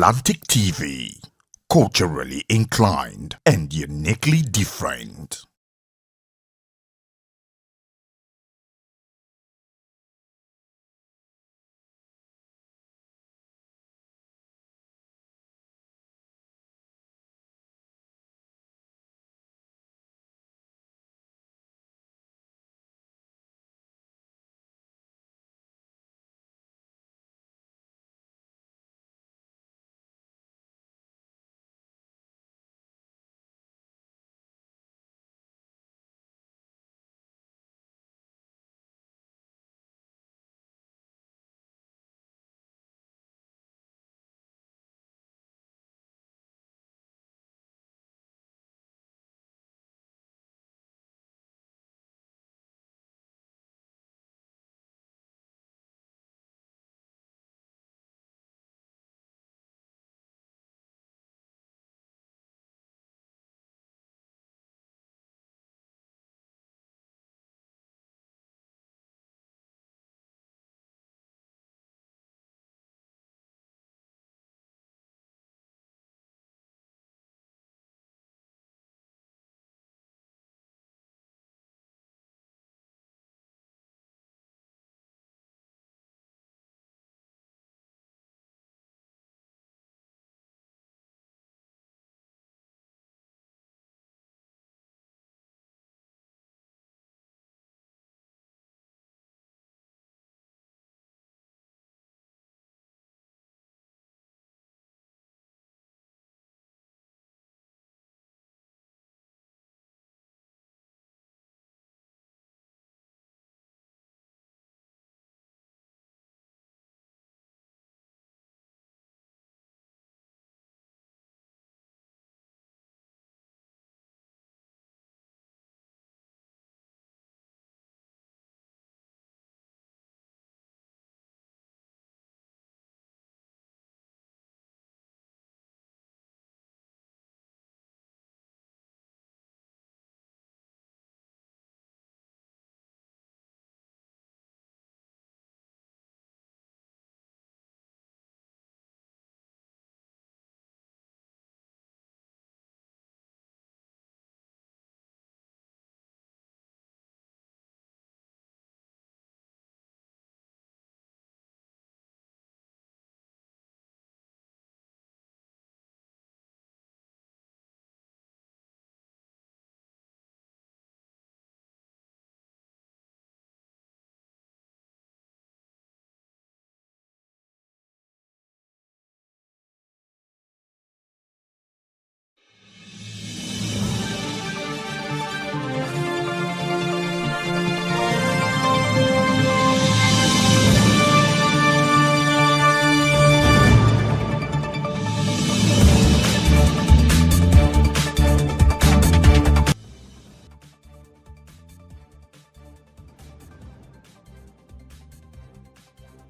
Atlantic TV. Culturally inclined and uniquely different.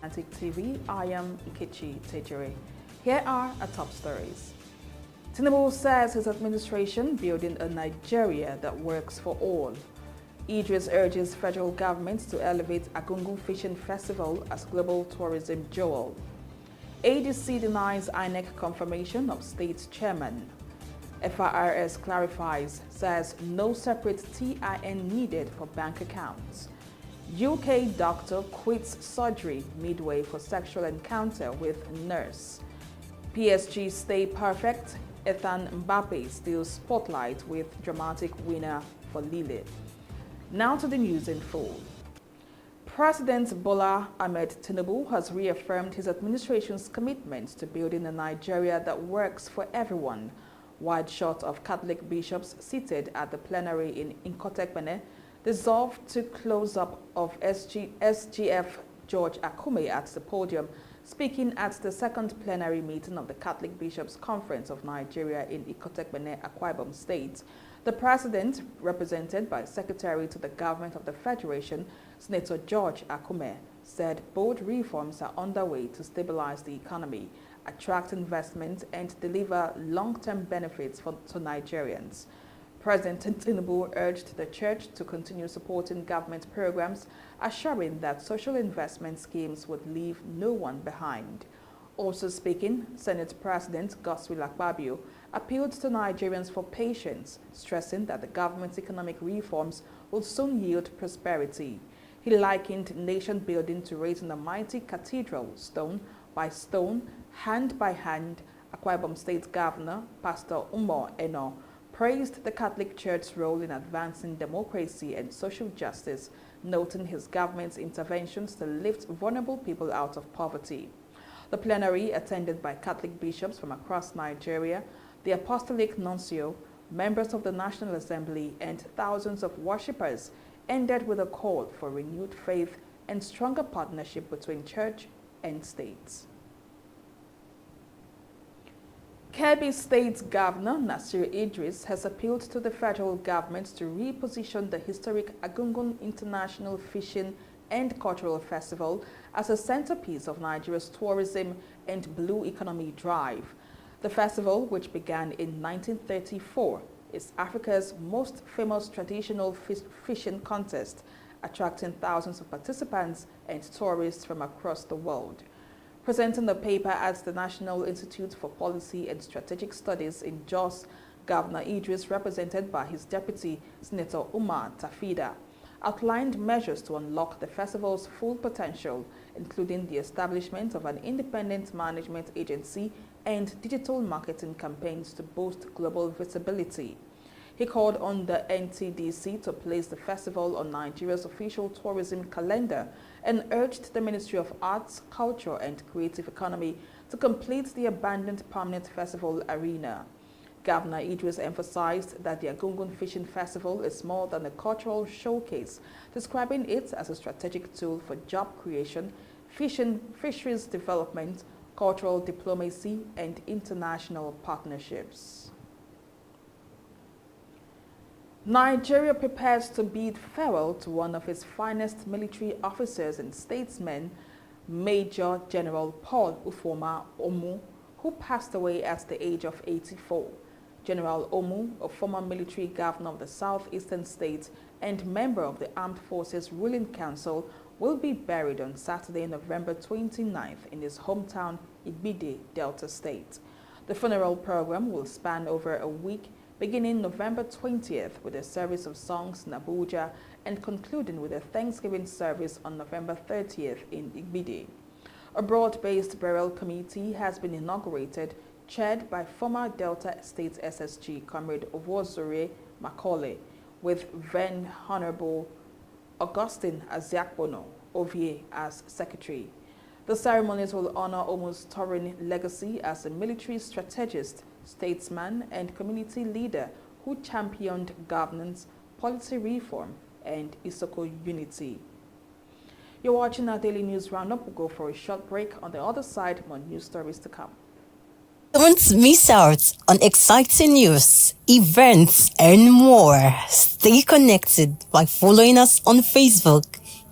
Atlantic TV, I am Ikechi Tejere. Here are our top stories. Tinubu says his administration building a Nigeria that works for all. Idris urges federal government to elevate Agungun Fishing Festival as global tourism jewel. ADC denies INEC confirmation of state chairman. FIRS clarifies, says no separate TIN needed for bank accounts. UK doctor quits surgery midway for sexual encounter with nurse. PSG stay perfect. Ethan Mbappe steals spotlight with dramatic winner for Lille. Now to the news in full. President Bola Ahmed Tinubu has reaffirmed his administration's commitment to building a Nigeria that works for everyone. Wide shot of Catholic bishops seated at the plenary in Ikotekpene dissolved to close up of SGF George Akume at the podium, speaking at the second plenary meeting of the Catholic Bishops' Conference of Nigeria in Ikotekpene, Akwa Ibom State. The president, represented by Secretary to the Government of the Federation, Senator George Akume, said bold reforms are underway to stabilize the economy, attract investment, and deliver long-term benefits to Nigerians. President Tinubu urged the church to continue supporting government programs, assuring that social investment schemes would leave no one behind. Also speaking, Senate President Godswill Akpabio appealed to Nigerians for patience, stressing that the government's economic reforms will soon yield prosperity. He likened nation building to raising a mighty cathedral, stone by stone, hand by hand. Akwa Ibom State Governor Pastor Umo Eno praised the Catholic Church's role in advancing democracy and social justice, noting his government's interventions to lift vulnerable people out of poverty. The plenary, attended by Catholic bishops from across Nigeria, the Apostolic Nuncio, members of the National Assembly, and thousands of worshippers, ended with a call for renewed faith and stronger partnership between church and states. Kebbi State Governor Nasir Idris has appealed to the federal government to reposition the historic Agungun International Fishing and Cultural Festival as a centerpiece of Nigeria's tourism and blue economy drive. The festival, which began in 1934, is Africa's most famous traditional fishing contest, attracting thousands of participants and tourists from across the world. Presenting the paper at the National Institute for Policy and Strategic Studies in Jos, Governor Idris, represented by his deputy, Senator Umar Tafida, outlined measures to unlock the festival's full potential, including the establishment of an independent management agency and digital marketing campaigns to boost global visibility. He called on the NTDC to place the festival on Nigeria's official tourism calendar and urged the Ministry of Arts, Culture and Creative Economy to complete the abandoned permanent festival arena. Governor Idris emphasized that the Agungun Fishing Festival is more than a cultural showcase, describing it as a strategic tool for job creation, fisheries development, cultural diplomacy, and international partnerships. Nigeria prepares to bid farewell to one of its finest military officers and statesmen, Major General Paul Ufoma Omu, who passed away at the age of 84. General Omu, a former military governor of the southeastern state and member of the Armed Forces Ruling Council, will be buried on Saturday, November 29th in his hometown, Ibide, Delta State. The funeral program will span over a week, beginning November 20th with a service of songs in Abuja and concluding with a Thanksgiving service on November 30th in Ibide. A broad-based burial committee has been inaugurated, chaired by former Delta State SSG Comrade Ovozure Macaulay, with Ven Honorable Augustine Aziakbono Ovie as secretary. The ceremonies will honor Omu's towering legacy as a military strategist, statesman, and community leader who championed governance, policy reform, and Isoko unity. You're watching our daily news roundup. We'll go for a short break. On the other side, more news stories to come. Don't miss out on exciting news, events, and more. Stay connected by following us on Facebook,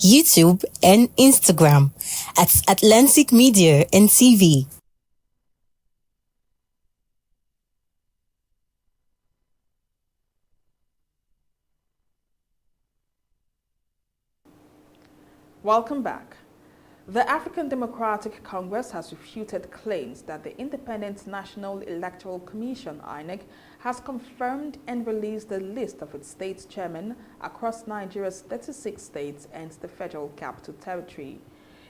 YouTube, and Instagram at Atlantic Media and TV. Welcome back. The African Democratic Congress has refuted claims that the Independent National Electoral Commission, INEC, has confirmed and released the list of its state chairmen across Nigeria's 36 states and the Federal Capital Territory.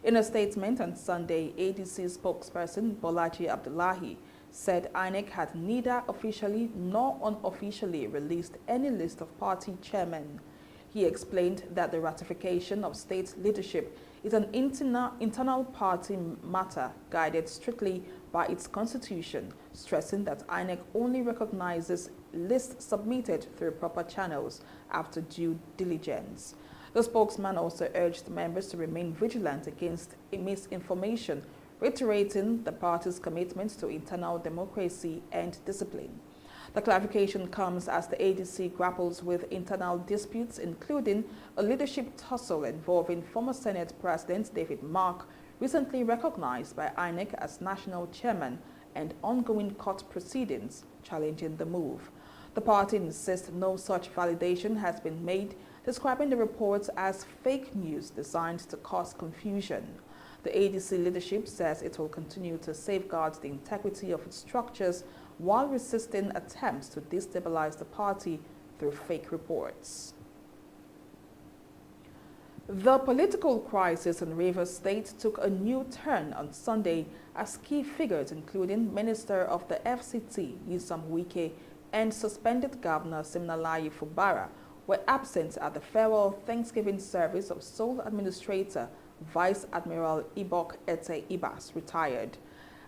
In a statement on Sunday, ADC spokesperson Bolaji Abdullahi said INEC had neither officially nor unofficially released any list of party chairmen. He explained that the ratification of state leadership is an internal party matter guided strictly by its constitution, stressing that INEC only recognizes lists submitted through proper channels after due diligence. The spokesman also urged members to remain vigilant against misinformation, reiterating the party's commitment to internal democracy and discipline. The clarification comes as the ADC grapples with internal disputes, including a leadership tussle involving former Senate President David Mark, recently recognized by INEC as national chairman, and ongoing court proceedings challenging the move. The party insists no such validation has been made, describing the reports as fake news designed to cause confusion. The ADC leadership says it will continue to safeguard the integrity of its structures while resisting attempts to destabilize the party through fake reports. The political crisis in Rivers State took a new turn on Sunday as key figures, including Minister of the FCT, Nyesom Wike, and suspended Governor Siminalayi Fubara, were absent at the farewell Thanksgiving service of sole administrator Vice Admiral Ibok Ete Ibas, retired.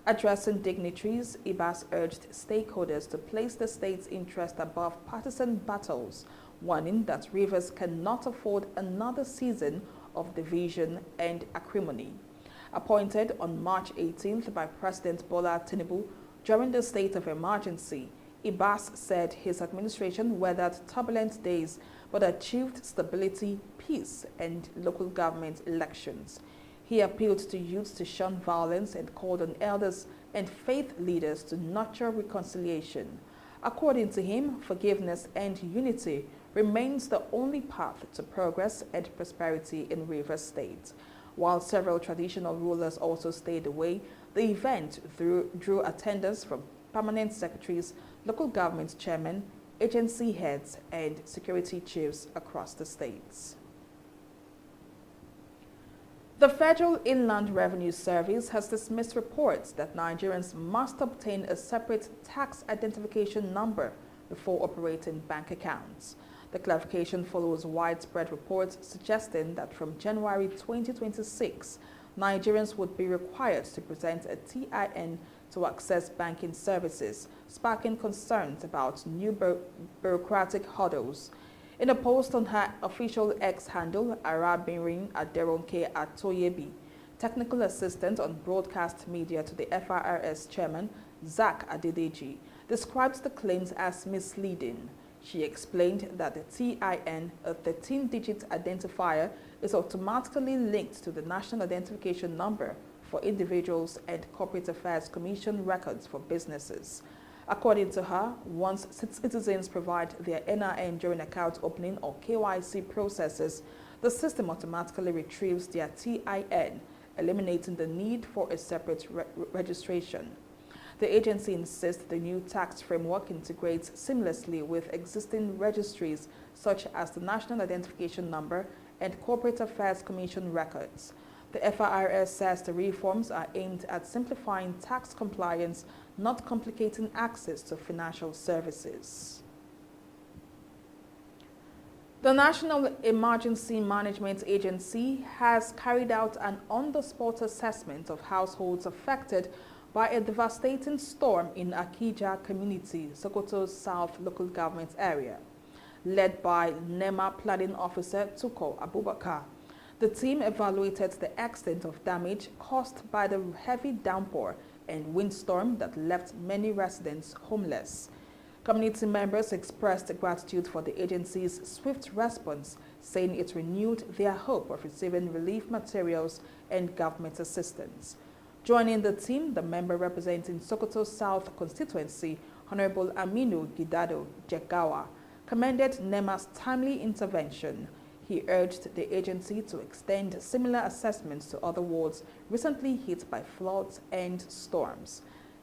Addressing dignitaries, Ibas urged stakeholders to place the state's interest above partisan battles, warning that Rivers cannot afford another season of division and acrimony. Appointed on March 18th by President Bola Tinubu during the state of emergency, Ibas said his administration weathered turbulent days but achieved stability, peace, and local government elections. He appealed to youths to shun violence and called on elders and faith leaders to nurture reconciliation. According to him, forgiveness and unity remains the only path to progress and prosperity in Rivers State. While several traditional rulers also stayed away, the event drew attendance from permanent secretaries, local government chairmen, agency heads, and security chiefs across the states. The Federal Inland Revenue Service has dismissed reports that Nigerians must obtain a separate tax identification number before operating bank accounts. The clarification follows widespread reports suggesting that from January 2026, Nigerians would be required to present a TIN to access banking services, sparking concerns about new bureaucratic hurdles. In a post on her official X handle, Arabirin Aderonke Atoyebi, technical assistant on broadcast media to the FIRS chairman, Zach Adedeji, describes the claims as misleading. She explained that the TIN, a 13-digit identifier, is automatically linked to the National Identification Number for individuals and Corporate Affairs Commission records for businesses. According to her, once citizens provide their NIN during account opening or KYC processes, the system automatically retrieves their TIN, eliminating the need for a separate registration. The agency insists the new tax framework integrates seamlessly with existing registries such as the National Identification Number and Corporate Affairs Commission records. The FIRS says the reforms are aimed at simplifying tax compliance, not complicating access to financial services. The National Emergency Management Agency has carried out an on-the-spot assessment of households affected by a devastating storm in Akija community, Sokoto's South local government area. Led by NEMA Planning Officer Tuko Abubakar, the team evaluated the extent of damage caused by the heavy downpour and windstorm that left many residents homeless. Community members expressed gratitude for the agency's swift response, saying it renewed their hope of receiving relief materials and government assistance. Joining the team, the member representing Sokoto South constituency, Honorable Aminu Gidado Jegawa, commended NEMA's timely intervention. He urged the agency to extend similar assessments to other wards recently hit by floods and storms.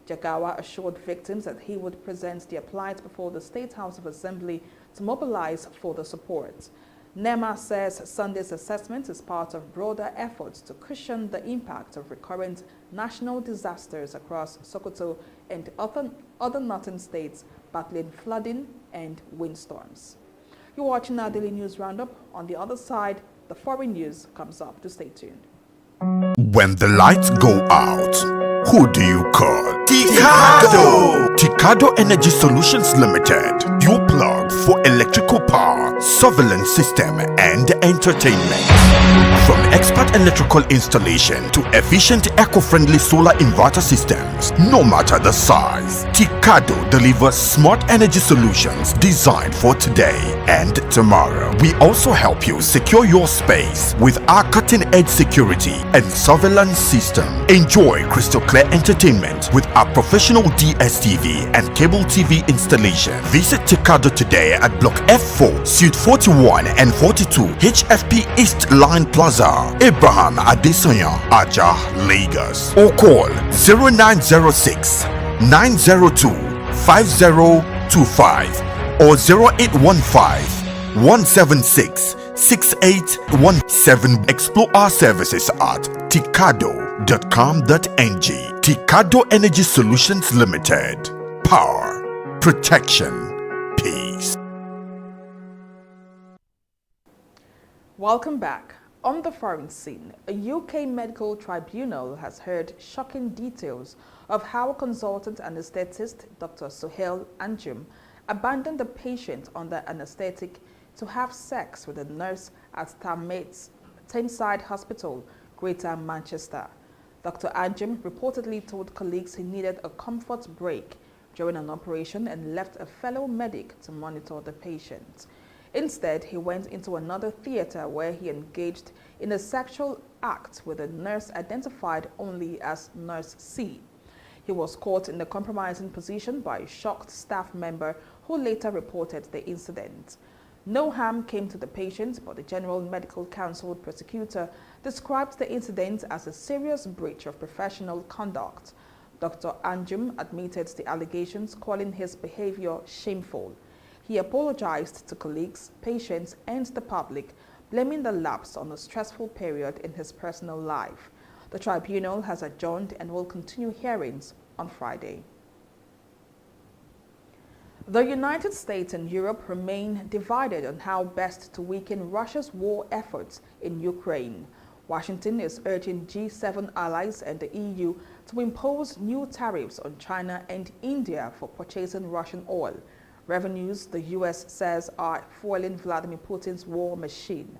Jagawa assured victims that he would present their plight before the State House of Assembly to mobilize for the support. NEMA says Sunday's assessment is part of broader efforts to cushion the impact of recurrent national disasters across Sokoto and other northern states battling flooding and windstorms. You're watching our daily news roundup. On the other side, the foreign news comes up. To stay tuned. When the lights go out, who do you call? Ticado! Ticado Energy Solutions Limited. Your plug for electrical power, surveillance system, and entertainment. From expert electrical installation to efficient eco-friendly solar inverter systems, no matter the size, Ticado delivers smart energy solutions designed for today and tomorrow. We also help you secure your space with our cutting-edge security and surveillance system. Enjoy crystal clear entertainment with our professional DSTV and cable TV installation. Visit Ticado today at Block F4, Suite 41 and 42, HFP East Line Plaza, Abraham Adesanya, Aja, Lagos. Or call 0906 902 5025 or 0815 176 6817. Explore our services at ticado.com.ng. Ticado Energy Solutions Limited. Power, protection, peace. Welcome back. On the foreign scene, a UK medical tribunal has heard shocking details of how a consultant anesthetist, Dr. Sohail Anjum, abandoned a patient under anesthetic to have sex with a nurse at Tameside Hospital, Greater Manchester. Dr. Anjum reportedly told colleagues he needed a comfort break during an operation and left a fellow medic to monitor the patient. Instead, he went into another theater where he engaged in a sexual act with a nurse identified only as Nurse C. He was caught in a compromising position by a shocked staff member who later reported the incident. No harm came to the patient, but the General Medical Council prosecutor described the incident as a serious breach of professional conduct. Dr. Anjum admitted the allegations, calling his behavior shameful. He apologized to colleagues, patients, and the public, blaming the lapse on a stressful period in his personal life. The tribunal has adjourned and will continue hearings on Friday. The United States and Europe remain divided on how best to weaken Russia's war efforts in Ukraine. Washington is urging G7 allies and the EU to impose new tariffs on China and India for purchasing Russian oil, revenues the U.S. says are fueling Vladimir Putin's war machine.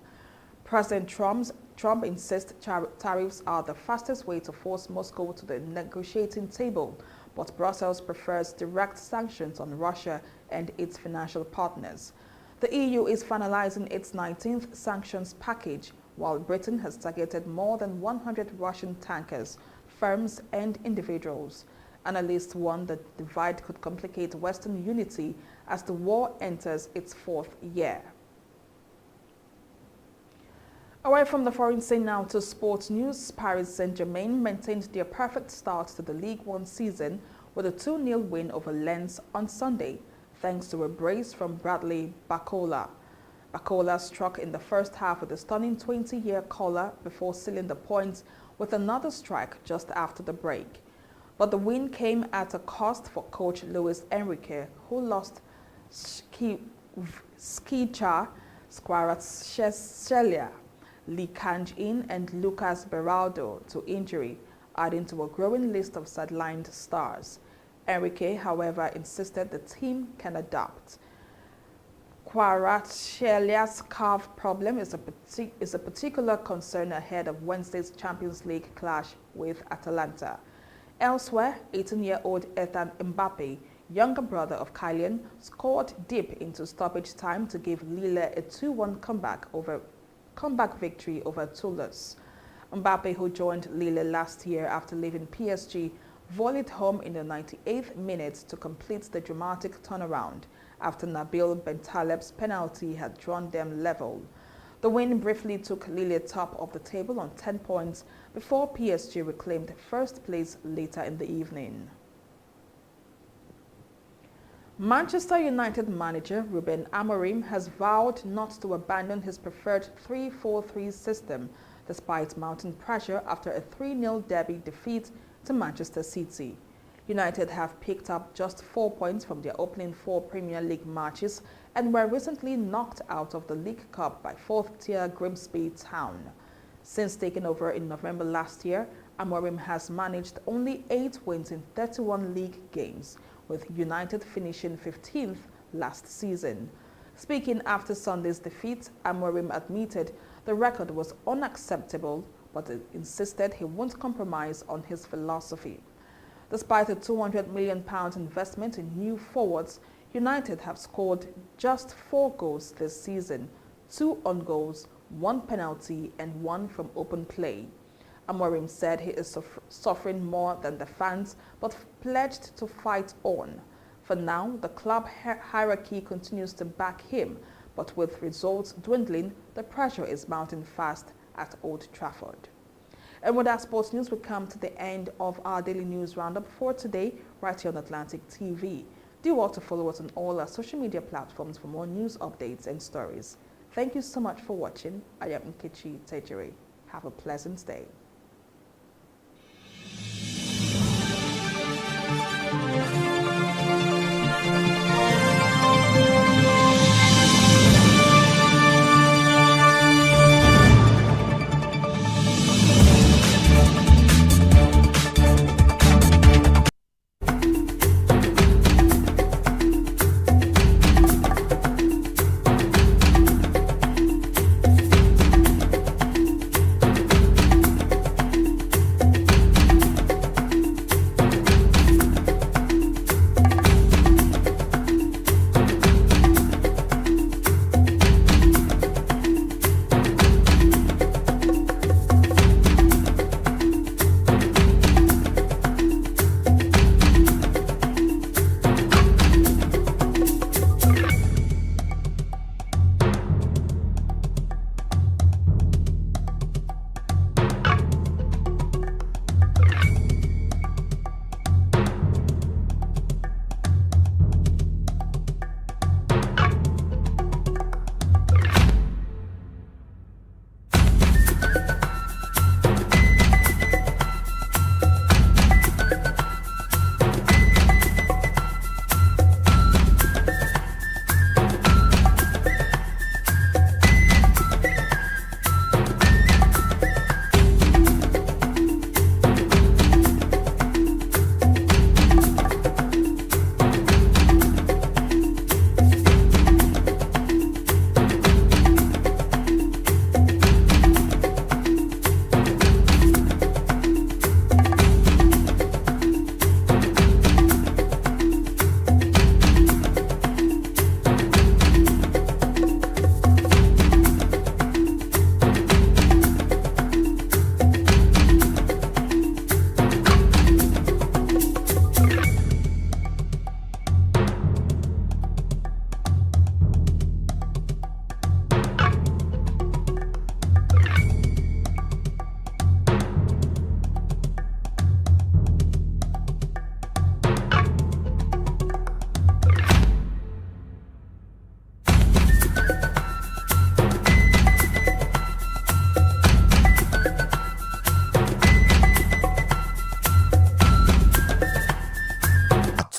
President Trump insists tariffs are the fastest way to force Moscow to the negotiating table, but Brussels prefers direct sanctions on Russia and its financial partners. The EU is finalizing its 19th sanctions package, while Britain has targeted more than 100 Russian tankers, firms, and individuals. Analysts warn the divide could complicate Western unity as the war enters its fourth year. Away from the foreign scene now to sports news, Paris Saint-Germain maintained their perfect start to the Ligue 1 season with a 2-0 win over Lens on Sunday, thanks to a brace from Bradley Barcola. Barcola struck in the first half with a stunning 20-year collar before sealing the points with another strike just after the break. But the win came at a cost for coach Luis Enrique, who lost Skicha, Kvaratskhelia, Lee Kang-in and Lucas Beraldo to injury, adding to a growing list of sidelined stars. Enrique, however, insisted the team can adapt. Kvaratskhelia calf problem is a particular concern ahead of Wednesday's Champions League clash with Atalanta. Elsewhere, 18-year-old Ethan Mbappe younger brother of Kylian, scored deep into stoppage time to give Lille a 2-1 comeback victory over Toulouse. Mbappe, who joined Lille last year after leaving PSG, volleyed home in the 98th minute to complete the dramatic turnaround after Nabil Bentaleb's penalty had drawn them level. The win briefly took Lille top of the table on 10 points before PSG reclaimed first place later in the evening. Manchester United manager Ruben Amorim has vowed not to abandon his preferred 3-4-3 system despite mounting pressure after a 3-0 derby defeat to Manchester City. United have picked up just 4 points from their opening 4 Premier League matches and were recently knocked out of the League Cup by 4th-tier Grimsby Town. Since taking over in November last year, Amorim has managed only 8 wins in 31 league games, with United finishing 15th last season. Speaking after Sunday's defeat, Amorim admitted the record was unacceptable, but insisted he won't compromise on his philosophy. Despite a £200 million investment in new forwards, United have scored just 4 goals this season, 2 on goals, 1 penalty and 1 from open play. Amorim said he is suffering more than the fans, but pledged to fight on. For now, the club hierarchy continues to back him, but with results dwindling, the pressure is mounting fast at Old Trafford. And with that sports news, we come to the end of our daily news roundup for today, right here on Atlantic TV. Do also follow us on all our social media platforms for more news updates and stories. Thank you so much for watching. I am Nkechi Tejere. Have a pleasant day.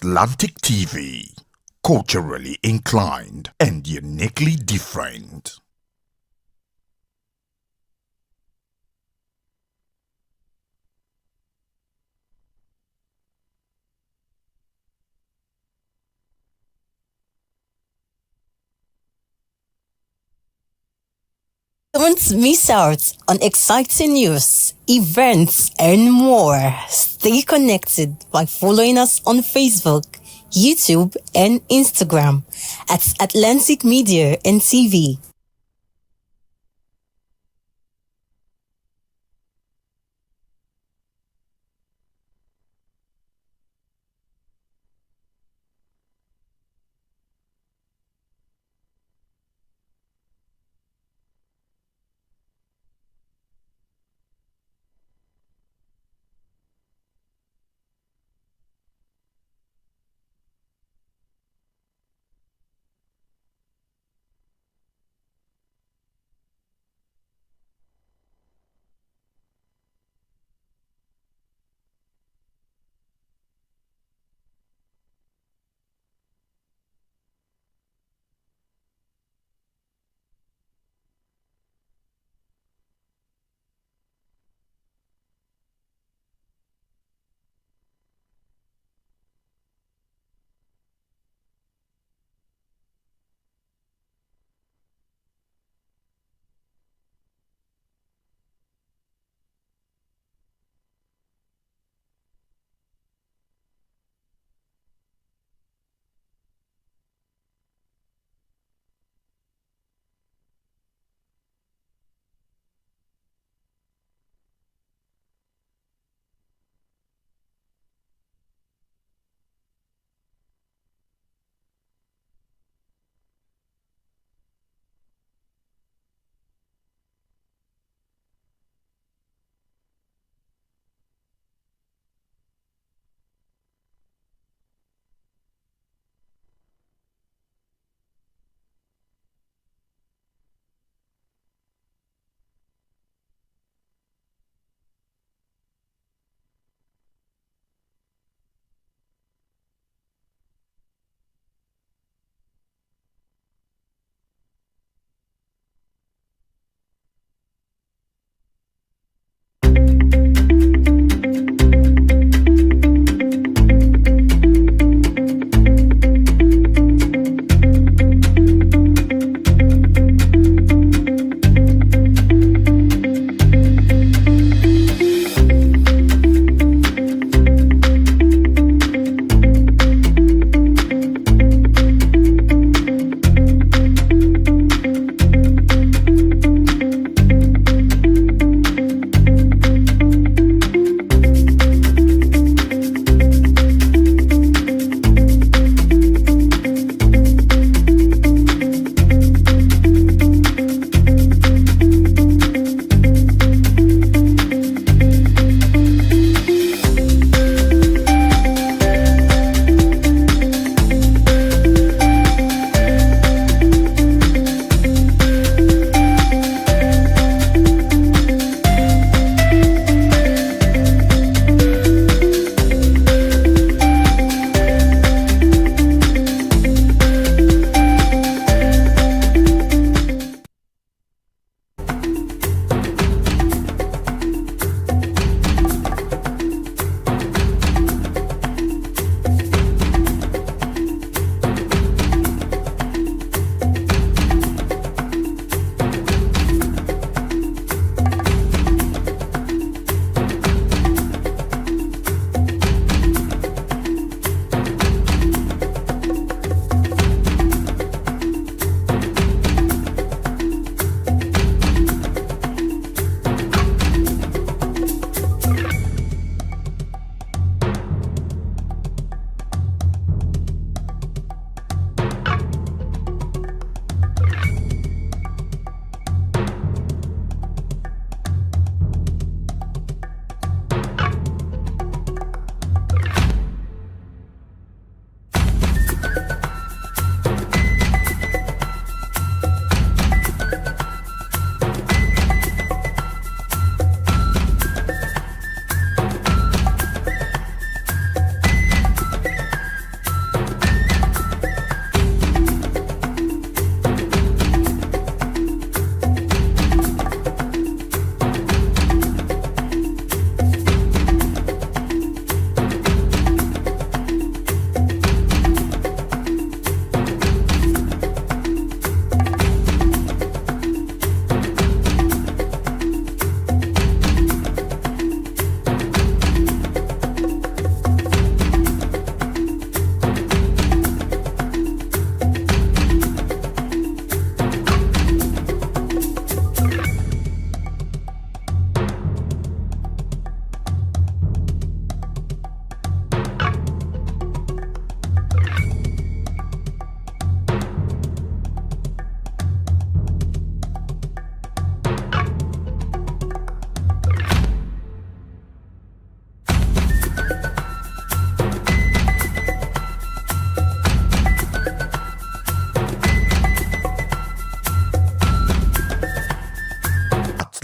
Atlantic TV, culturally inclined and uniquely different. Don't miss out on exciting news, events, and more. Stay connected by following us on Facebook, YouTube, and Instagram at Atlantic Media and TV.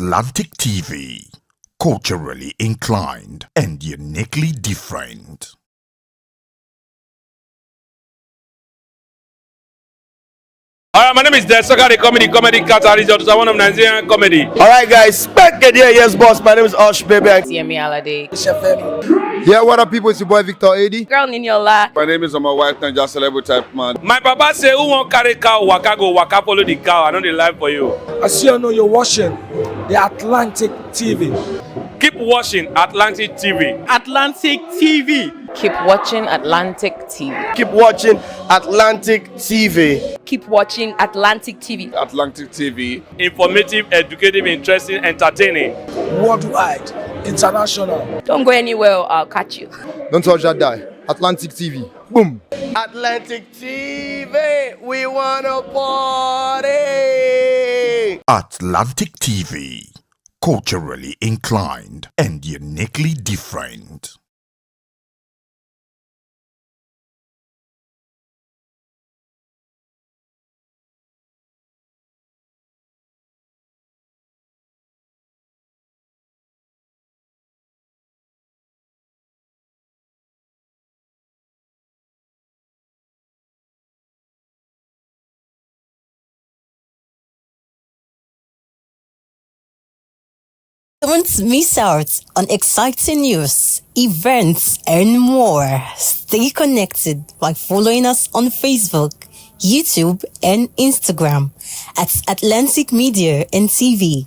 Atlantic TV. Culturally inclined and uniquely different. Alright, my name is Desoka, the comedy catalyst of one of Nigerian comedy. Alright guys, back again, yes boss, my name is Osh Baby. Yemi Alade. Yeah, what up people, it's your boy Victor 80. Girl Niniola. My name is my wife and just celebrity type man. My papa say, who won't carry cow, waka go, waka follow the cow. I know the life for you. I see you know you're watching the Atlantic TV. Keep watching Atlantic TV. Atlantic TV. Keep watching Atlantic TV. Keep watching Atlantic TV. Keep watching Atlantic TV. Atlantic TV. Informative, educative, interesting, entertaining. Worldwide, international. Don't go anywhere, I'll catch you. Don't touch that die. Atlantic TV. Boom. Atlantic TV. We wanna party. Atlantic TV. Culturally inclined and uniquely different. Don't miss out on exciting news, events, and more. Stay connected by following us on Facebook, YouTube, and Instagram at Atlantic Media and TV.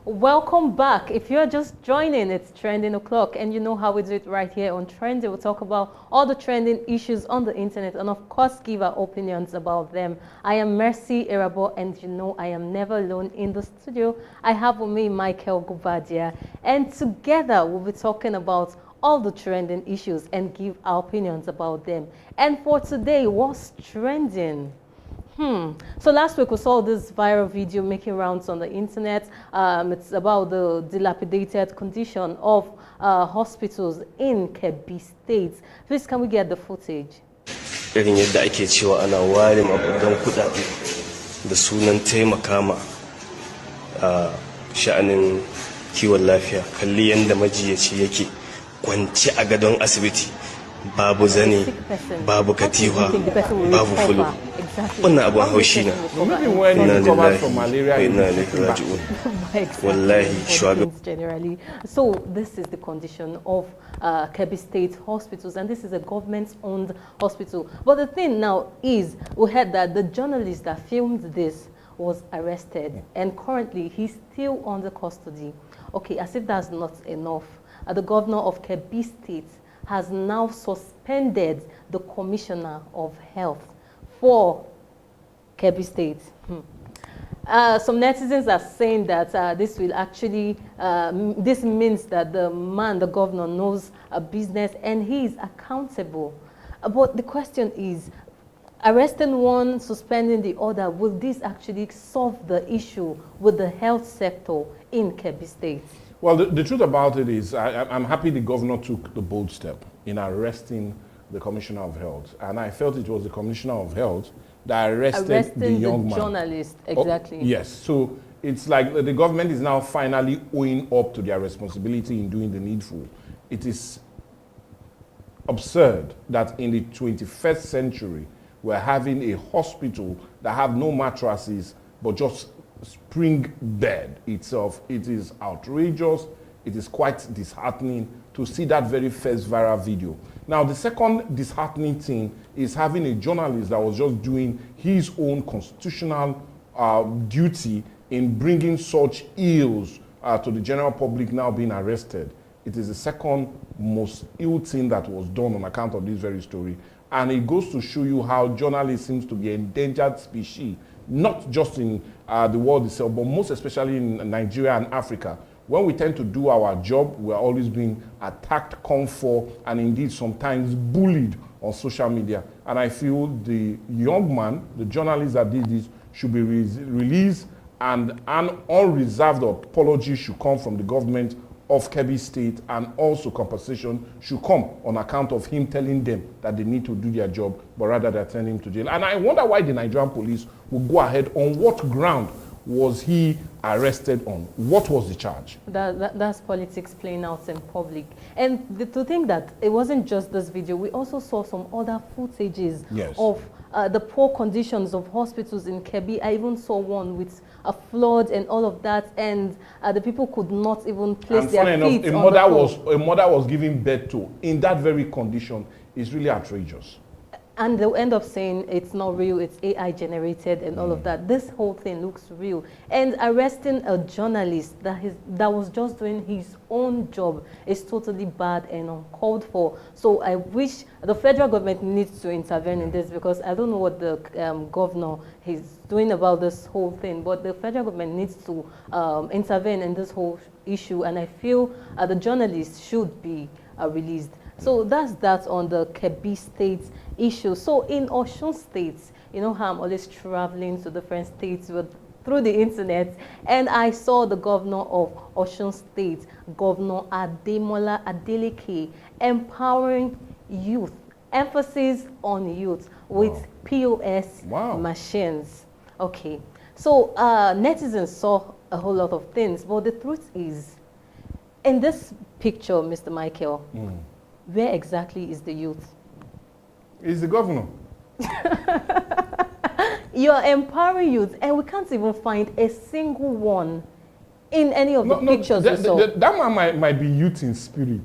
Welcome back. If you're just joining, it's Trending O'Clock, and you know how we do it right here on Trending. We'll talk about all the trending issues on the internet and, of course, give our opinions about them. I am Mercy Irabo, and you know I am never alone in the studio. I have with me Michael Gubadia, and together we'll be talking about all the trending issues and give our opinions about them. And for today, what's trending? So last week we saw this viral video making rounds on the internet. It's about the dilapidated condition of hospitals in Kebbi State. Please, can we get the footage? Irin yadda ake cewa ana ware maɓudan kuɗaɗe da sunan taimaka ma sha'anin kiwon lafiya. Kalli yadda majiyaci yake kwance a gadon asibiti. Babu zane, babu katifa, babu fulo. Wannan abun haushi na. Inna lillahi wa inna ilaihi raji'un. Wallahi shugaban. Generally. So this is the condition of Kebbi State hospitals, and this is a government-owned hospital. But the thing now is, we heard that the journalist that filmed this was arrested, and currently he's still under custody. Okay, as if that's not enough, the governor of Kebbi State has now suspended the Commissioner of Health for Kebbi State. Some netizens are saying that this will actually, this means that the governor knows a business and he is accountable. But the question is, arresting one, suspending the other, will this actually solve the issue with the health sector in Kebbi State? Well, the truth about it is, I'm happy the governor took the bold step in arresting the Commissioner of Health. And I felt it was the Commissioner of Health that arrested the young man. Journalist, exactly. Oh, yes, so it's like the government is now finally owing up to their responsibility in doing the needful. It is absurd that in the 21st century, we're having a hospital that have no mattresses, but just spring bed itself. It is outrageous. It is quite disheartening to see that very first viral video. Now, the second disheartening thing is having a journalist that was just doing his own constitutional duty in bringing such ills to the general public now being arrested. It is the second most ill thing that was done on account of this very story. And it goes to show you how journalism seems to be an endangered species, not just in the world itself, but most especially in Nigeria and Africa, when we tend to do our job, we're always being attacked, come for, and indeed sometimes bullied on social media. And I feel the young man, the journalist that did this, should be released, and an unreserved apology should come from the government of Kebbi State, and also compensation should come on account of him telling them that they need to do their job, but rather they're sending him to jail. And I wonder why the Nigerian police will go ahead. On what ground was he arrested on? What was the charge? That's politics playing out in public. And to think that it wasn't just this video, we also saw some other footages of the poor conditions of hospitals in Kebbi. I even saw one with a flood and all of that, and the people could not even place their feet on the floor. A mother was giving birth to in that very condition. Is really outrageous. And they'll end up saying it's not real, it's AI generated and all of that. This whole thing looks real. And arresting a journalist that was just doing his own job is totally bad and uncalled for. So I wish the federal government needs to intervene in this, because I don't know what the governor is doing about this whole thing, but the federal government needs to intervene in this whole issue, and I feel the journalists should be released. So that's that on the Kebbi State issue. So in Osun State, you know how I'm always traveling to different states through the internet, and I saw the governor of Osun State, Governor Ademola Adeleke, empowering youth, emphasis on youth with POS machines. Okay, so netizens saw a whole lot of things, but the truth is, in this picture, Mr. Michael, where exactly is the youth? Is the governor. You're empowering youth, and we can't even find a single one in any of the pictures we saw. That man might be youth in spirit.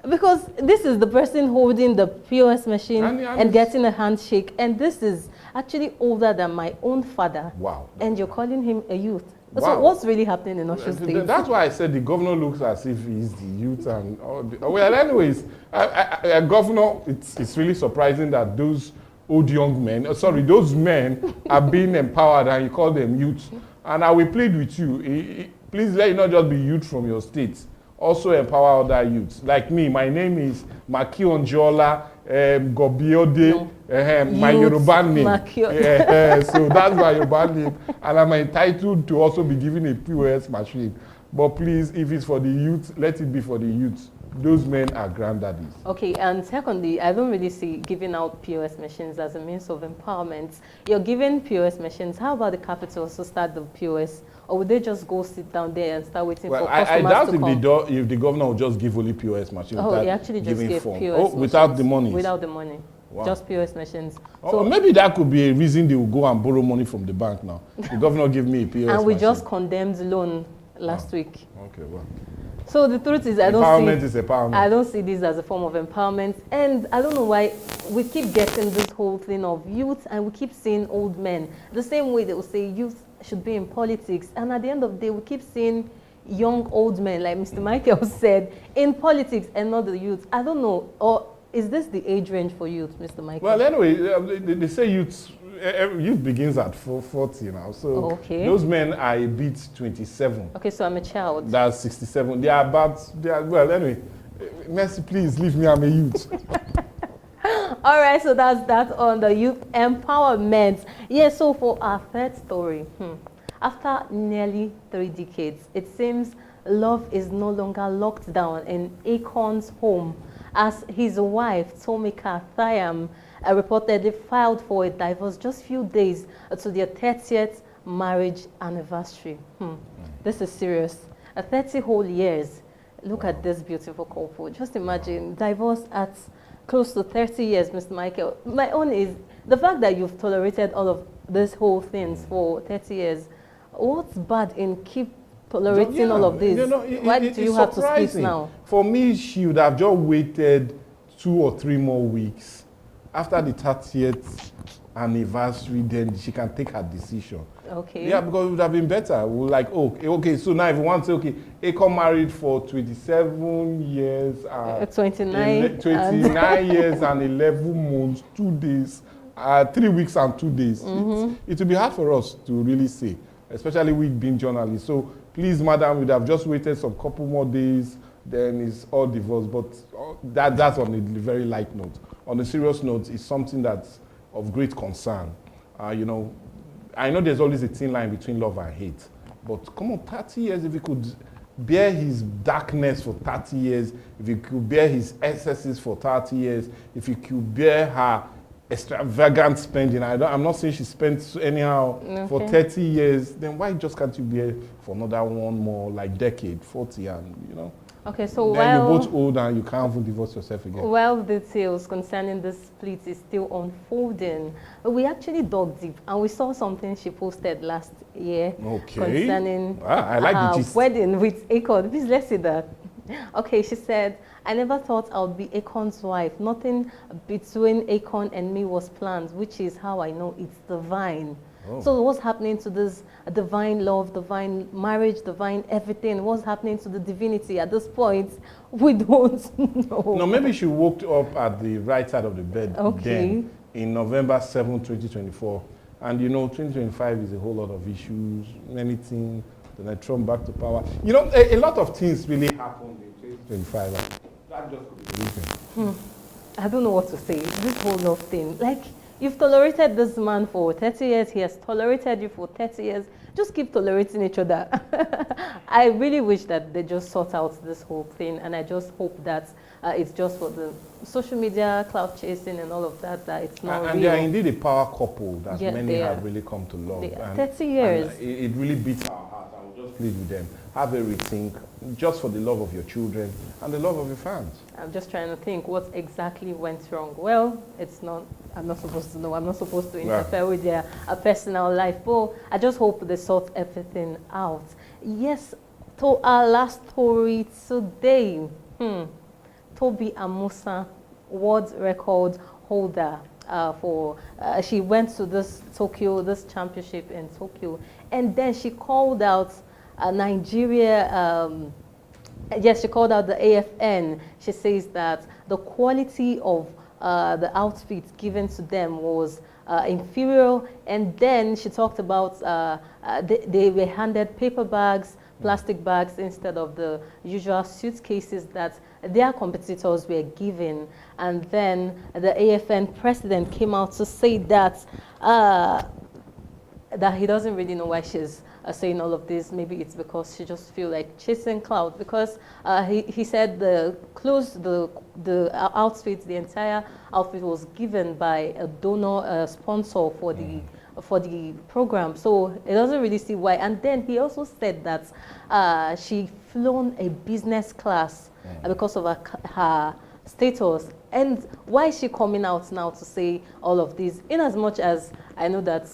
Because this is the person holding the POS machine and getting a handshake, and this is actually older than my own father. Wow. And you're calling him a youth. Wow. So what's really happening in Osun State? That's why I said the governor looks as if he's the youth and all the, well, anyways, governor, it's really surprising that those old young men, those men are being empowered and you call them youth. And I will plead with you, please let it not just be youth from your state. Also empower other youths. Like me, my name is Maki Onjola Gobiode, my Yoruba name. So that's my Yoruba name. And I'm entitled to also be given a POS machine. But please, if it's for the youth, let it be for the youth. Those men are granddaddies. Okay, and secondly, I don't really see giving out POS machines as a means of empowerment. You're giving POS machines. How about the capitals to start the POS? Or would they just go sit down there and start waiting for customers I doubt to come? if the governor would just give only POS machines. Oh, he actually just gave POS machines. Without the money? Without the money. Wow. Just POS machines. So maybe that could be a reason they will go and borrow money from the bank now. The governor gave me a POS machine. And we just condemned loan last week. Okay, well. So the truth is, I don't see this as a form of empowerment, and I don't know why we keep getting this whole thing of youth, and we keep seeing old men. The same way they will say youth should be in politics, and at the end of the day, we keep seeing young old men, like Mr. Michael said, in politics and not the youth. I don't know, or is this the age range for youth, Mr. Michael? Well, anyway, they say youth begins at 40 now. So those men are a bit 27. Okay, so I'm a child. That's 67. Well, anyway, Mercy, please leave me, I'm a youth. All right, so that's that on the youth empowerment. Yeah, so for our third story, after nearly 3 decades, it seems love is no longer locked down in Akon's home, as his wife, Tomika Thayam, reportedly filed for a divorce just a few days to their 30th marriage anniversary. This is serious. 30 whole years. Look at this beautiful couple. Just imagine, divorce at close to 30 years, Mr. Michael. My own is the fact that you've tolerated all of these whole things for 30 years. What's bad in keep tolerating all of this? Why do you have to split now? For me, she would have just waited 2 or 3 more weeks. After the 30th anniversary, then she can take her decision. Okay. Yeah, because it would have been better. We're like, okay, so now if you want to say, okay, Akon married for 27 years. 29 years and 11 months, 2 days, 3 weeks and 2 days. It will be hard for us to really say. especially we being journalists. So please, madam, we'd have just waited some couple more days, then it's all divorced. But that's on a very light note. On a serious note, it's something that's of great concern. You know, I know there's always a thin line between love and hate, but come on, 30 years, if he could bear his darkness for 30 years, if he could bear his excesses for 30 years, if he could bear her extravagant spending, I'm not saying she spent anyhow for 30 years, then why just can't you bear for another one more, like decade, 40, and you know? Okay, so then you're both old and you can't even divorce yourself again. Well, details concerning the split is still unfolding. But we actually dug deep and we saw something she posted last year concerning I like her wedding with Akon. Please, let's see that. Okay, she said, I never thought I would be Akon's wife. Nothing between Akon and me was planned, which is how I know it's divine. So what's happening to this divine love, divine marriage, divine everything? What's happening to the divinity at this point? We don't know. No, maybe she woke up at the right side of the bed then in November 7, 2024. And you know, 2025 is a whole lot of issues, many things. Then Trump back to power. You know, a lot of things really happened in 2025. That just could be the reason. I don't know what to say. This whole love thing, like, you've tolerated this man for 30 years. He has tolerated you for 30 years. Just keep tolerating each other. I really wish that they just sort out this whole thing. And I just hope that it's just for the social media, cloud chasing and all of that, that it's not and real. they are indeed a power couple that many they have are. really come to love. And 30 years. And it really beats our heart. I will just plead with them. Have a rethink, just for the love of your children and the love of your fans. I'm just trying to think what exactly went wrong. Well, it's not, I'm not supposed to know. I'm not supposed to interfere with their personal life. But I just hope they sort everything out. Yes, to our last story today. Toby Amusa, world record holder she went to this championship in Tokyo, and then she called out Nigeria. Yes, she called out the AFN. She says that the quality of the outfits given to them was inferior, and then she talked about they were handed paper bags, plastic bags instead of the usual suitcases that their competitors were given. And then the AFN president came out to say that that he doesn't really know why she's saying all of this. Maybe it's because she just feel like chasing clout, because he said the clothes, the outfit, the entire outfit was given by a donor, sponsor for the program. So it doesn't really see why. And then he also said that she flown a business class because of her status. And why is she coming out now to say all of this? In as much as I know that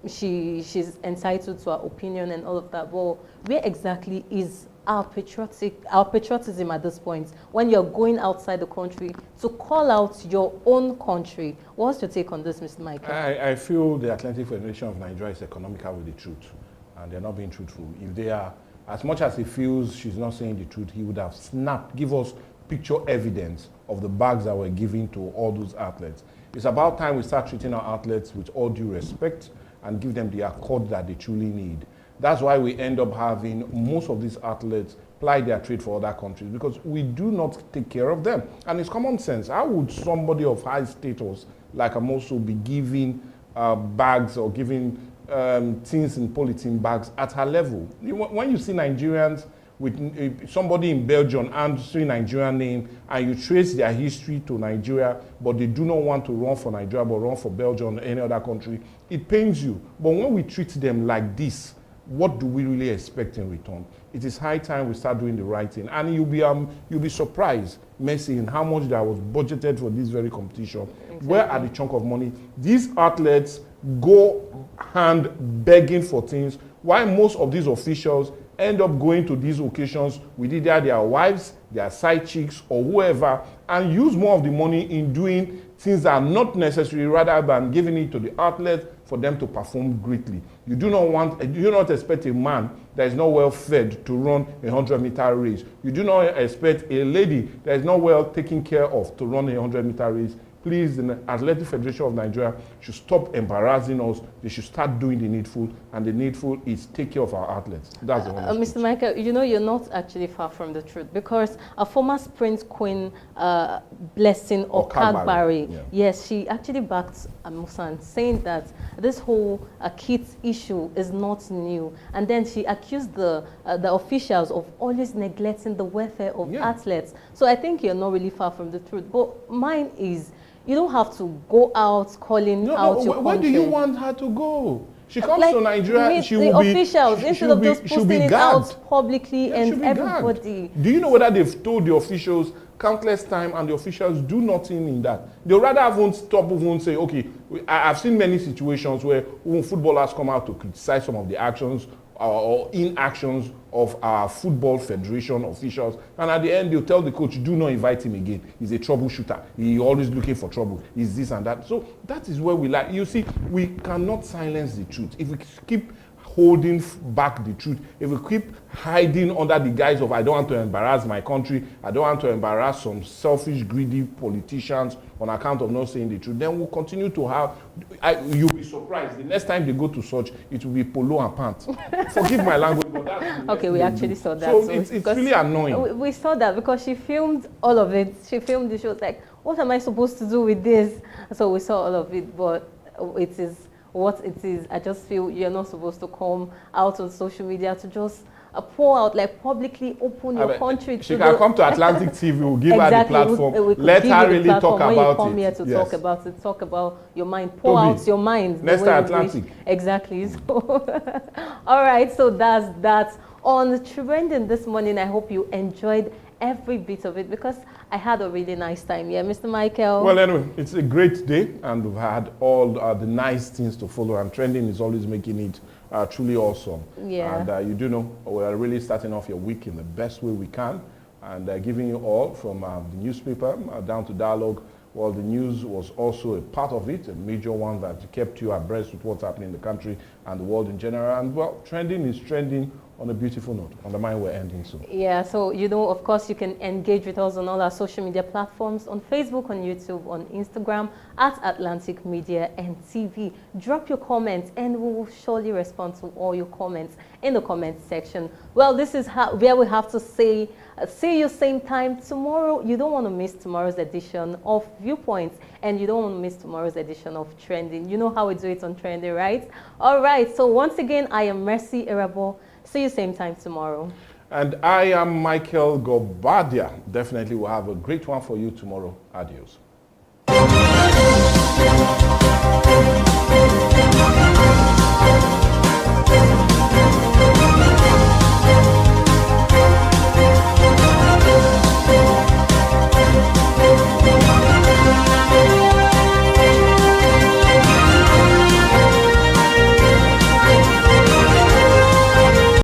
she's entitled to her opinion and all of that, but where exactly is our patriotism at this point when you're going outside the country to call out your own country? What's your take on this, Mr. Michael? I feel the Atlantic Federation of Nigeria is economical with the truth, and they're not being truthful. If they are, as much as he feels she's not saying the truth, he would have snapped, give us picture evidence of the bags that were given to all those athletes. It's about time we start treating our athletes with all due respect and give them the accord that they truly need. That's why we end up having most of these athletes ply their trade for other countries, because we do not take care of them. And it's common sense. How would somebody of high status like Amosu be giving bags or giving things in polythene bags at her level? When you see Nigerians with somebody in Belgium answering Nigerian name, and you trace their history to Nigeria, but they do not want to run for Nigeria but run for Belgium or any other country, it pains you. But when we treat them like this, what do we really expect in return? It is high time we start doing the right thing. And you'll be surprised, Messi, in how much that was budgeted for this very competition. Exactly. Where are the chunk of money? These athletes go hand begging for things, while most of these officials end up going to these occasions with either their wives, their side chicks, or whoever, and use more of the money in doing things that are not necessary, rather than giving it to the athletes for them to perform greatly. You do not expect a man that is not well fed to run a 100-meter race. You do not expect a lady that is not well taken care of to run a 100-meter race. please, the Athletic Federation of Nigeria should stop embarrassing us. They should start doing the needful, and the needful is take care of our athletes. That's the honest Mr. Michael, you know, you're not actually far from the truth, because a former sprint queen, Blessing Okagbare, yes, she actually backed Musan, saying that this whole kit issue is not new. And then she accused the officials of always neglecting the welfare of athletes. So I think you're not really far from the truth. But mine is, you don't have to go out calling out your country. Where do you want her to go? She comes to Nigeria, she will be... officials, instead of just posting it out publicly and everybody. Do you know whether they've told the officials countless times and the officials do nothing in that? They rather won't stop, won't say, okay, I've seen many situations where footballers come out to criticize some of the actions or inactions of our football federation officials, and at the end they'll tell the coach, do not invite him again. He's a troubleshooter. He's always looking for trouble. He's this and that. So that is where we like. You see, we cannot silence the truth. If we keep holding back the truth, if we keep hiding under the guise of I don't want to embarrass my country, I don't want to embarrass some selfish, greedy politicians on account of not saying the truth, then we'll continue to have, you'll be surprised, the next time they go to search, it will be polo and pants. Forgive my language, but that's okay, we actually saw that. So it's really annoying. We saw that because she filmed all of it. She filmed the show. It's like, what am I supposed to do with this? So we saw all of it, but it is what it is. I just feel you're not supposed to come out on social media to just pour out, like publicly open your country. She can come to Atlantic TV, we'll give her the platform, let her really talk about it. When you come here to talk about it, talk about your mind, pour out your mind. Next time Atlantic. Exactly. So, all right, so that's that. On Trending this morning, I hope you enjoyed every bit of it, because I had a really nice time. Yeah, Mr. Michael? Well, anyway, it's a great day, and we've had all the nice things to follow, and Trending is always making it truly awesome. Yeah. And you do know, we are really starting off your week in the best way we can, and giving you all from the newspaper down to dialogue. Well, the news was also a part of it, a major one that kept you abreast with what's happening in the country and the world in general. And well, Trending is trending on a beautiful note. On the mind, we're ending soon. Yeah, so you know, of course, you can engage with us on all our social media platforms, on Facebook, on YouTube, on Instagram, at Atlantic Media and TV. Drop your comments, and we will surely respond to all your comments in the comment section. Well, this is where we have to say, see you same time tomorrow. You don't want to miss tomorrow's edition of Viewpoint, and you don't want to miss tomorrow's edition of Trending. You know how we do it on Trending, right? All right, so once again, I am Mercy Irabo. See you same time tomorrow. And I am Michael Gobadia. Definitely we'll have a great one for you tomorrow. Adios.